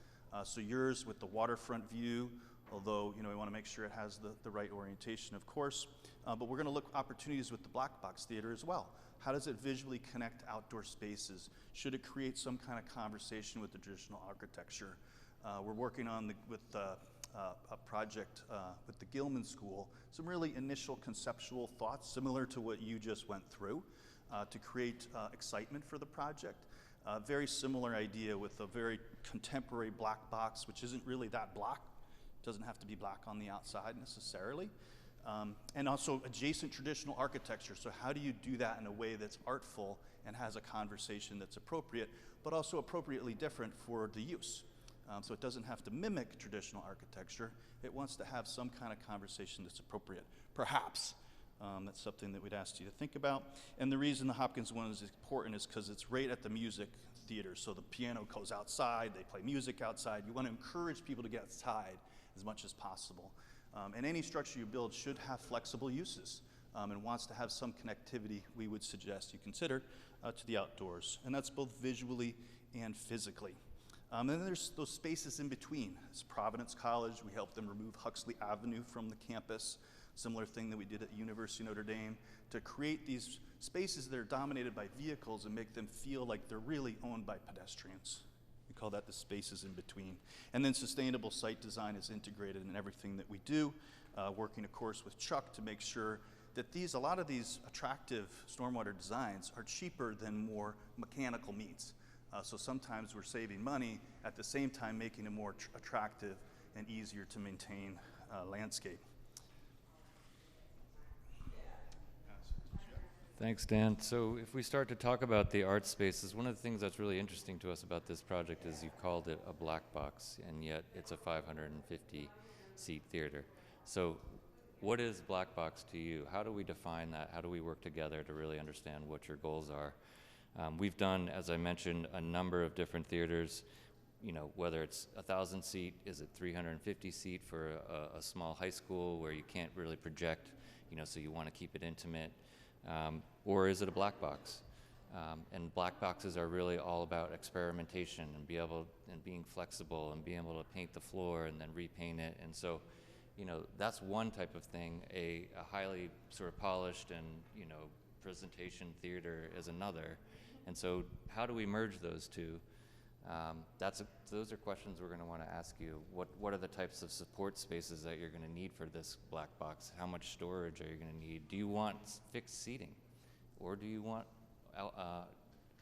So yours with the waterfront view, although you know we want to make sure it has the right orientation, of course. But we're going to look opportunities with the black box theater as well. How does it visually connect outdoor spaces? Should it create some kind of conversation with the traditional architecture? We're working on with a project with the Gilman School, some really initial conceptual thoughts similar to what you just went through to create excitement for the project. Very similar idea with a very contemporary black box, which isn't really that black. Doesn't have to be black on the outside necessarily. And also adjacent traditional architecture. So how do you do that in a way that's artful and has a conversation that's appropriate, but also appropriately different for the use? So it doesn't have to mimic traditional architecture. It wants to have some kind of conversation that's appropriate, perhaps. That's something that we'd ask you to think about. And the reason the Hopkins one is important is because it's right at the music theater. So the piano goes outside, they play music outside. You want to encourage people to get outside as much as possible. And any structure you build should have flexible uses and wants to have some connectivity, we would suggest you consider, to the outdoors. And that's both visually and physically. And then there's those spaces in between. It's Providence College. We helped them remove Huxley Avenue from the campus. Similar thing that we did at the University of Notre Dame to create these spaces that are dominated by vehicles and make them feel like they're really owned by pedestrians. We call that the spaces in between. And then sustainable site design is integrated in everything that we do, working, of course, with Chuck to make sure that a lot of these attractive stormwater designs are cheaper than more mechanical means. So sometimes we're saving money at the same time making a more attractive and easier to maintain landscape. Thanks, Dan. So if we start to talk about the art spaces, one of the things that's really interesting to us about this project is you called it a black box, and yet it's a 550-seat theater. So what is black box to you? How do we define that? How do we work together to really understand what your goals are? We've done, as I mentioned, a number of different theaters, you know, whether it's 1,000-seat, is it 350-seat for a small high school where you can't really project, you know, so you want to keep it intimate, or is it a black box? And black boxes are really all about experimentation and being flexible and being able to paint the floor and then repaint it. And so, you know, that's one type of thing. A highly sort of polished and, you know, presentation theater is another. And so how do we merge those two? Those are questions we're going to want to ask you. What are the types of support spaces that you're going to need for this black box? How much storage are you going to need? Do you want fixed seating? Or do you want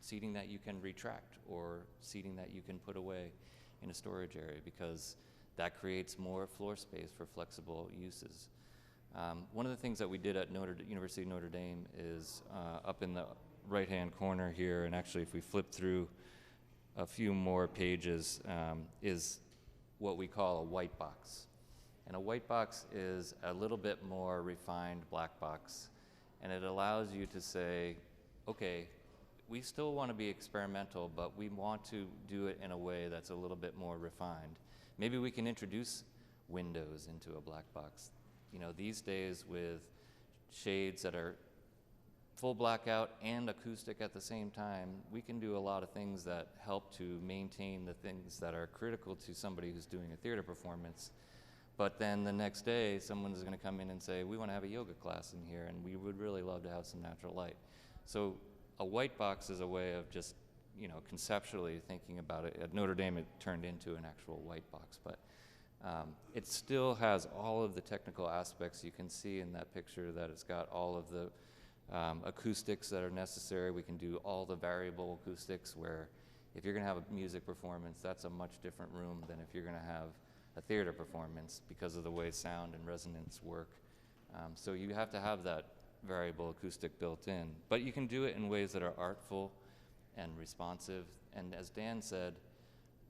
seating that you can retract or seating that you can put away in a storage area? Because That creates more floor space for flexible uses. One of the things that we did at University of Notre Dame is up in the right-hand corner here, and actually if we flip through a few more pages, is what we call a white box. And a white box is a little bit more refined black box, and it allows you to say, okay, we still want to be experimental, but we want to do it in a way that's a little bit more refined. Maybe we can introduce windows into a black box. You know, these days with shades that are full blackout and acoustic at the same time, we can do a lot of things that help to maintain the things that are critical to somebody who's doing a theater performance. But then the next day, someone's going to come in and say, we want to have a yoga class in here, and we would really love to have some natural light. So a white box is a way of just, you know, conceptually thinking about it. At Notre Dame, it turned into an actual white box, but it still has all of the technical aspects. You can see in that picture that it's got all of the acoustics that are necessary. We can do all the variable acoustics, where if you're going to have a music performance, that's a much different room than if you're going to have a theater performance, because of the way sound and resonance work. So you have to have that variable acoustic built in, but you can do it in ways that are artful and responsive. And as Dan said,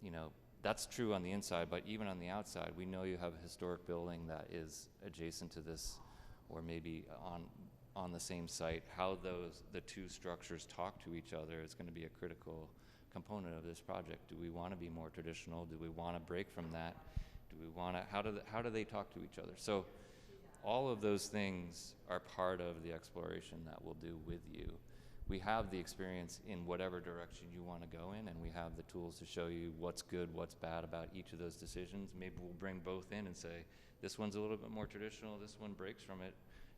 you know, that's true on the inside, but even on the outside, we know you have a historic building that is adjacent to this, or maybe on the same site. How the two structures talk to each other is going to be a critical component of this project. Do we want to be more traditional? Do we want to break from that? Do we want to, how do they talk to each other? So all of those things are part of the exploration that we'll do with you. We have the experience in whatever direction you want to go in, and we have the tools to show you what's good, what's bad about each of those decisions. Maybe we'll bring both in and say, this one's a little bit more traditional, this one breaks from it.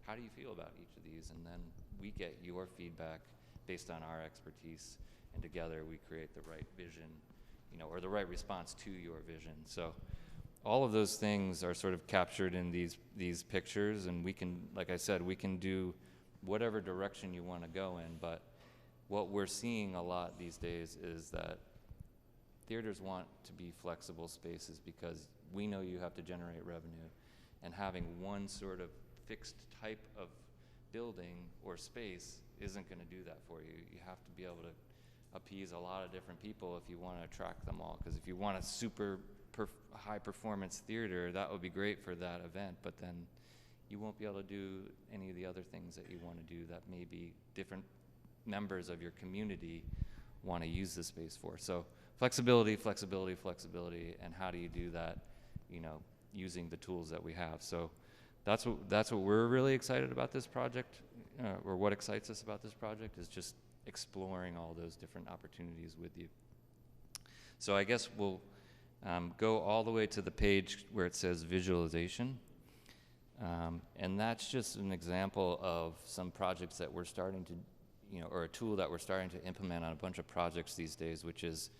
How do you feel about each of these? And then we get your feedback based on our expertise, and together we create the right vision, you know, or the right response to your vision. So all of those things are sort of captured in these pictures, and we can, like I said, we can do whatever direction you want to go in. But what we're seeing a lot these days is that theaters want to be flexible spaces, because we know you have to generate revenue, and having one sort of fixed type of building or space isn't going to do that for you. You have to be able to appease a lot of different people if you want to attract them all. Because if you want a super high performance theater, that would be great for that event, but then you won't be able to do any of the other things that you want to do that maybe different members of your community want to use the space for. So flexibility, flexibility, flexibility, and how do you do that, you know, using the tools that we have. So that's what we're really excited about this project, or what excites us about this project, is just exploring all those different opportunities with you. So I guess we'll go all the way to the page where it says visualization. And that's just an example of some projects that we're starting to, you know, or a tool that we're starting to implement on a bunch of projects these days, which is,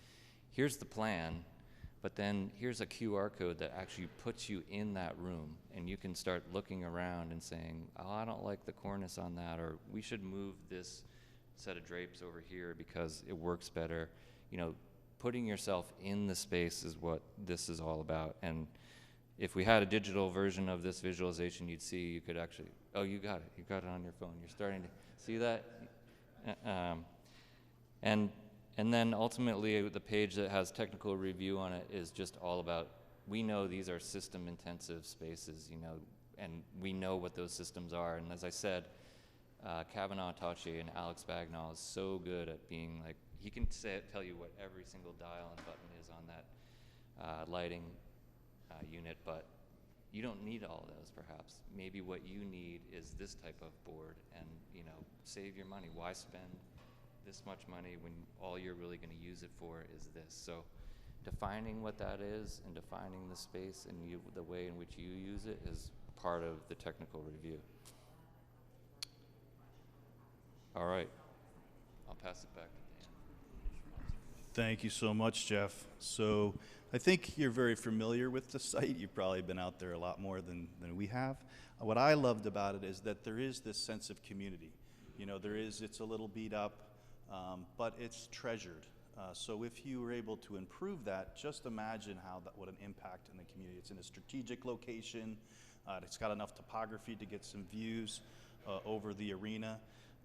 here's the plan, but then here's a QR code that actually puts you in that room, and you can start looking around and saying, oh, I don't like the cornice on that, or we should move this set of drapes over here because it works better. You know, putting yourself in the space is what this is all about. And if we had a digital version of this visualization, you'd see, you could actually, oh, you got it on your phone. You're starting to see that? And then ultimately, the page that has technical review on it is just all about, we know these are system intensive spaces, you know, and we know what those systems are. And as I said, Kavanaugh Tachi and Alex Bagnall is so good at being like, he can tell you what every single dial and button is on that lighting unit, but you don't need all those perhaps. Maybe what you need is this type of board, and, you know, save your money. Why spend this much money when all you're really going to use it for is this? So defining what that is and defining the space and the way in which you use it is part of the technical review. All right, I'll pass it back to Dan. Thank you so much, Jeff. So I think you're very familiar with the site. You've probably been out there a lot more than we have. What I loved about it is that there is this sense of community. You know, it's a little beat up, but it's treasured. So if you were able to improve that, just imagine how that would an impact in the community. It's in a strategic location. It's got enough topography to get some views over the arena.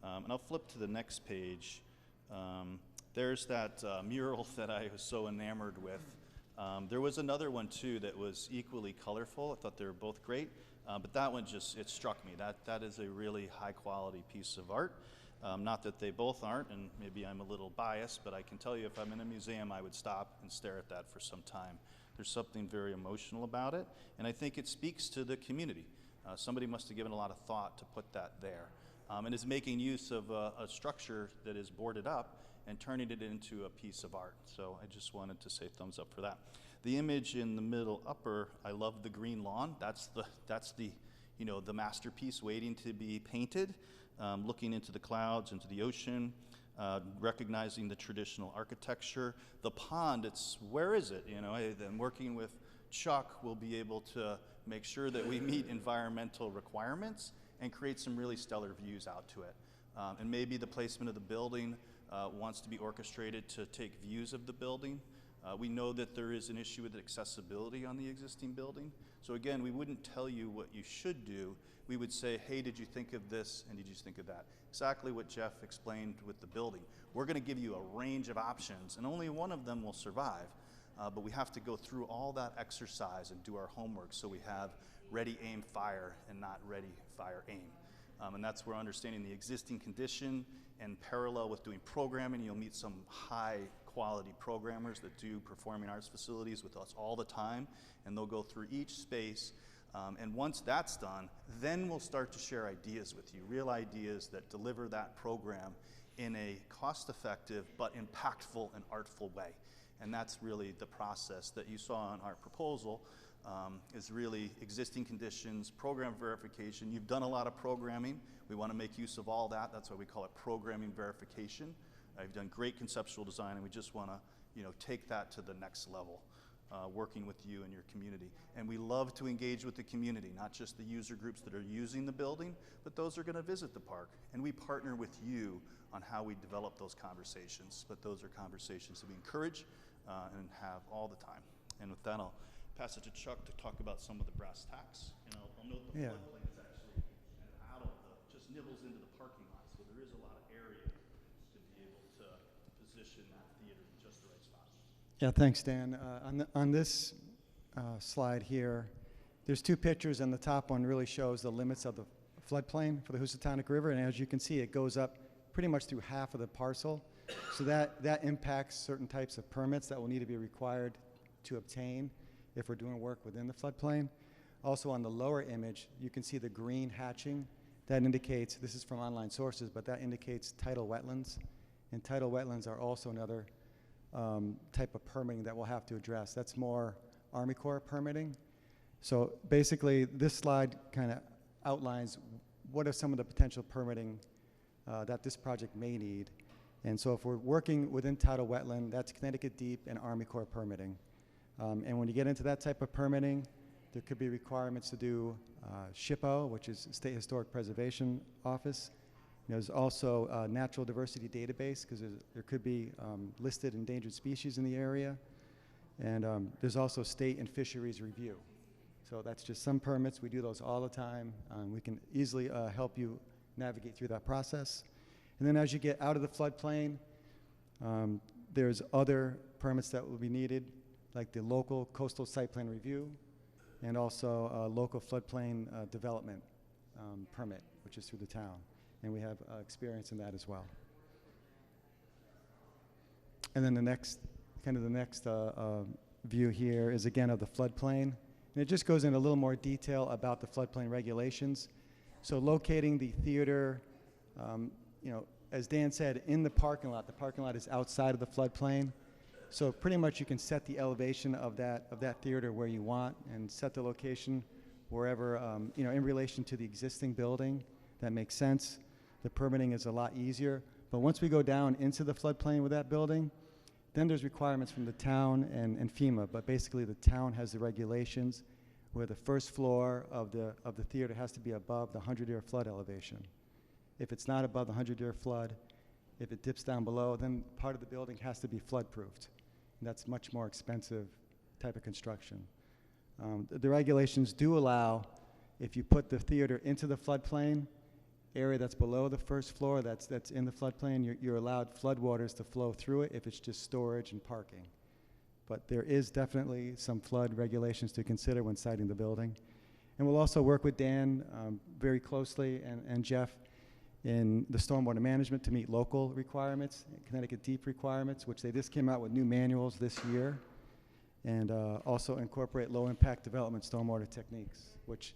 And I'll flip to the next page. There's that mural that I was so enamored with. There was another one too that was equally colorful. I thought they were both great, but that one it struck me. That is a really high quality piece of art. Not that they both aren't, and maybe I'm a little biased, but I can tell you if I'm in a museum, I would stop and stare at that for some time. There's something very emotional about it, and I think it speaks to the community. Somebody must have given a lot of thought to put that there, and is making use of a structure that is boarded up and turning it into a piece of art. So I just wanted to say thumbs up for that. The image in the middle upper, I love the green lawn. That's the the masterpiece waiting to be painted. Looking into the clouds, into the ocean, recognizing the traditional architecture. The pond, where is it? Then working with Chuck, we'll be able to make sure that we meet environmental requirements and create some really stellar views out to it. And maybe the placement of the building wants to be orchestrated to take views of the building. We know that there is an issue with accessibility on the existing building. So again, we wouldn't tell you what you should do. We would say, hey, did you think of this and did you think of that? Exactly what Jeff explained with the building. We're going to give you a range of options, and only one of them will survive. But we have to go through all that exercise and do our homework so we have ready, aim, fire, and not ready, fire, aim. And that's where understanding the existing condition and parallel with doing programming, you'll meet some high quality programmers that do performing arts facilities with us all the time, and they'll go through each space. And once that's done, then we'll start to share ideas with you, real ideas that deliver that program in a cost-effective but impactful and artful way. And that's really the process that you saw in our proposal, is really existing conditions, program verification. You've done a lot of programming. We want to make use of all that. That's why we call it programming verification. You've done great conceptual design, and we just want to take that to the next level. Working with you and your community. And we love to engage with the community, not just the user groups that are using the building, but those who are going to visit the park. And we partner with you on how we develop those conversations. But those are conversations that we encourage and have all the time. And with that, I'll pass it to Chuck to talk about some of the brass tacks. And I'll note the floodplain is actually out of just nibbles into the parking lot. So there is a lot of area to be able to position that theater in just the right spot. Yeah, thanks, Dan. On this slide here, there's two pictures, and the top one really shows the limits of the floodplain for the Housatonic River, and as you can see, it goes up pretty much through half of the parcel. So that impacts certain types of permits that will need to be required to obtain if we're doing work within the floodplain. Also on the lower image, you can see the green hatching. That indicates, this is from online sources, but that indicates tidal wetlands. And tidal wetlands are also another type of permitting that we'll have to address. That's more Army Corps permitting. So basically, this slide kind of outlines what are some of the potential permitting that this project may need. And so if we're working within tidal wetland, that's Connecticut Deep and Army Corps permitting. And when you get into that type of permitting, there could be requirements to do SHPO, which is State Historic Preservation Office. There's also a natural diversity database, because there could be listed endangered species in the area. And there's also state and fisheries review. So that's just some permits. We do those all the time. We can easily help you navigate through that process. And then as you get out of the floodplain, there's other permits that will be needed, like the local coastal site plan review, and also a local floodplain development permit, which is through the town. And we have experience in that as well. And then the next view here is again of the floodplain. And it just goes into a little more detail about the floodplain regulations. So locating the theater, as Dan said, in the parking lot is outside of the floodplain. So pretty much you can set the elevation of that theater where you want and set the location wherever, in relation to the existing building. That makes sense. The permitting is a lot easier. But once we go down into the floodplain with that building, then there's requirements from the town and FEMA. But basically the town has the regulations where the first floor of the theater has to be above the 100-year flood elevation. If it's not above the 100-year flood, If it dips down below, then part of the building has to be flood-proofed. And that's much more expensive type of construction. The regulations do allow, if you put the theater into the floodplain, area that's below the first floor, that's in the floodplain, you're allowed floodwaters to flow through it if it's just storage and parking. But there is definitely some flood regulations to consider when siting the building. And we'll also work with Dan very closely and Jeff in the stormwater management to meet local requirements, Connecticut deep requirements, which they just came out with new manuals this year, and also incorporate low impact development stormwater techniques, which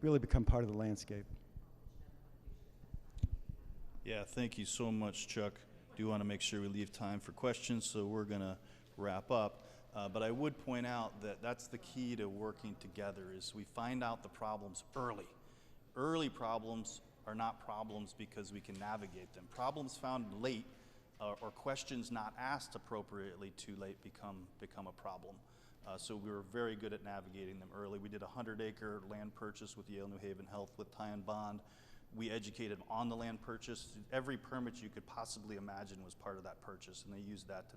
really become part of the landscape. Yeah, thank you so much, Chuck. Do want to make sure we leave time for questions, so we're going to wrap up. But I would point out that that's the key to working together, is we find out the problems early. Early problems are not problems because we can navigate them. Problems found late or questions not asked appropriately too late become a problem. So we were very good at navigating them early. We did a 100-acre land purchase with Yale New Haven Health with tie and bond. We educated them on the land purchase. Every permit you could possibly imagine was part of that purchase, and they used that to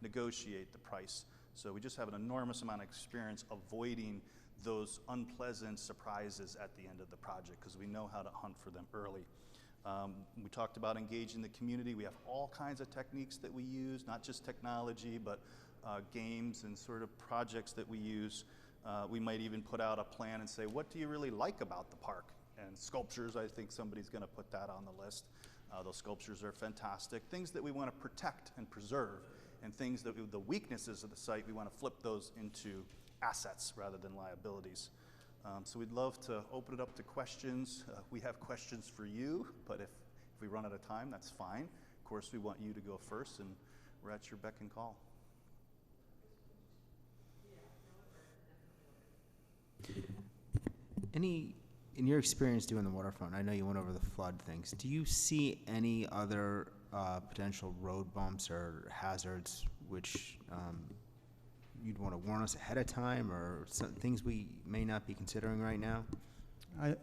negotiate the price. So we just have an enormous amount of experience avoiding those unpleasant surprises at the end of the project because we know how to hunt for them early. We talked about engaging the community. We have all kinds of techniques that we use, not just technology, but games and sort of projects that we use. We might even put out a plan and say, what do you really like about the park? And sculptures, I think somebody's going to put that on the list. Those sculptures are fantastic. Things that we want to protect and preserve, and things that the weaknesses of the site, we want to flip those into assets rather than liabilities. So we'd love to open it up to questions. We have questions for you, but if we run out of time, that's fine. Of course, we want you to go first, and we're at your beck and call. In your experience doing the waterfront, I know you went over the flood things. Do you see any other potential road bumps or hazards which you'd want to warn us ahead of time, or some things we may not be considering right now?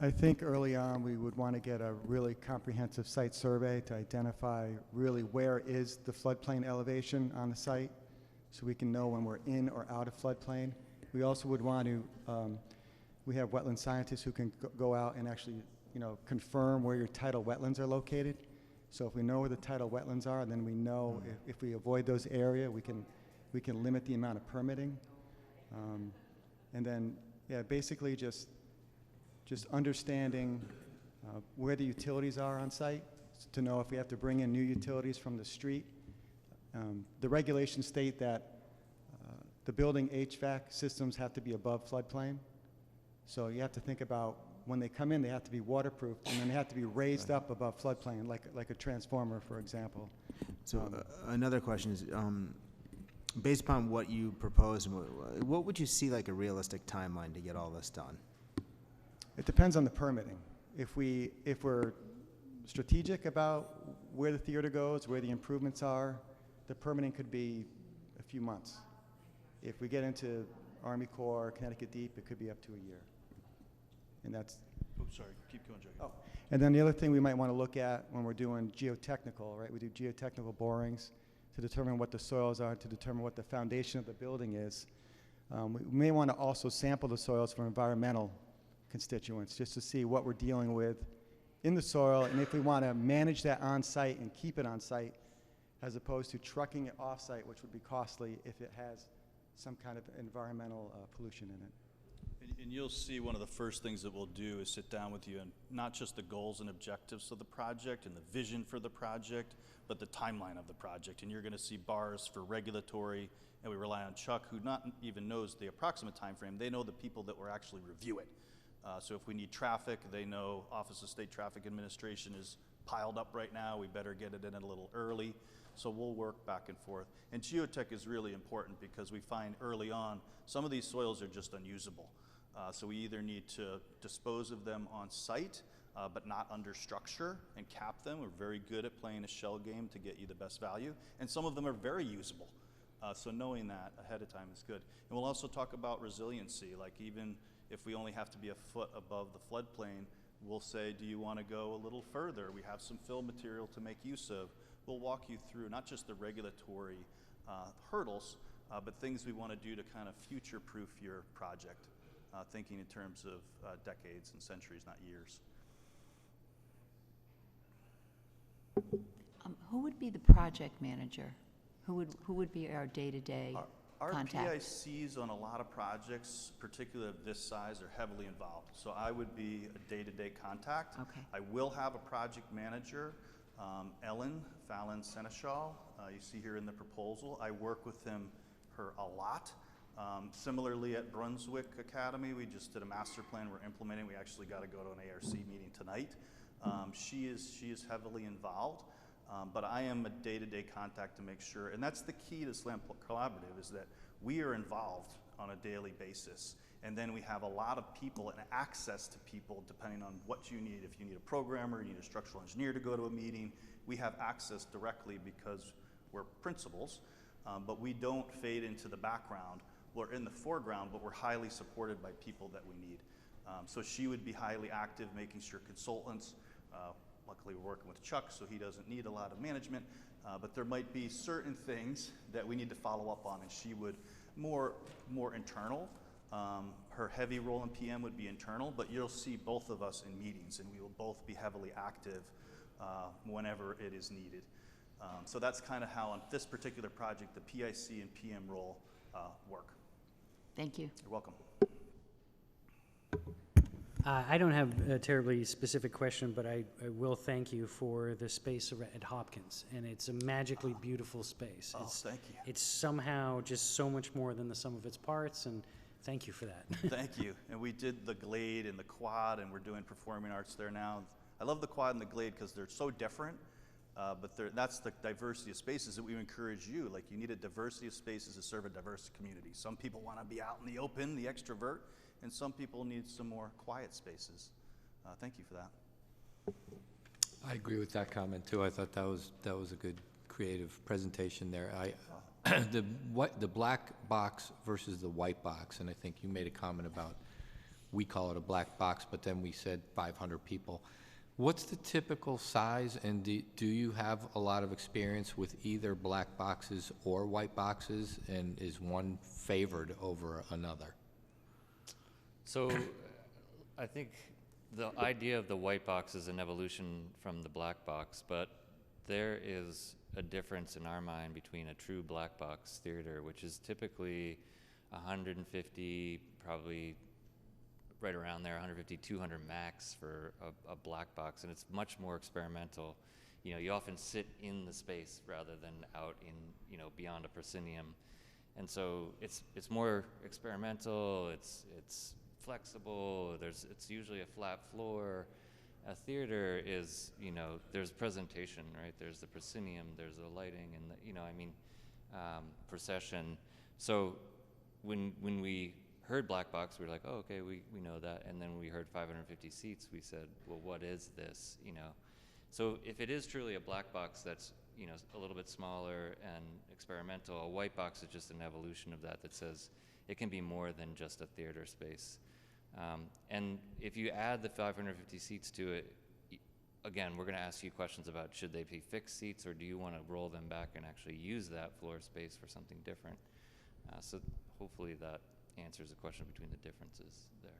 I think early on we would want to get a really comprehensive site survey to identify really where is the floodplain elevation on the site, so we can know when we're in or out of floodplain. We also would want to we have wetland scientists who can go out and actually, confirm where your tidal wetlands are located. So if we know where the tidal wetlands are, then we know if we avoid those areas, we can limit the amount of permitting. And then, basically just understanding where the utilities are on site to know if we have to bring in new utilities from the street. The regulations state that the building HVAC systems have to be above floodplain. So you have to think about when they come in, they have to be waterproof, and then they have to be raised up above floodplain, like a transformer, for example. So another question is, based upon what you propose, what would you see like a realistic timeline to get all this done? It depends on the permitting. If we're strategic about where the theater goes, where the improvements are, the permitting could be a few months. If we get into Army Corps, Connecticut Deep, it could be up to a year. And that's... Oh, sorry. Keep going, Joe. Oh. And then the other thing we might want to look at when we're doing geotechnical, right? We do geotechnical borings to determine what the soils are, to determine what the foundation of the building is. We may want to also sample the soils for environmental constituents just to see what we're dealing with in the soil, and if we want to manage that on site and keep it on site as opposed to trucking it off site, which would be costly if it has some kind of environmental pollution in it. And you'll see one of the first things that we'll do is sit down with you and not just the goals and objectives of the project and the vision for the project, but the timeline of the project. And you're going to see bars for regulatory, and we rely on Chuck, who not even knows the approximate time frame. They know the people that will actually review it. So if we need traffic, they know Office of State Traffic Administration is piled up right now. We better get it in a little early. So we'll work back and forth. And geotech is really important because we find early on some of these soils are just unusable. So we either need to dispose of them on site, but not under structure, and cap them. We're very good at playing a shell game to get you the best value. And some of them are very usable. So knowing that ahead of time is good. And we'll also talk about resiliency. Like even if we only have to be a foot above the floodplain, we'll say, do you want to go a little further? We have some fill material to make use of. we'll walk you through not just the regulatory hurdles, but things we want to do to kind of future-proof your project, thinking in terms of decades and centuries, not years. Who would be the project manager? Who would be our day-to-day Our contact? PICs on a lot of projects, particularly of this size, are heavily involved. So I would be a day-to-day contact. Okay. I will have a project manager, Ellen Fallon Seneschal. You see here in the proposal. I work with her a lot. Similarly at Brunswick Academy, we just did a master plan we're implementing. We actually got to go to an ARC meeting tonight. She is heavily involved. But I am a day-to-day contact to make sure, and that's the key to SLAM Collaborative, is that we are involved on a daily basis. And then we have a lot of people and access to people depending on what you need. If you need a programmer, you need a structural engineer to go to a meeting, we have access directly because we're principals, but we don't fade into the background. We're in the foreground, but we're highly supported by people that we need. So she would be highly active, making sure consultants, luckily we're working with Chuck, so he doesn't need a lot of management, but there might be certain things that we need to follow up on, and she would more internal. Her heavy role in PM would be internal, but you'll see both of us in meetings, and we will both be heavily active whenever it is needed. So that's kind of how on this particular project, the PIC and PM role work. Thank you. You're welcome. I don't have a terribly specific question, but I will thank you for the space at Hopkins, and it's a magically beautiful space. Thank you. It's somehow just so much more than the sum of its parts, and thank you for that. Thank you. And we did the Glade and the Quad, and we're doing performing arts there now. I love the Quad and the Glade because they're so different, but that's the diversity of spaces that we encourage you. Like, you need a diversity of spaces to serve a diverse community. Some people want to be out in the open, the extrovert, and some people need some more quiet spaces. Thank you for that. I agree with that comment too. I thought that was a good creative presentation there. The black box versus the white box, and I think you made a comment about, we call it a black box, but then we said 500 people. What's the typical size, and do you have a lot of experience with either black boxes or white boxes, and is one favored over another? So I think the idea of the white box is an evolution from the black box, but there is a difference in our mind between a true black box theater, which is typically 150, probably right around there, 150, 200 max for a black box, and it's much more experimental. You know, you often sit in the space rather than out in, you know, beyond a proscenium. And so it's more experimental, it's flexible, it's usually a flat floor. A theater is, you know, there's presentation, right? There's the proscenium, there's the lighting, and the, you know, I mean, procession. So when we heard black box, we were like, oh, okay, we know that. And then we heard 550 seats, we said, well, what is this, you know? So if it is truly a black box that's, you know, a little bit smaller and experimental, a white box is just an evolution of that says it can be more than just a theater space. And if you add the 550 seats to it, again, we're going to ask you questions about should they be fixed seats, or do you want to roll them back and actually use that floor space for something different? So hopefully that answers the question between the differences there.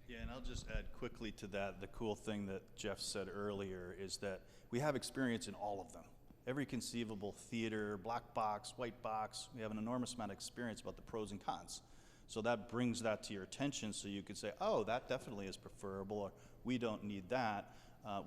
Yeah, and I'll just add quickly to that, the cool thing that Jeff said earlier is that we have experience in all of them. Every conceivable theater, black box, white box, we have an enormous amount of experience about the pros and cons. So that brings that to your attention so you could say, oh, that definitely is preferable, or we don't need that.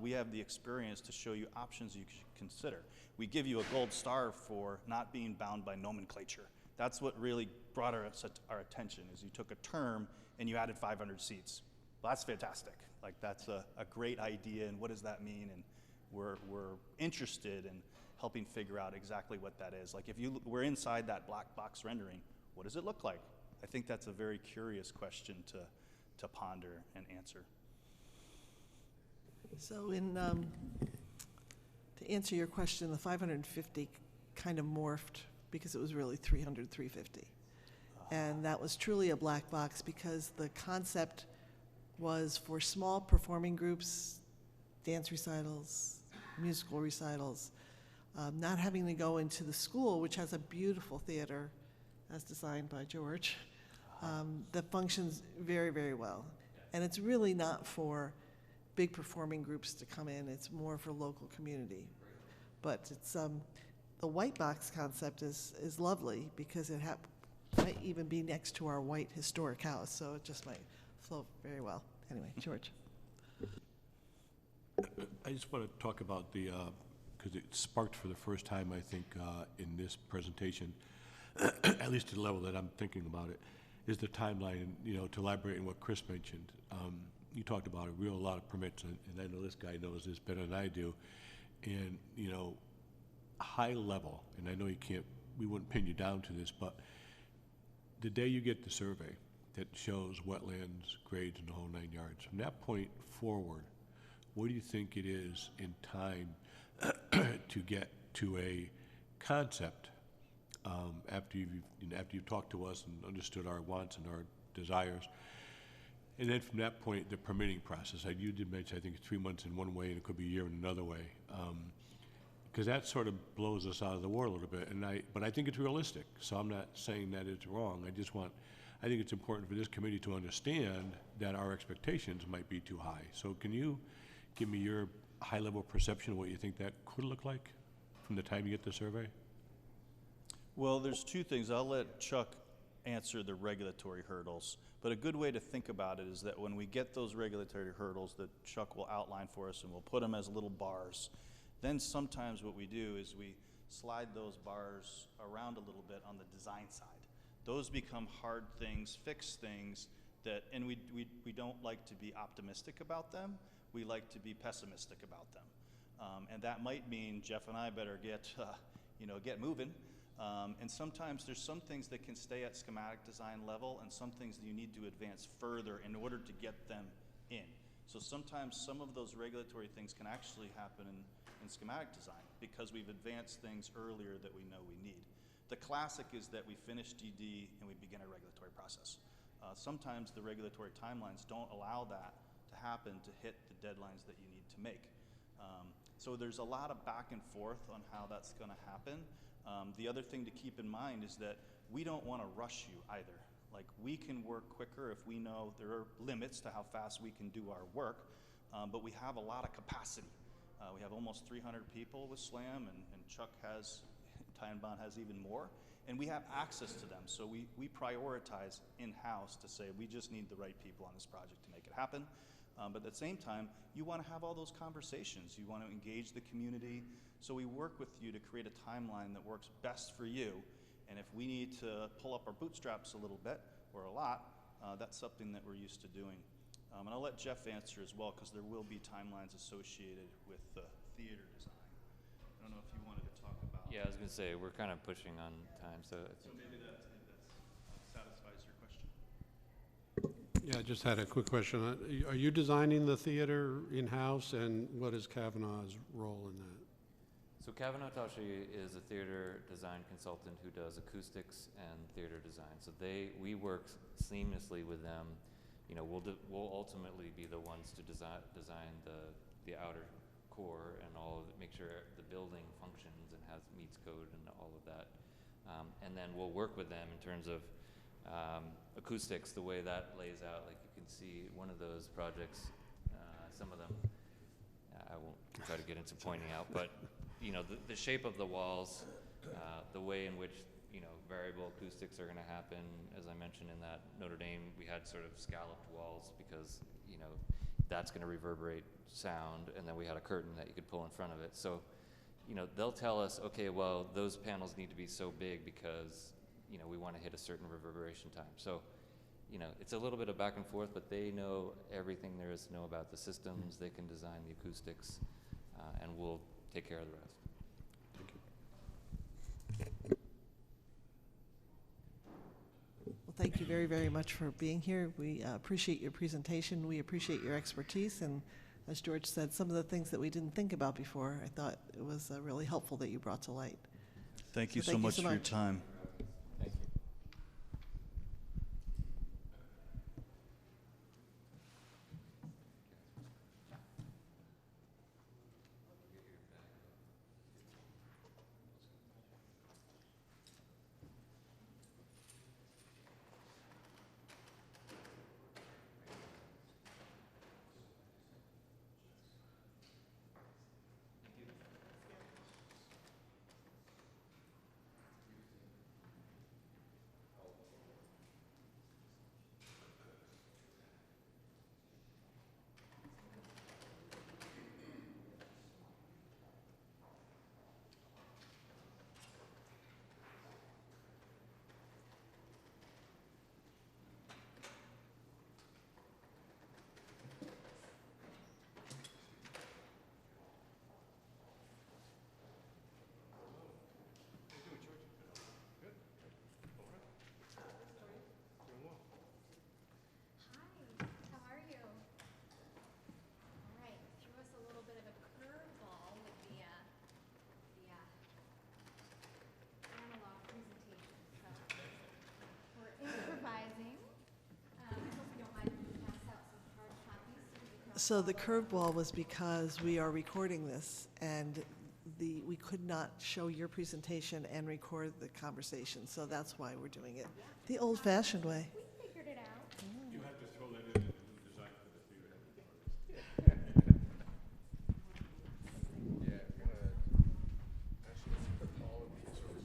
We have the experience to show you options you should consider. We give you a gold star for not being bound by nomenclature. That's what really brought our attention, is you took a term and you added 500 seats. Well, that's fantastic. Like, that's a great idea, and what does that mean? And we're interested in helping figure out exactly what that is. Like, if we're inside that black box rendering, what does it look like? I think that's a very curious question to ponder and answer. So to answer your question, the 550 kind of morphed because it was really 300, 350. And that was truly a black box because the concept was for small performing groups, dance recitals, musical recitals, not having to go into the school, which has a beautiful theater as designed by George, that functions very, very well. And it's really not for big performing groups to come in, it's more for local community. But it's, the white box concept is lovely because it might even be next to our white historic house, so it just might flow very well. Anyway, George. I just want to talk about the, because it sparked for the first time, I think, in this presentation, at least to the level that I'm thinking about it, is the timeline, you know, to elaborate on what Chris mentioned. You talked about a lot of permits, and I know this guy knows this better than I do, and, you know, high level, and I know you can't, we wouldn't pin you down to this, but the day you get the survey that shows wetlands, grades, and the whole 9 yards, from that point forward, what do you think it is in time to get to a concept after you've talked to us and understood our wants and our desires? And then from that point, the permitting process. You did mention, I think, 3 months in one way, and it could be a year in another way. Because that sort of blows us out of the water a little bit. But I think it's realistic, so I'm not saying that it's wrong. I think it's important for this committee to understand that our expectations might be too high. So can you give me your high-level perception of what you think that could look like from the time you get the survey? Well, there's two things. I'll let Chuck answer the regulatory hurdles. But a good way to think about it is that when we get those regulatory hurdles that Chuck will outline for us, and we'll put them as little bars, then sometimes what we do is we slide those bars around a little bit on the design side. Those become hard things, fixed things that, and we don't like to be optimistic about them. We like to be pessimistic about them. And that might mean Jeff and I better get moving. And sometimes there's some things that can stay at schematic design level and some things that you need to advance further in order to get them in. So sometimes some of those regulatory things can actually happen in schematic design because we've advanced things earlier that we know we need. The classic is that we finish DD and we begin a regulatory process. Sometimes the regulatory timelines don't allow that to happen to hit the deadlines that you need to make. So there's a lot of back and forth on how that's going to happen. The other thing to keep in mind is that we don't want to rush you either. Like, we can work quicker if we know there are limits to how fast we can do our work, but we have a lot of capacity. We have almost 300 people with SLAM, and Chuck has, Ty and Bond has even more, and we have access to them. So we prioritize in-house to say we just need the right people on this project to make it happen. But at the same time, you want to have all those conversations. You want to engage the community. So we work with you to create a timeline that works best for you. And if we need to pull up our bootstraps a little bit, or a lot, that's something that we're used to doing. And I'll let Jeff answer as well, because there will be timelines associated with the theater design. I don't know if you wanted to talk about. Yeah, I was going to say, we're kind of pushing on time, so Maybe that satisfies your question. Yeah, I just had a quick question. Are you designing the theater in-house, and what is Kavanaugh's role in that? So Kavanaugh Tashi is a theater design consultant who does acoustics and theater design. So we work seamlessly with them. You know, we'll ultimately be the ones to design the outer core and all of it, make sure the building functions and meets code and all of that. And then we'll work with them in terms of acoustics, the way that lays out. Like, you can see one of those projects, some of them, I won't try to get into pointing out, but you know, the shape of the walls, the way in which, you know, variable acoustics are going to happen. As I mentioned in that Notre Dame, we had sort of scalloped walls because, you know, that's going to reverberate sound, and then we had a curtain that you could pull in front of it. So, you know, they'll tell us, okay, well, those panels need to be so big because, you know, we want to hit a certain reverberation time. So, you know, it's a little bit of back and forth, but they know everything there is to know about the systems. They can design the acoustics, and we'll take care of the rest. Well, thank you very, very much for being here. We appreciate your presentation. We appreciate your expertise. And as George said, some of the things that we didn't think about before, I thought it was really helpful that you brought to light. Thank you so much for your time. Thank you. So the curveball was because we are recording this, and we could not show your presentation and record the conversation, so that's why we're doing it the old-fashioned way. You have to throw that in the new design for the theater. Yeah, we're gonna actually put all of these over.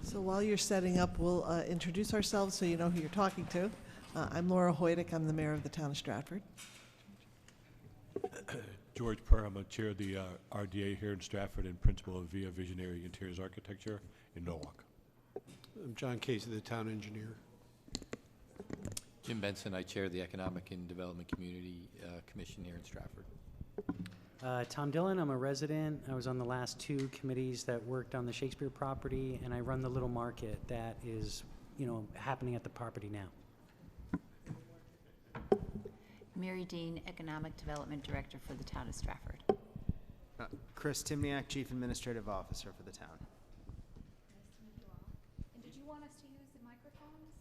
So while you're setting up, we'll introduce ourselves so you know who you're talking to. I'm Laura Hoydick. I'm the mayor of the town of Stratford. George Purr, I'm a chair of the RDA here in Stratford and principal of Via Visionary Interiors Architecture in Norwalk. I'm John Casey, the town engineer. Jim Benson, I chair the Economic and Development Community Commission here in Stratford. Tom Dillon, I'm a resident. I was on the last two committees that worked on the Shakespeare property, and I run the little market that is, happening at the property now. Mary Dean, Economic Development Director for the town of Stratford. Chris Timniak, Chief Administrative Officer for the town. And did you want us to use the microphones?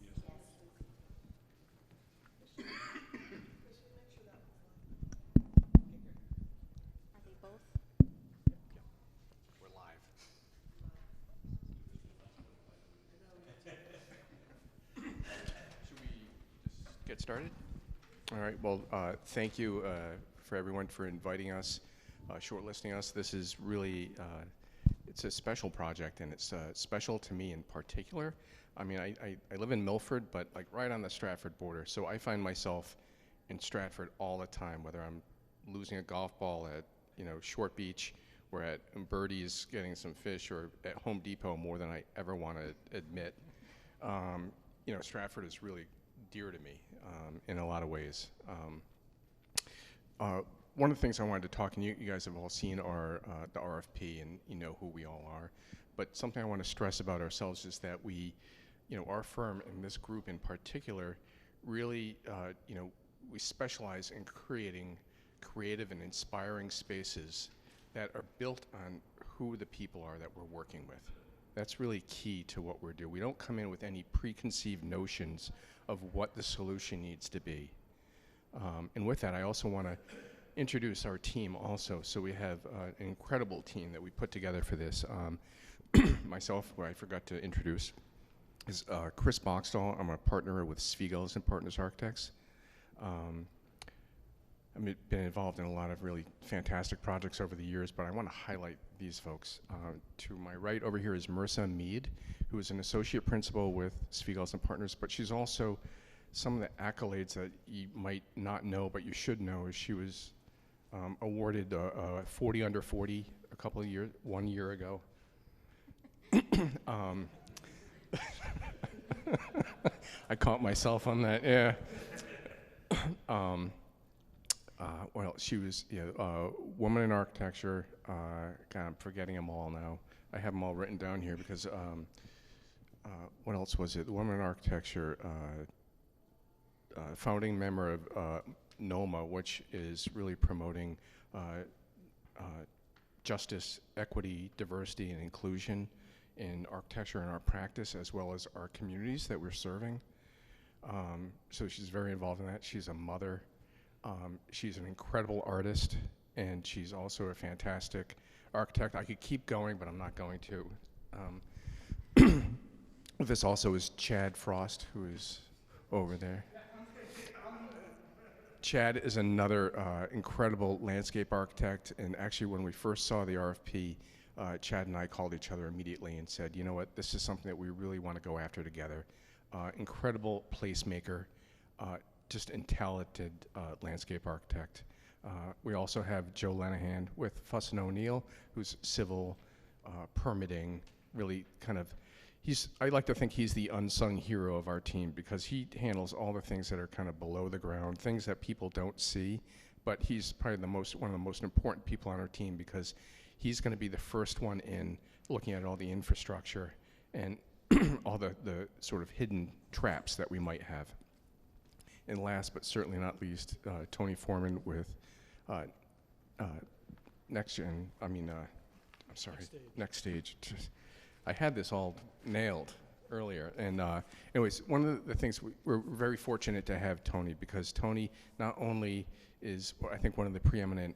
Are they both? We're live. Should we just get started? All right, well, thank you for everyone for inviting us, shortlisting us. This is really, it's a special project, and it's special to me in particular. I mean, I live in Milford, but like right on the Stratford border, so I find myself in Stratford all the time, whether I'm losing a golf ball at, Short Beach, or at Birdie's getting some fish, or at Home Depot more than I ever want to admit. Stratford is really dear to me in a lot of ways. One of the things I wanted to talk, and you guys have all seen our the RFP, and you know who we all are, but something I want to stress about ourselves is that we, our firm and this group in particular, really, we specialize in creating creative and inspiring spaces that are built on who the people are that we're working with. That's really key to what we're doing. We don't come in with any preconceived notions of what the solution needs to be. And with that, I also want to introduce our team also. So we have an incredible team that we put together for this. Myself, who I forgot to introduce, is Chris Boxtall. I'm a partner with Sviegels and Partners Architects. I've been involved in a lot of really fantastic projects over the years, but I want to highlight these folks. To my right over here is Marissa Mead, who is an associate principal with Sviegels and Partners, but she's also some of the accolades that you might not know, but you should know, is she was awarded 40 under 40 1 year ago. I caught myself on that, yeah. Well, she was woman in architecture. God, I'm forgetting them all now. I have them all written down here because what else was it? Woman in architecture, founding member of NOMA, which is really promoting justice, equity, diversity, and inclusion in architecture and our practice, as well as our communities that we're serving. So she's very involved in that. She's a mother. She's an incredible artist, and she's also a fantastic architect. I could keep going, but I'm not going to. This also is Chad Frost, who is over there. Chad is another incredible landscape architect, and actually when we first saw the RFP, Chad and I called each other immediately and said, you know what, this is something that we really want to go after together. Incredible placemaker, just a talented landscape architect. We also have Joe Lenahan with Fuss & O'Neill, who's civil, permitting, really kind of, I like to think he's the unsung hero of our team because he handles all the things that are kind of below the ground, things that people don't see, but he's probably one of the most important people on our team because he's going to be the first one in looking at all the infrastructure and all the sort of hidden traps that we might have. And last but certainly not least, Tony Foreman with I'm sorry, next stage. I had this all nailed earlier. And anyways, one of the things, we're very fortunate to have Tony, because Tony not only is, I think, one of the preeminent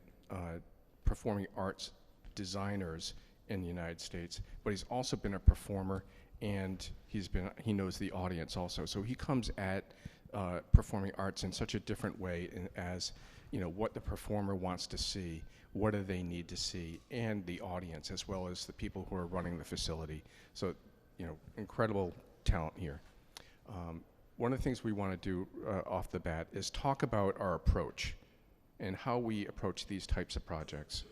performing arts designers in the United States, but he's also been a performer, and he knows the audience also. So he comes at performing arts in such a different way as, what the performer wants to see, what do they need to see, and the audience, as well as the people who are running the facility. So, incredible talent here. One of the things we want to do off the bat is talk about our approach and how we approach these types of projects.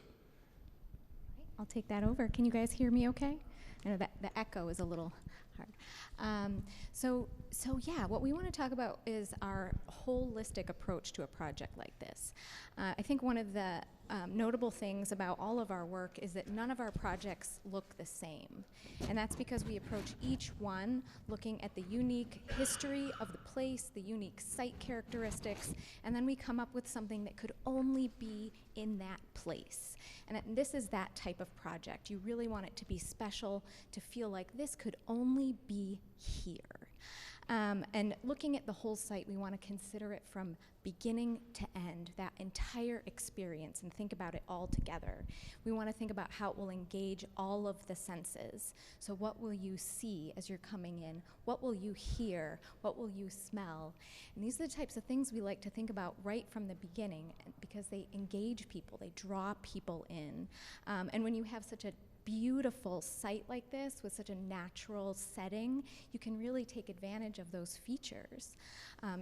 I'll take that over. Can you guys hear me okay? I know that the echo is a little hard. So yeah, what we want to talk about is our holistic approach to a project like this. I think one of the notable things about all of our work is that none of our projects look the same. And that's because we approach each one looking at the unique history of the place, the unique site characteristics, and then we come up with something that could only be in that place. And this is that type of project. You really want it to be special, to feel like this could only be here. And looking at the whole site, we want to consider it from beginning to end, that entire experience, and think about it all together. We want to think about how it will engage all of the senses. So what will you see as you're coming in? What will you hear? What will you smell? And these are the types of things we like to think about right from the beginning, because they engage people, they draw people in. And when you have such a beautiful site like this with such a natural setting, you can really take advantage of those features.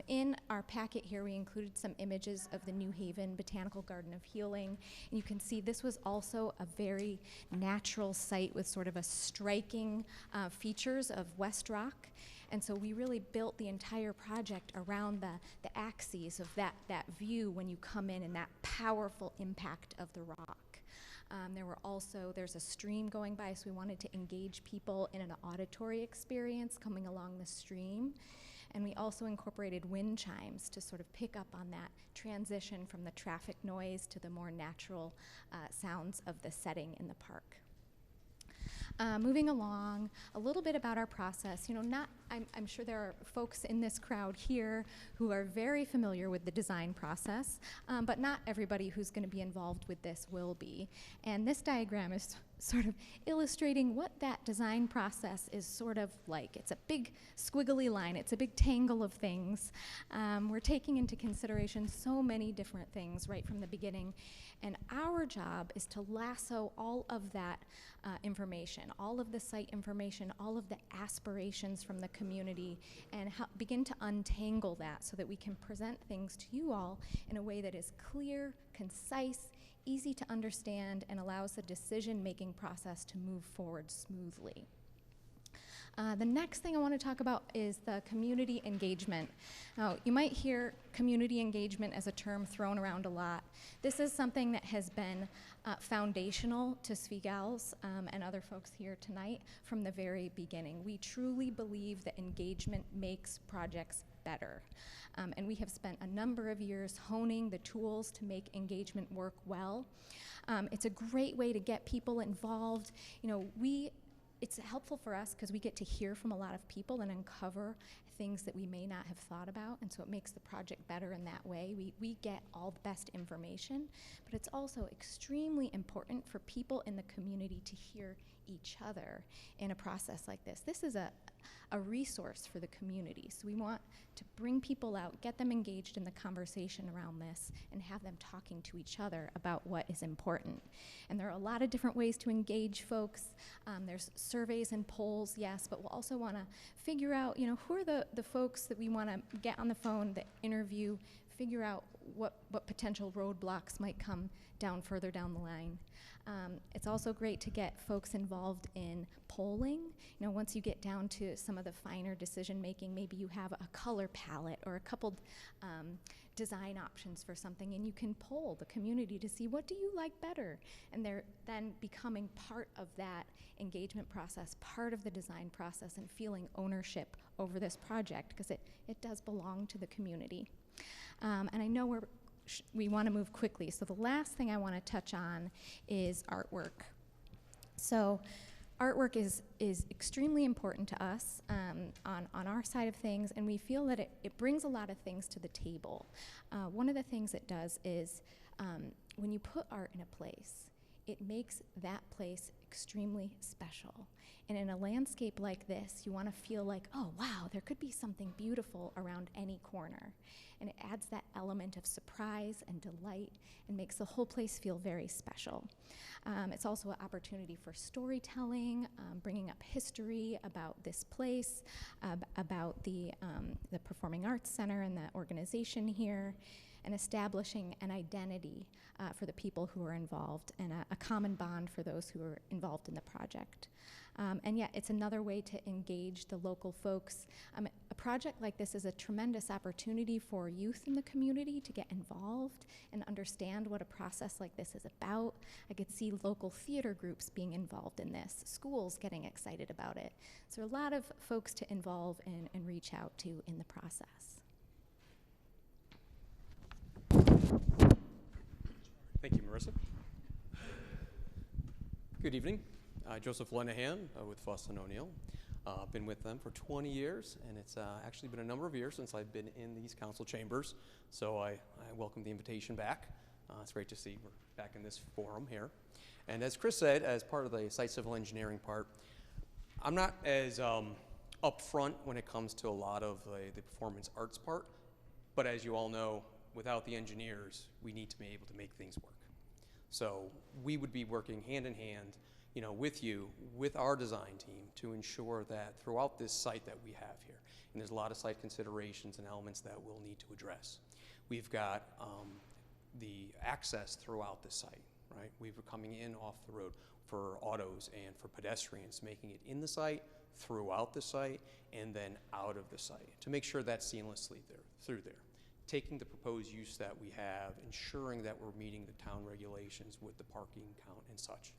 In our packet here, we included some images of the New Haven Botanical Garden of Healing. And you can see this was also a very natural site with sort of a striking features of West Rock. And so we really built the entire project around the axes of that view when you come in, and that powerful impact of the rock. There's a stream going by, so we wanted to engage people in an auditory experience coming along the stream. And we also incorporated wind chimes to sort of pick up on that transition from the traffic noise to the more natural sounds of the setting in the park. Moving along, a little bit about our process. I'm sure there are folks in this crowd here who are very familiar with the design process, but not everybody who's going to be involved with this will be. And this diagram is sort of illustrating what that design process is sort of like. It's a big squiggly line. It's a big tangle of things. We're taking into consideration so many different things right from the beginning. And our job is to lasso all of that information, all of the site information, all of the aspirations from the community, and begin to untangle that so that we can present things to you all in a way that is clear, concise, easy to understand, and allows the decision-making process to move forward smoothly. The next thing I want to talk about is the community engagement. Now, you might hear community engagement as a term thrown around a lot. This is something that has been foundational to Svigals and other folks here tonight from the very beginning. We truly believe that engagement makes projects better. And we have spent a number of years honing the tools to make engagement work well. It's a great way to get people involved. It's helpful for us because we get to hear from a lot of people and uncover things that we may not have thought about, and so it makes the project better in that way. We get all the best information, but it's also extremely important for people in the community to hear each other in a process like this. This is a resource for the community, so we want to bring people out, get them engaged in the conversation around this, and have them talking to each other about what is important. And there are a lot of different ways to engage folks. There's surveys and polls, yes, but we'll also want to figure out, who are the folks that we want to get on the phone, that interview, figure out what potential roadblocks might come down further down the line. It's also great to get folks involved in polling. Once you get down to some of the finer decision making, maybe you have a color palette or a couple design options for something, and you can poll the community to see what do you like better. And they're then becoming part of that engagement process, part of the design process, and feeling ownership over this project, because it does belong to the community. And I know we want to move quickly, so the last thing I want to touch on is artwork. So artwork is extremely important to us on our side of things, and we feel that it brings a lot of things to the table. One of the things it does is when you put art in a place, it makes that place extremely special. And in a landscape like this, you want to feel like, oh wow, there could be something beautiful around any corner. And it adds that element of surprise and delight and makes the whole place feel very special. It's also an opportunity for storytelling, bringing up history about this place, about the Performing Arts Center and the organization here, and establishing an identity for the people who are involved and a common bond for those who are involved in the project. And yet, it's another way to engage the local folks. A project like this is a tremendous opportunity for youth in the community to get involved and understand what a process like this is about. I could see local theater groups being involved in this, schools getting excited about it. So a lot of folks to involve and reach out to in the process. Thank you, Marissa. Good evening. Joseph Lenahan with Fuss & O'Neill. I've been with them for 20 years, and it's actually been a number of years since I've been in these council chambers, so I welcome the invitation back. It's great to see we're back in this forum here. And as Chris said, as part of the site civil engineering part, I'm not as upfront when it comes to a lot of the performance arts part, but as you all know, without the engineers, we need to be able to make things work. So we would be working hand in hand, with you, with our design team, to ensure that throughout this site that we have here, and there's a lot of site considerations and elements that we'll need to address. We've got the access throughout the site, right? We're coming in off the road for autos and for pedestrians, making it in the site, throughout the site, and then out of the site to make sure that's seamlessly through there. Taking the proposed use that we have, ensuring that we're meeting the town regulations with the parking count and such.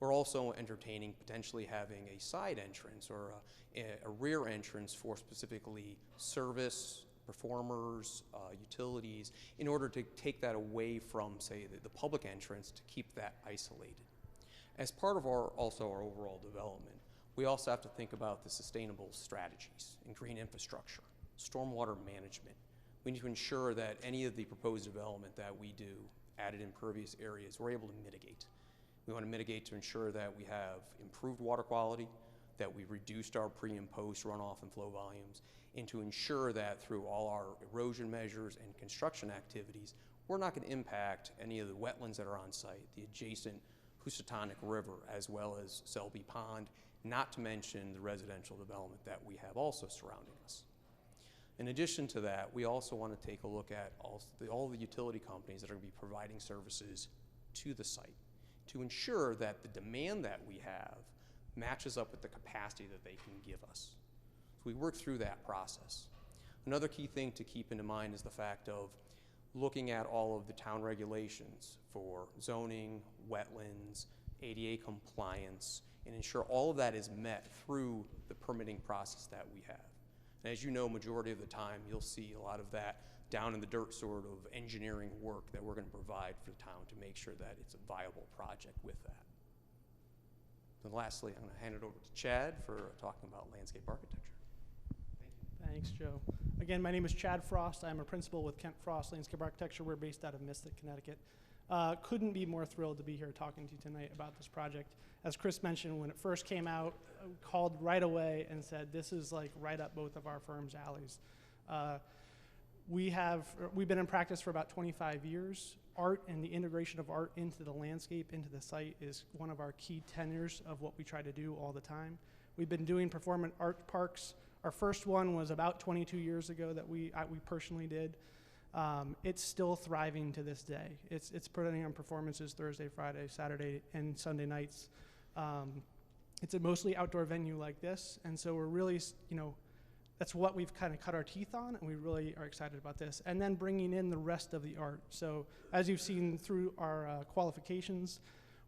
We're also entertaining potentially having a side entrance or a rear entrance for specifically service, performers, utilities, in order to take that away from, say, the public entrance to keep that isolated. As part of our overall development, we also have to think about the sustainable strategies in green infrastructure, stormwater management. We need to ensure that any of the proposed development that we do, added impervious areas, we're able to mitigate. We want to mitigate to ensure that we have improved water quality, that we reduced our pre and post runoff and flow volumes, and to ensure that through all our erosion measures and construction activities, we're not going to impact any of the wetlands that are on site, the adjacent Housatonic River, as well as Selby Pond, not to mention the residential development that we have also surrounding us. In addition to that, we also want to take a look at all the utility companies that are going to be providing services to the site to ensure that the demand that we have matches up with the capacity that they can give us. So we work through that process. Another key thing to keep in mind is the fact of looking at all of the town regulations for zoning, wetlands, ADA compliance, and ensure all of that is met through the permitting process that we have. And as you know, majority of the time, you'll see a lot of that down in the dirt sort of engineering work that we're going to provide for the town to make sure that it's a viable project with that. And lastly, I'm going to hand it over to Chad for talking about landscape architecture. Thanks, Joe. Again, my name is Chad Frost. I'm a principal with Kent Frost Landscape Architecture. We're based out of Mystic, Connecticut. Couldn't be more thrilled to be here talking to you tonight about this project. As Chris mentioned, when it first came out, I called right away and said, this is like right up both of our firm's alleys. We've been in practice for about 25 years. Art and the integration of art into the landscape, into the site, is one of our key tenets of what we try to do all the time. We've been doing performance art parks. Our first one was about 22 years ago that we personally did. It's still thriving to this day. It's putting on performances Thursday, Friday, Saturday, and Sunday nights. It's a mostly outdoor venue like this, and so we're really, that's what we've kind of cut our teeth on, and we really are excited about this. And then bringing in the rest of the art. So as you've seen through our qualifications,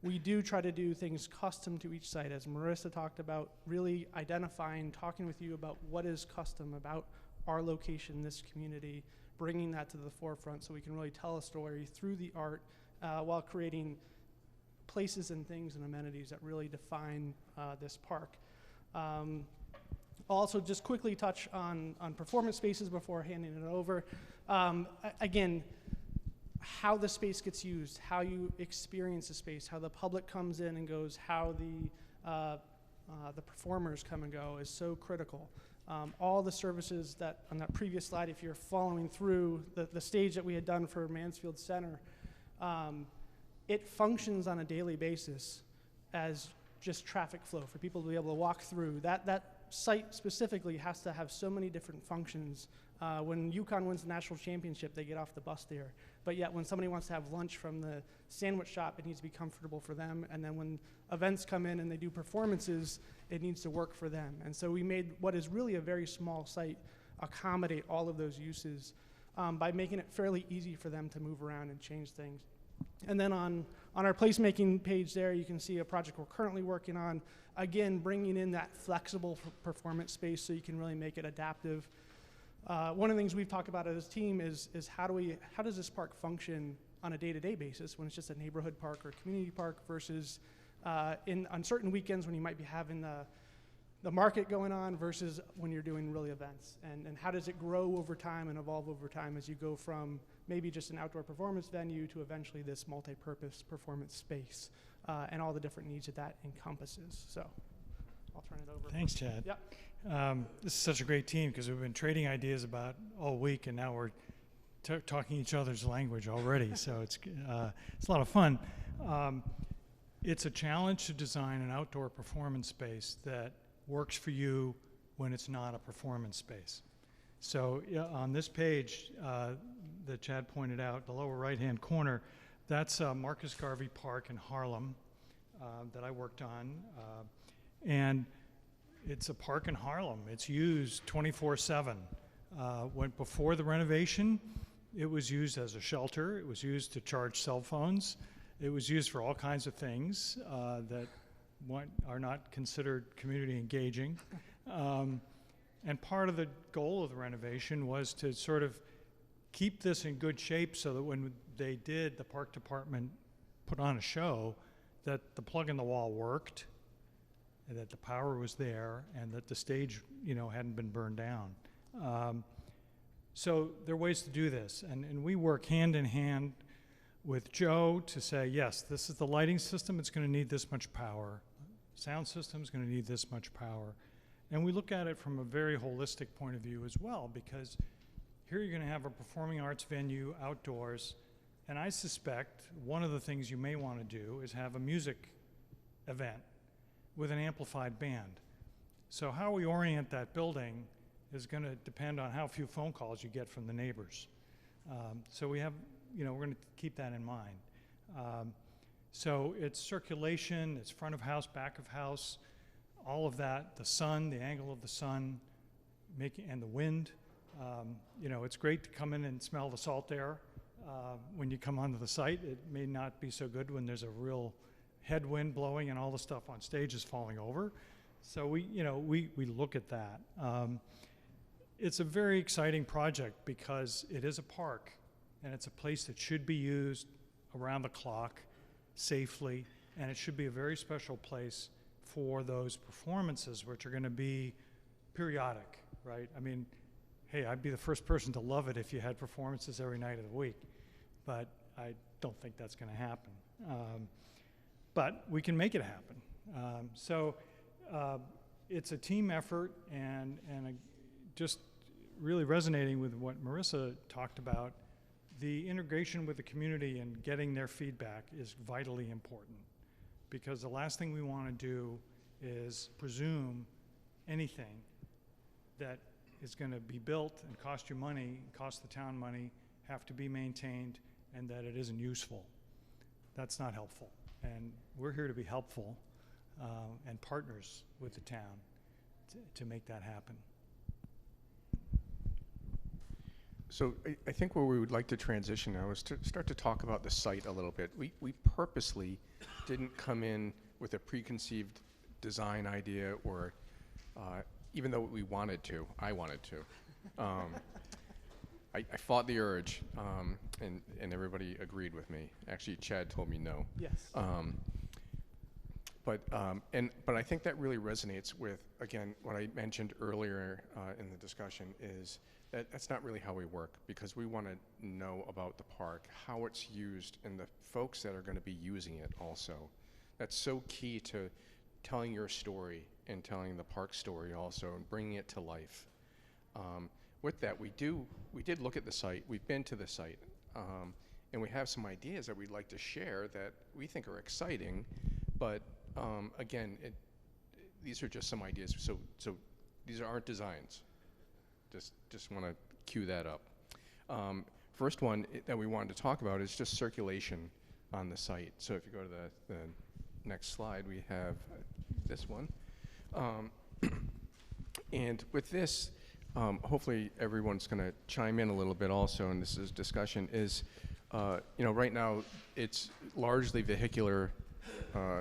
we do try to do things custom to each site, as Marissa talked about, really identifying, talking with you about what is custom about our location, this community, bringing that to the forefront so we can really tell a story through the art while creating places and things and amenities that really define this park. I'll also just quickly touch on performance spaces before handing it over. Again, how the space gets used, how you experience the space, how the public comes in and goes, how the performers come and go is so critical. All the services that on that previous slide, if you're following through the stage that we had done for Mansfield Center, it functions on a daily basis as just traffic flow for people to be able to walk through. That site specifically has to have so many different functions. When UConn wins the national championship, they get off the bus there. But yet when somebody wants to have lunch from the sandwich shop, it needs to be comfortable for them. And then when events come in and they do performances, it needs to work for them. And so we made what is really a very small site accommodate all of those uses by making it fairly easy for them to move around and change things. And then on our placemaking page there, you can see a project we're currently working on. Again, bringing in that flexible performance space so you can really make it adaptive. One of the things we've talked about as a team is how does this park function on a day-to-day basis when it's just a neighborhood park or community park versus on certain weekends when you might be having the market going on versus when you're doing really events. And how does it grow over time and evolve over time as you go from maybe just an outdoor performance venue to eventually this multi-purpose performance space and all the different needs that encompasses. So I'll turn it over. Thanks, Chad. Yep. This is such a great team because we've been trading ideas about all week, and now we're talking each other's language already. So it's a lot of fun. It's a challenge to design an outdoor performance space that works for you when it's not a performance space. So on this page that Chad pointed out, the lower right-hand corner, that's Marcus Garvey Park in Harlem that I worked on. And it's a park in Harlem. It's used 24/7. Before the renovation, it was used as a shelter. It was used to charge cell phones. It was used for all kinds of things that are not considered community engaging. And part of the goal of the renovation was to sort of keep this in good shape so that when they did, the park department put on a show, that the plug in the wall worked, and that the power was there, and that the stage, hadn't been burned down. So there are ways to do this, and we work hand in hand with Joe to say, yes, this is the lighting system, it's going to need this much power. Sound system is going to need this much power. And we look at it from a very holistic point of view as well, because here you're going to have a performing arts venue outdoors, and I suspect one of the things you may want to do is have a music event with an amplified band. So how we orient that building is going to depend on how few phone calls you get from the neighbors. So we have, we're going to keep that in mind. So it's circulation, it's front of house, back of house, all of that, the sun, the angle of the sun, and the wind. It's great to come in and smell the salt air when you come onto the site. It may not be so good when there's a real headwind blowing and all the stuff on stage is falling over. So we look at that. It's a very exciting project because it is a park and it's a place that should be used around the clock safely, and it should be a very special place for those performances, which are going to be periodic, right? I mean, hey, I'd be the first person to love it if you had performances every night of the week, but I don't think that's going to happen. But we can make it happen. It's a team effort, and just really resonating with what Marissa talked about, the integration with the community and getting their feedback is vitally important, because the last thing we want to do is presume anything that is going to be built and cost you money, cost the town money, have to be maintained, and that it isn't useful. That's not helpful. And we're here to be helpful and partners with the town to make that happen. So I think where we would like to transition now is to start to talk about the site a little bit. We purposely didn't come in with a preconceived design idea, or even though we wanted to, I wanted to. I fought the urge, and everybody agreed with me. Actually, Chad told me no. Yes. But I think that really resonates with, again, what I mentioned earlier in the discussion is that that's not really how we work, because we want to know about the park, how it's used, and the folks that are going to be using it also. That's so key to telling your story and telling the park story also, and bringing it to life. With that, we did look at the site. We've been to the site, and we have some ideas that we'd like to share that we think are exciting. But again, these are just some ideas. So these aren't designs. Just want to cue that up. First one that we wanted to talk about is just circulation on the site. So if you go to the next slide, we have this one. And with this, hopefully everyone's going to chime in a little bit also, and this is discussion, is, right now it's largely vehicular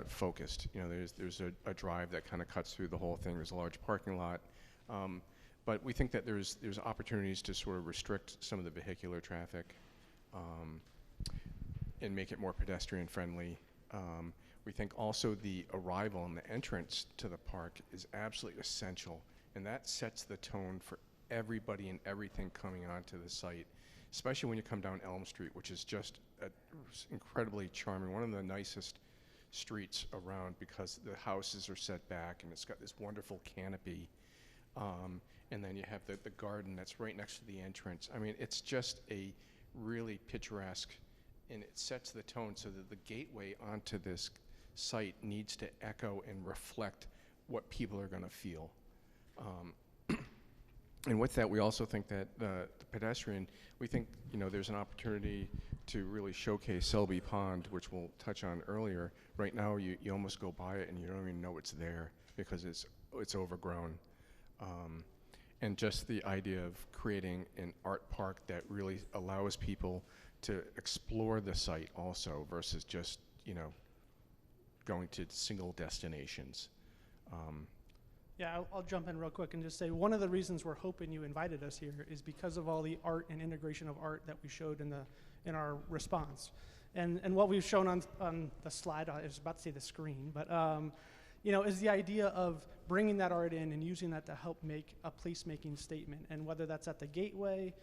focused. There's a drive that kind of cuts through the whole thing. There's a large parking lot. But we think that there's opportunities to sort of restrict some of the vehicular traffic and make it more pedestrian friendly. We think also the arrival and the entrance to the park is absolutely essential, and that sets the tone for everybody and everything coming onto the site, especially when you come down Elm Street, which is just incredibly charming, one of the nicest streets around, because the houses are set back and it's got this wonderful canopy. And then you have the garden that's right next to the entrance. I mean, it's just a really picturesque, and it sets the tone so that the gateway onto this site needs to echo and reflect what people are going to feel. And with that, we also think that the pedestrian, we think, there's an opportunity to really showcase Selby Pond, which we'll touch on earlier. Right now, you almost go by it and you don't even know it's there because it's overgrown. And just the idea of creating an art park that really allows people to explore the site also, versus just, going to single destinations. Yeah, I'll jump in real quick and just say one of the reasons we're hoping you invited us here is because of all the art and integration of art that we showed in our response. And what we've shown on the slide, I was about to say the screen, but is the idea of bringing that art in and using that to help make a placemaking statement. And whether that's at the gateway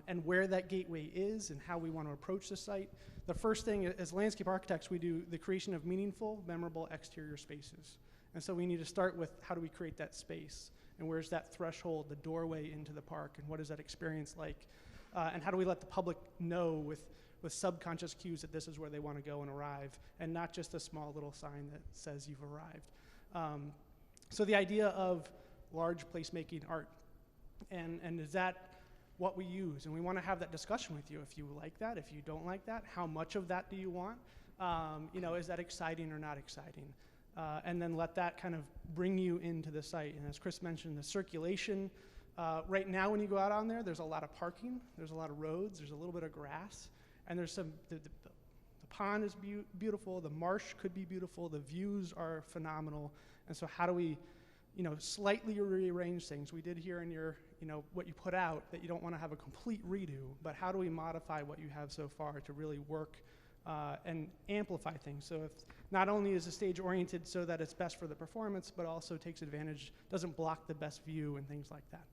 and where that gateway is and how we want to approach the site. The first thing, as landscape architects, we do the creation of meaningful, memorable exterior spaces. And so we need to start with how do we create that space? And where's that threshold, the doorway into the park? And what is that experience like? And how do we let the public know with subconscious cues that this is where they want to go and arrive, and not just a small little sign that says you've arrived. So the idea of large placemaking art, and is that what we use? And we want to have that discussion with you. If you like that, if you don't like that, how much of that do you want? Is that exciting or not exciting? And then let that kind of bring you into the site. And as Chris mentioned, the circulation, right now when you go out on there's a lot of parking, there's a lot of roads, there's a little bit of grass, and there's some, the pond is beautiful, the marsh could be beautiful, the views are phenomenal. And so how do we, slightly rearrange things? We did hear in your, what you put out that you don't want to have a complete redo, but how do we modify what you have so far to really work and amplify things? So if not only is the stage oriented so that it's best for the performance, but also takes advantage, doesn't block the best view and things like that.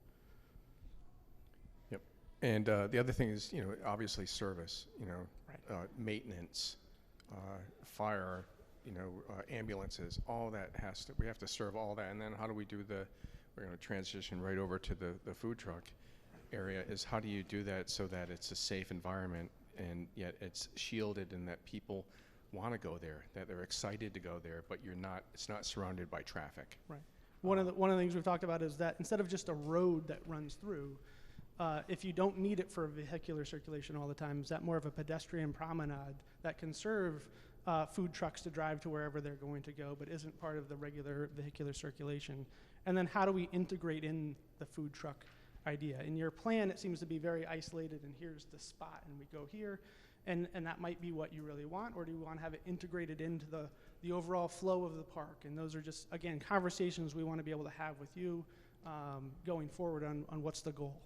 Yep. And the other thing is, obviously service, right. Maintenance, fire, ambulances, all that we have to serve all that. And then how do we do we're going to transition right over to the food truck area, is how do you do that so that it's a safe environment and yet it's shielded and that people want to go there, that they're excited to go there, but it's not surrounded by traffic. Right. One of the things we've talked about is that instead of just a road that runs through, if you don't need it for vehicular circulation all the time, is that more of a pedestrian promenade that can serve food trucks to drive to wherever they're going to go, but isn't part of the regular vehicular circulation? And then how do we integrate in the food truck idea? In your plan, it seems to be very isolated, and here's the spot, and we go here, and that might be what you really want, or do you want to have it integrated into the overall flow of the park? And those are just, again, conversations we want to be able to have with you going forward on what's the goal.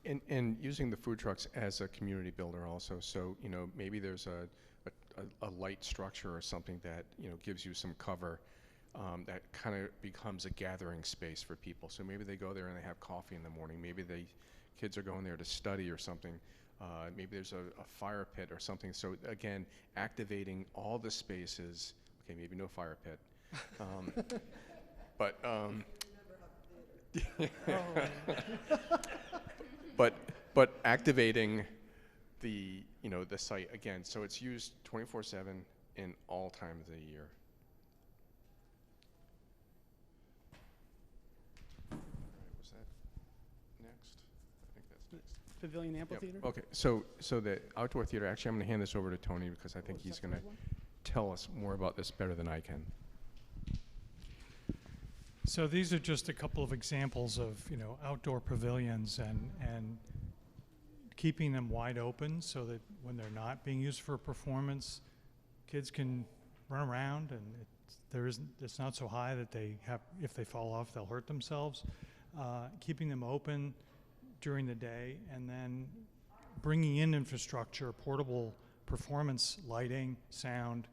And using the food trucks as a community builder also. So, maybe there's a a light structure or something that, gives you some cover, that kind of becomes a gathering space for people. So maybe they go there and they have coffee in the morning. Maybe kids are going there to study or something. Maybe there's a fire pit or something. So again, activating all the spaces. Okay, maybe no fire pit. But but activating the the site again, so it's used 24/7 in all times of the year. All right, was that next? I think that's next. Pavilion Amphitheater? Yep. Okay, so the outdoor theater, actually I'm going to hand this over to Tony because I think he's going to tell us more about this better than I can. So these are just a couple of examples of, outdoor pavilions and keeping them wide open so that when they're not being used for a performance, kids can run around and it's not so high that if they fall off, they'll hurt themselves. Keeping them open during the day and then bringing in infrastructure, portable performance lighting, sound,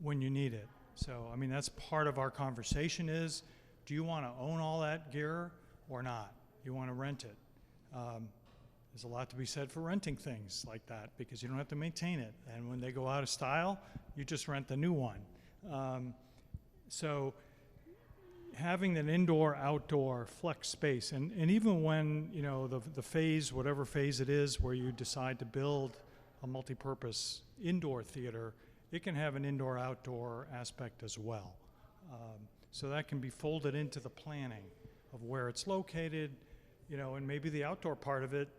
when you need it. So, that's part of our conversation is, do you want to own all that gear or not? You want to rent it. There's a lot to be said for renting things like that because you don't have to maintain it. And when they go out of style, you just rent the new one. So having an indoor-outdoor flex space, and even when, the phase, whatever phase it is, where you decide to build a multi-purpose indoor theater, it can have an indoor-outdoor aspect as well. So that can be folded into the planning of where it's located, and maybe the outdoor part of it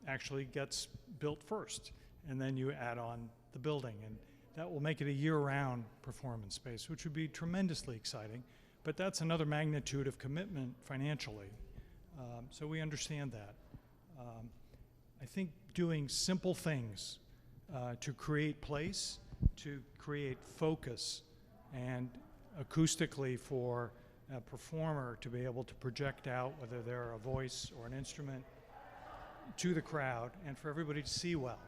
actually gets built first, and then you add on the building, and that will make it a year-round performance space, which would be tremendously exciting, but that's another magnitude of commitment financially. So we understand that. I think doing simple things to create place, to create focus, and acoustically for a performer to be able to project out, whether they're a voice or an instrument, to the crowd and for everybody to see well.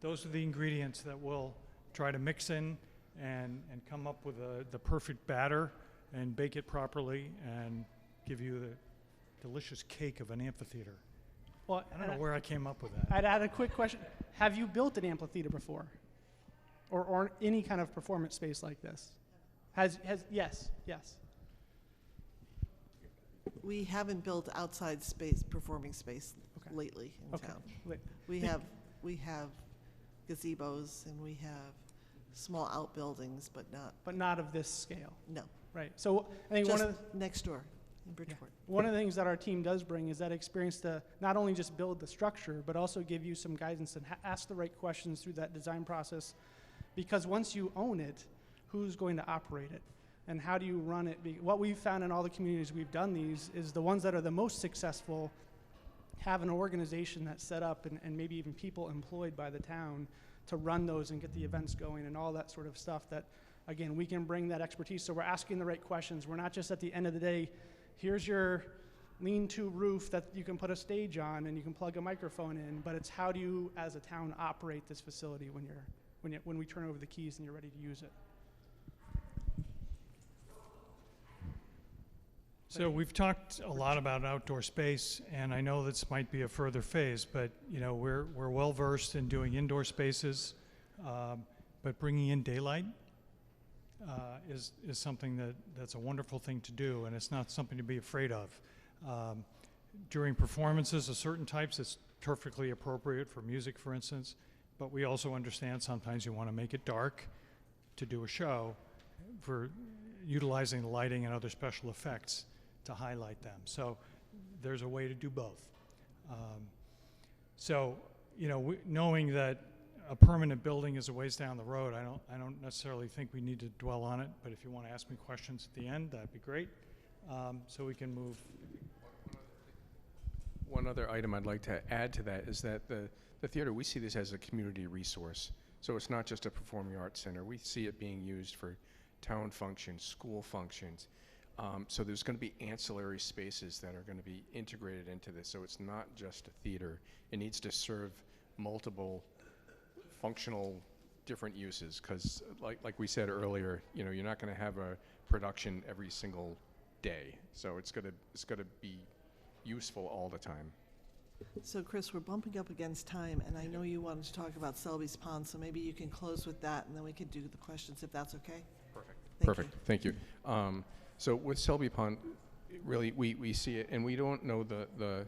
Those are the ingredients that we'll try to mix in and come up with the perfect batter and bake it properly and give you the delicious cake of an amphitheater. Well, I don't know where I came up with that. I'd add a quick question. Have you built an amphitheater before? Or any kind of performance space like this? Yes. We haven't built outside space, performing space lately in town. We have gazebos and we have small outbuildings, but not. But not of this scale. No. Right. So I think just one of next door in Bridgeport. Yeah. One of the things that our team does bring is that experience to not only just build the structure, but also give you some guidance and ask the right questions through that design process. Because once you own it, who's going to operate it? And how do you run it? What we've found in all the communities we've done these is the ones that are the most successful have an organization that's set up and maybe even people employed by the town to run those and get the events going and all that sort of stuff that, again, we can bring that expertise. So we're asking the right questions. We're not just at the end of the day, here's your lean-to roof that you can put a stage on and you can plug a microphone in, but it's how do you, as a town, operate this facility when we turn over the keys and you're ready to use it. So we've talked a lot about outdoor space, and I know this might be a further phase, but we're well versed in doing indoor spaces, but bringing in daylight is something that's a wonderful thing to do, and it's not something to be afraid of. During performances of certain types, it's perfectly appropriate for music, for instance, but we also understand sometimes you want to make it dark to do a show for utilizing the lighting and other special effects to highlight them. So there's a way to do both. Knowing that a permanent building is a ways down the road, I don't necessarily think we need to dwell on it, but if you want to ask me questions at the end, that'd be great. So we can move. One other item I'd like to add to that is that the theater, we see this as a community resource. So it's not just a performing arts center. We see it being used for town functions, school functions. So there's going to be ancillary spaces that are going to be integrated into this. So it's not just a theater. It needs to serve multiple functional different uses, because like we said earlier, you know, you're not going to have a production every single day, so it's going to be useful all the time. So Chris, we're bumping up against time, and I know you wanted to talk about Selby's Pond, so maybe you can close with that, and then we could do the questions if that's okay. Perfect. Thank you. So with Selby Pond, really, we see it, and we don't know the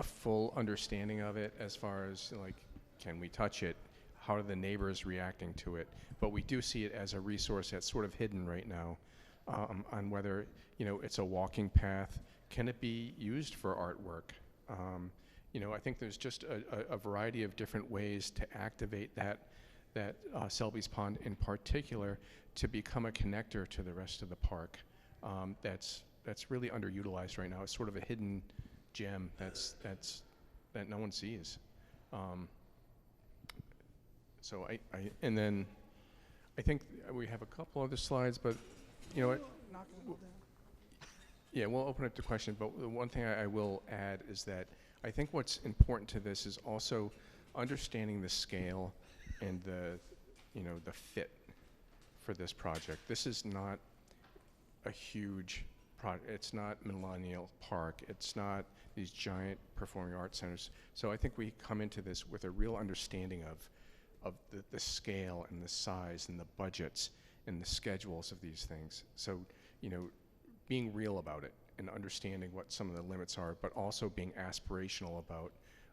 full understanding of it as far as, like, can we touch it? How are the neighbors reacting to it? But we do see it as a resource that's sort of hidden right now, on whether, you know, it's a walking path. Can it be used for artwork? You know, I think there's just a variety of different ways to activate that Selby's Pond in particular to become a connector to the rest of the park. That's really underutilized right now. It's sort of a hidden gem that no one sees. So and then I think we have a couple other slides, but you know what? Yeah, we'll open up to questions, but the one thing I will add is that I think what's important to this is also understanding the scale and the fit for this project. This is not a huge project. It's not Millennial Park. It's not these giant performing arts centers. So I think we come into this with a real understanding of the scale and the size and the budgets and the schedules of these things. So, you know, being real about it and understanding what some of the limits are, but also being aspirational about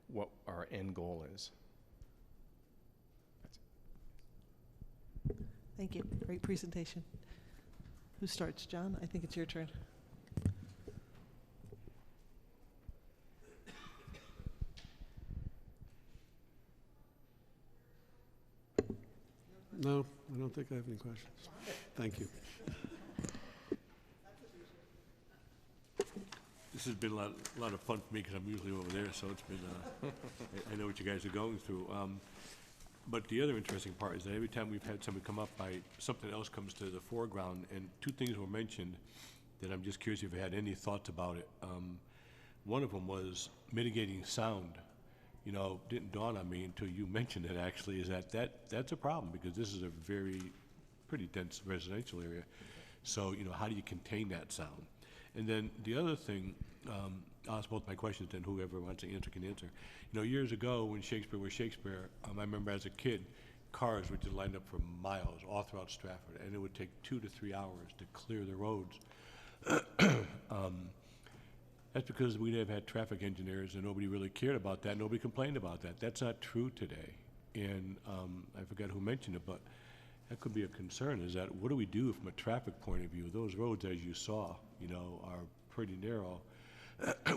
what our end goal is. That's it. Thank you. Great presentation. Who starts? John? I think it's your turn. No, I don't think I have any questions. Thank you. This has been a lot of fun for me because I'm usually over there, so it's been, I know what you guys are going through. But the other interesting part is that every time we've had somebody come up, something else comes to the foreground, and two things were mentioned that I'm just curious if you had any thoughts about it. One of them was mitigating sound. You know, didn't dawn on me until you mentioned it actually, is that's a problem because this is a pretty dense residential area. So, you know, how do you contain that sound? And then the other thing, I'll ask both my questions, and whoever wants to answer can answer. You know, years ago when Shakespeare was Shakespeare, I remember as a kid, cars would just line up for miles all throughout Stratford, and it would take 2 to 3 hours to clear the roads. That's because we have had traffic engineers, and nobody really cared about that. Nobody complained about that. That's not true today. And I forgot who mentioned it, but that could be a concern, is that what do we do from a traffic point of view? Those roads, as you saw, you know, are pretty narrow.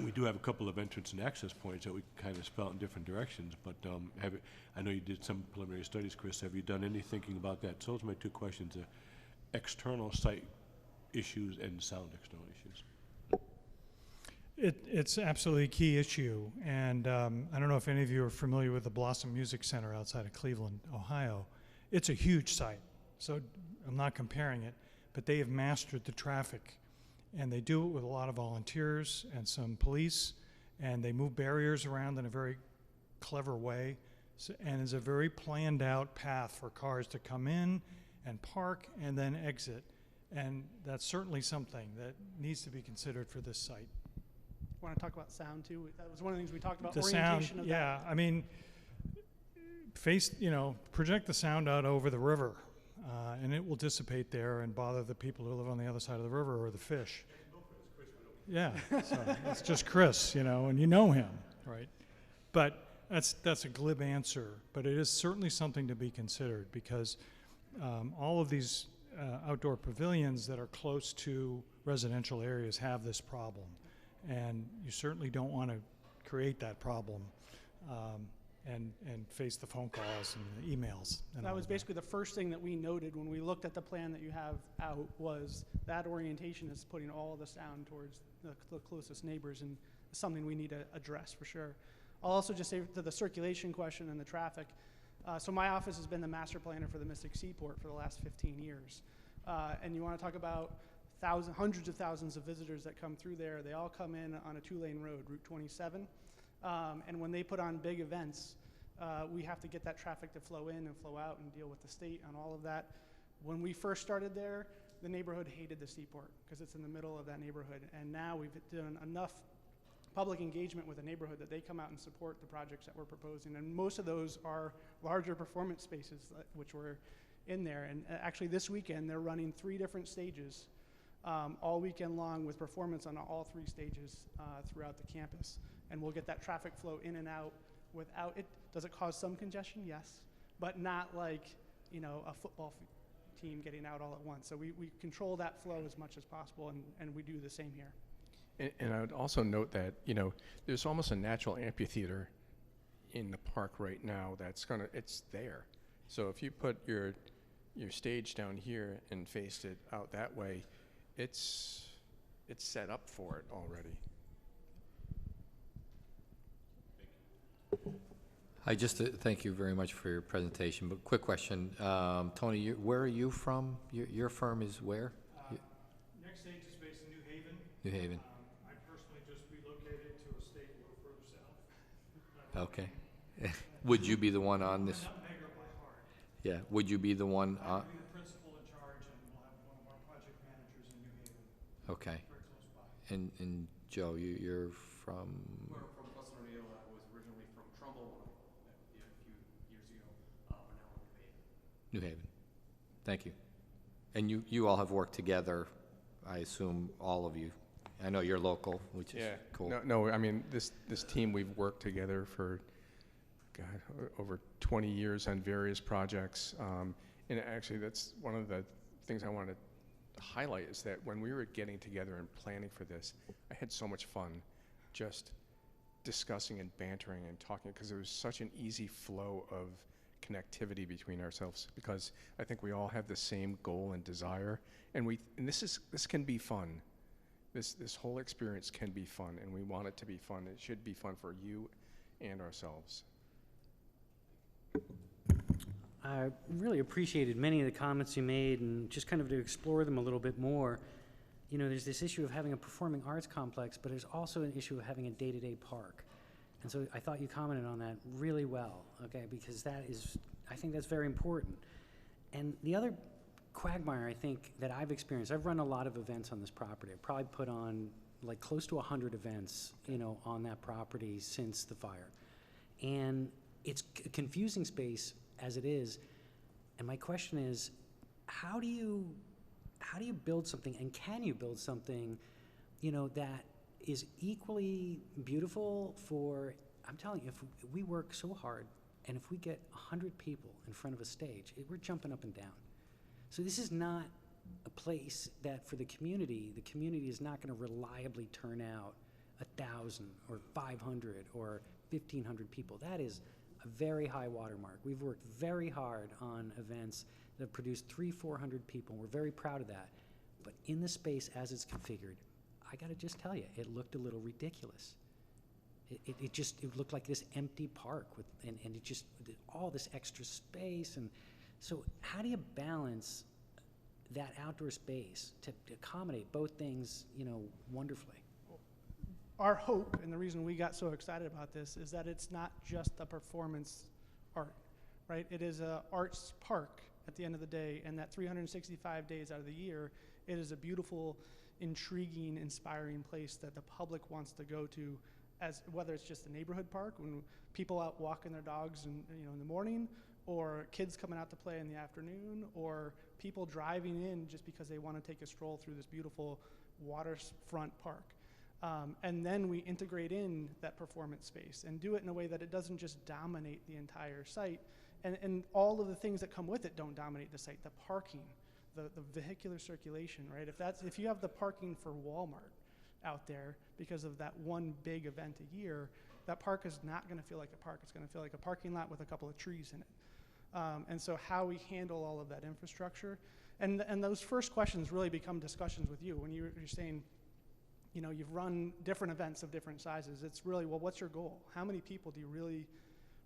We do have a couple of entrance and access points that we kind of spout in different directions, but I know you did some preliminary studies, Chris. Have you done any thinking about that? So those are my two questions, external site issues and sound external issues. It's absolutely a key issue, and I don't know if any of you are familiar with the Blossom Music Center outside of Cleveland, Ohio. It's a huge site, so I'm not comparing it, but they have mastered the traffic, and they do it with a lot of volunteers and some police, and they move barriers around in a very clever way, and it's a very planned out path for cars to come in and park and then exit, and that's certainly something that needs to be considered for this site. Want to talk about sound too? That was one of the things we talked about. The orientation sound, of yeah. that. I mean, project the sound out over the river, and it will dissipate there and bother the people who live on the other side of the river or the fish. Yeah, so it's just Chris, you know, and you know him, right? But that's a glib answer, but it is certainly something to be considered because all of these outdoor pavilions that are close to residential areas have this problem. And you certainly don't want to create that problem and face the phone calls and the emails. And that was basically the first thing that we noted when we looked at the plan that you have out was that orientation is putting all the sound towards the closest neighbors, and it's something we need to address for sure. I'll also just say to the circulation question and the traffic. So my office has been the master planner for the Mystic Seaport for the last 15 years. And you want to talk about hundreds of thousands of visitors that come through there. They all come in on a 2-lane road, Route 27. And when they put on big events, We have to get that traffic to flow in and flow out and deal with the state on all of that. When we first started there, the neighborhood hated the seaport because it's in the middle of that neighborhood. And now we've done enough public engagement with the neighborhood that they come out and support the projects that we're proposing. And most of those are larger performance spaces which were in there. And actually this weekend, they're running 3 different stages all weekend long with performance on all 3 stages throughout the campus. And we'll get that traffic flow in and out without it. Does it cause some congestion? Yes, but not like, you know, a football team getting out all at once. So we control that flow as much as possible, and we do the same here. And I would also note that, you know, there's almost a natural amphitheater in the park right now it's there. So if you put your stage down here and faced it out that way, it's set up for it already. Thank you very much for your presentation, but quick question. Tony, where are you from? Your firm is where? Next stage is based in New Haven. New Haven. I personally just relocated to a state a little further south. Okay. Would you be the one on this? I'm not bigger by heart. Yeah. Would you be the one I'll be the principal in charge, and we'll have one of our project managers in New Haven. Okay. Very close by. And Joe, you're from? We're from Boston, O'Neill. I was originally from Trumbull when I met with you a few years ago. We're now in New Haven. New Haven. Thank you. And you all have worked together, I assume, all of you. I know you're local, which is cool. No, I mean, this team, we've worked together for, over 20 years on various projects. And actually, that's one of the things I wanted to highlight is that when we were getting together and planning for this, I had so much fun just discussing and bantering and talking, because there was such an easy flow of connectivity between ourselves, because I think we all have the same goal and desire, and this can be fun. This whole experience can be fun, and we want it to be fun. It should be fun for you and ourselves. I really appreciated many of the comments you made, and just kind of to explore them a little bit more. You know, there's this issue of having a performing arts complex, but there's also an issue of having a day-to-day park. And so I thought you commented on that really well, okay, because I think that's very important. And the other quagmire, I think, that I've experienced, I've run a lot of events on this property. I've probably put on like close to 100 events, you know, on that property since the fire. And it's a confusing space as it is. And my question is, how do you build something, and can you build something, you know, that is equally beautiful for, I'm telling you, if we work so hard, and if we get 100 people in front of a stage, we're jumping up and down. So this is not a place that for the community is not going to reliably turn out 1,000 or 500 or 1,500 people. That is a very high watermark. We've worked very hard on events that have produced 300-400 people. We're very proud of that. But in the space as it's configured, I got to just tell you, it looked a little ridiculous. It looked like this empty park and it just all this extra space. And so how do you balance that outdoor space to accommodate both things, you know, wonderfully? Our hope, and the reason we got so excited about this, is that it's not just a performance art, right? It is an arts park at the end of the day, and that 365 days out of the year, it is a beautiful, intriguing, inspiring place that the public wants to go to, as whether it's just a neighborhood park when people out walking their dogs in the morning, or kids coming out to play in the afternoon, or people driving in just because they want to take a stroll through this beautiful waterfront park. And then we integrate in that performance space and do it in a way that it doesn't just dominate the entire site. And all of the things that come with it don't dominate the site. The parking, the vehicular circulation, right? If you have the parking for Walmart out there because of that one big event a year, that park is not going to feel like a park. It's going to feel like a parking lot with a couple of trees in it. And so how we handle all of that infrastructure, and those first questions really become discussions with you when you're saying, you know, you've run different events of different sizes. It's really, well, what's your goal? How many people do you really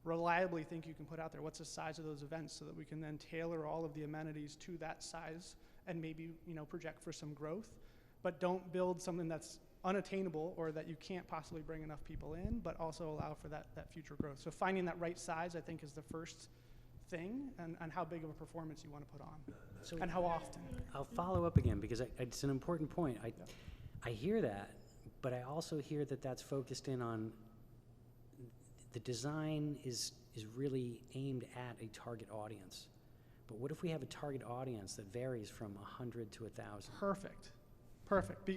reliably think you can put out there? What's the size of those events so that we can then tailor all of the amenities to that size and maybe, you know, project for some growth, but don't build something that's unattainable or that you can't possibly bring enough people in, but also allow for that future growth. So finding that right size, I think, is the first thing, and how big of a performance you want to put on, and how often. I'll follow up again because it's an important point. I hear that, but I also hear that that's focused in on the design is really aimed at a target audience. But what if we have a target audience that varies from 100 to 1,000? Perfect.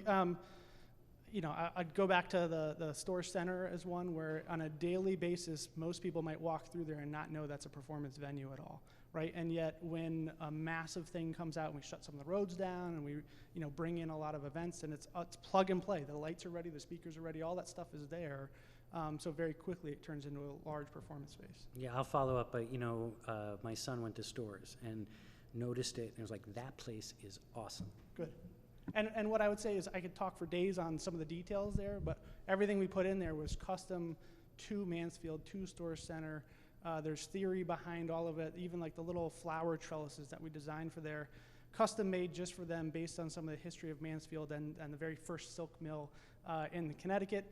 You know, I'd go back to the store center as one where on a daily basis, most people might walk through there and not know that's a performance venue at all, right? And yet when a massive thing comes out and we shut some of the roads down and we, you know, bring in a lot of events and it's plug and play. The lights are ready, the speakers are ready, all that stuff is there. So very quickly it turns into a large performance space. Yeah, I'll follow up. You know, my son went to stores and noticed it and was like, that place is awesome. Good. And what I would say is I could talk for days on some of the details there, but everything we put in there was custom to Mansfield, to Store Center. There's theory behind all of it, even like the little flower trellises that we designed for there, custom made just for them based on some of the history of Mansfield and the very first silk mill in Connecticut.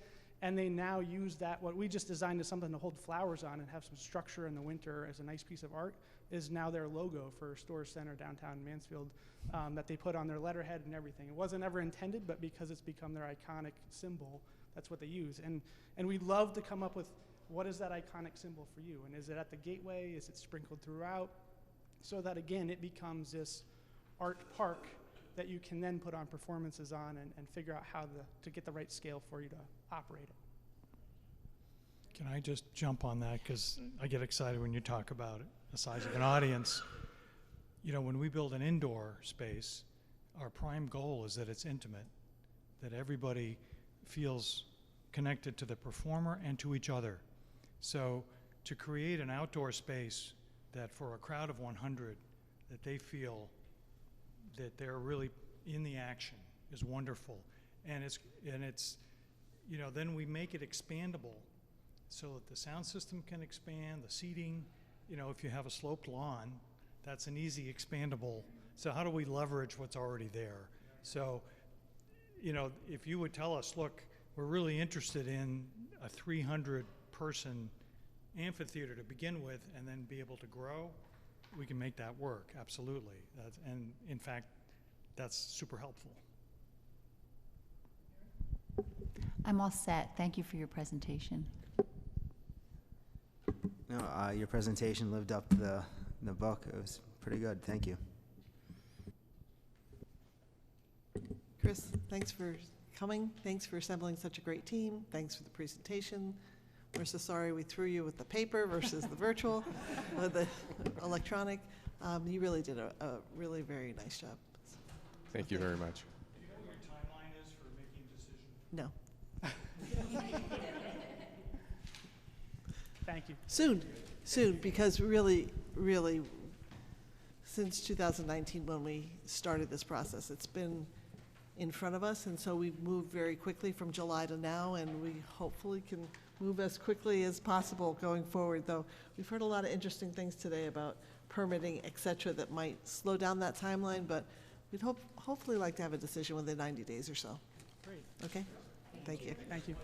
And they now use that, what we just designed as something to hold flowers on and have some structure in the winter as a nice piece of art, is now their logo for Store Center downtown Mansfield that they put on their letterhead and everything. It wasn't ever intended, but because it's become their iconic symbol, that's what they use. And we love to come up with, what is that iconic symbol for you? And is it at the gateway? Is it sprinkled throughout? So that, again, it becomes this art park that you can then put on performances on and figure out how to get the right scale for you to operate it. Can I just jump on that, because I get excited when you talk about it, the size of an audience. You know, when we build an indoor space, our prime goal is that it's intimate, that everybody feels connected to the performer and to each other. So to create an outdoor space that for a crowd of 100, that they feel that they're really in the action is wonderful. And it's, you know, then we make it expandable so that the sound system can expand, the seating, you know, if you have a sloped lawn, that's an easy expandable. So how do we leverage what's already there? So, you know, if you would tell us, look, we're really interested in a 300-person amphitheater to begin with and then be able to grow, we can make that work, absolutely. And in fact, that's super helpful. I'm all set. Thank you for your presentation. No, your presentation lived up to the book. It was pretty good. Thank you. Chris, thanks for coming. Thanks for assembling such a great team. Thanks for the presentation. We're so sorry we threw you with the paper versus the virtual, or the electronic. You really did a really very nice job. Thank you very much. Do you know what your timeline is for making a decision? No. Thank you. Soon, because really, since 2019 when we started this process, it's been in front of us, and so we've moved very quickly from July to now, and we hopefully can move as quickly as possible going forward, though we've heard a lot of interesting things today about permitting, et cetera, that might slow down that timeline, but we'd hopefully like to have a decision within 90 days or so. Great. Okay? Thank you. Thank you.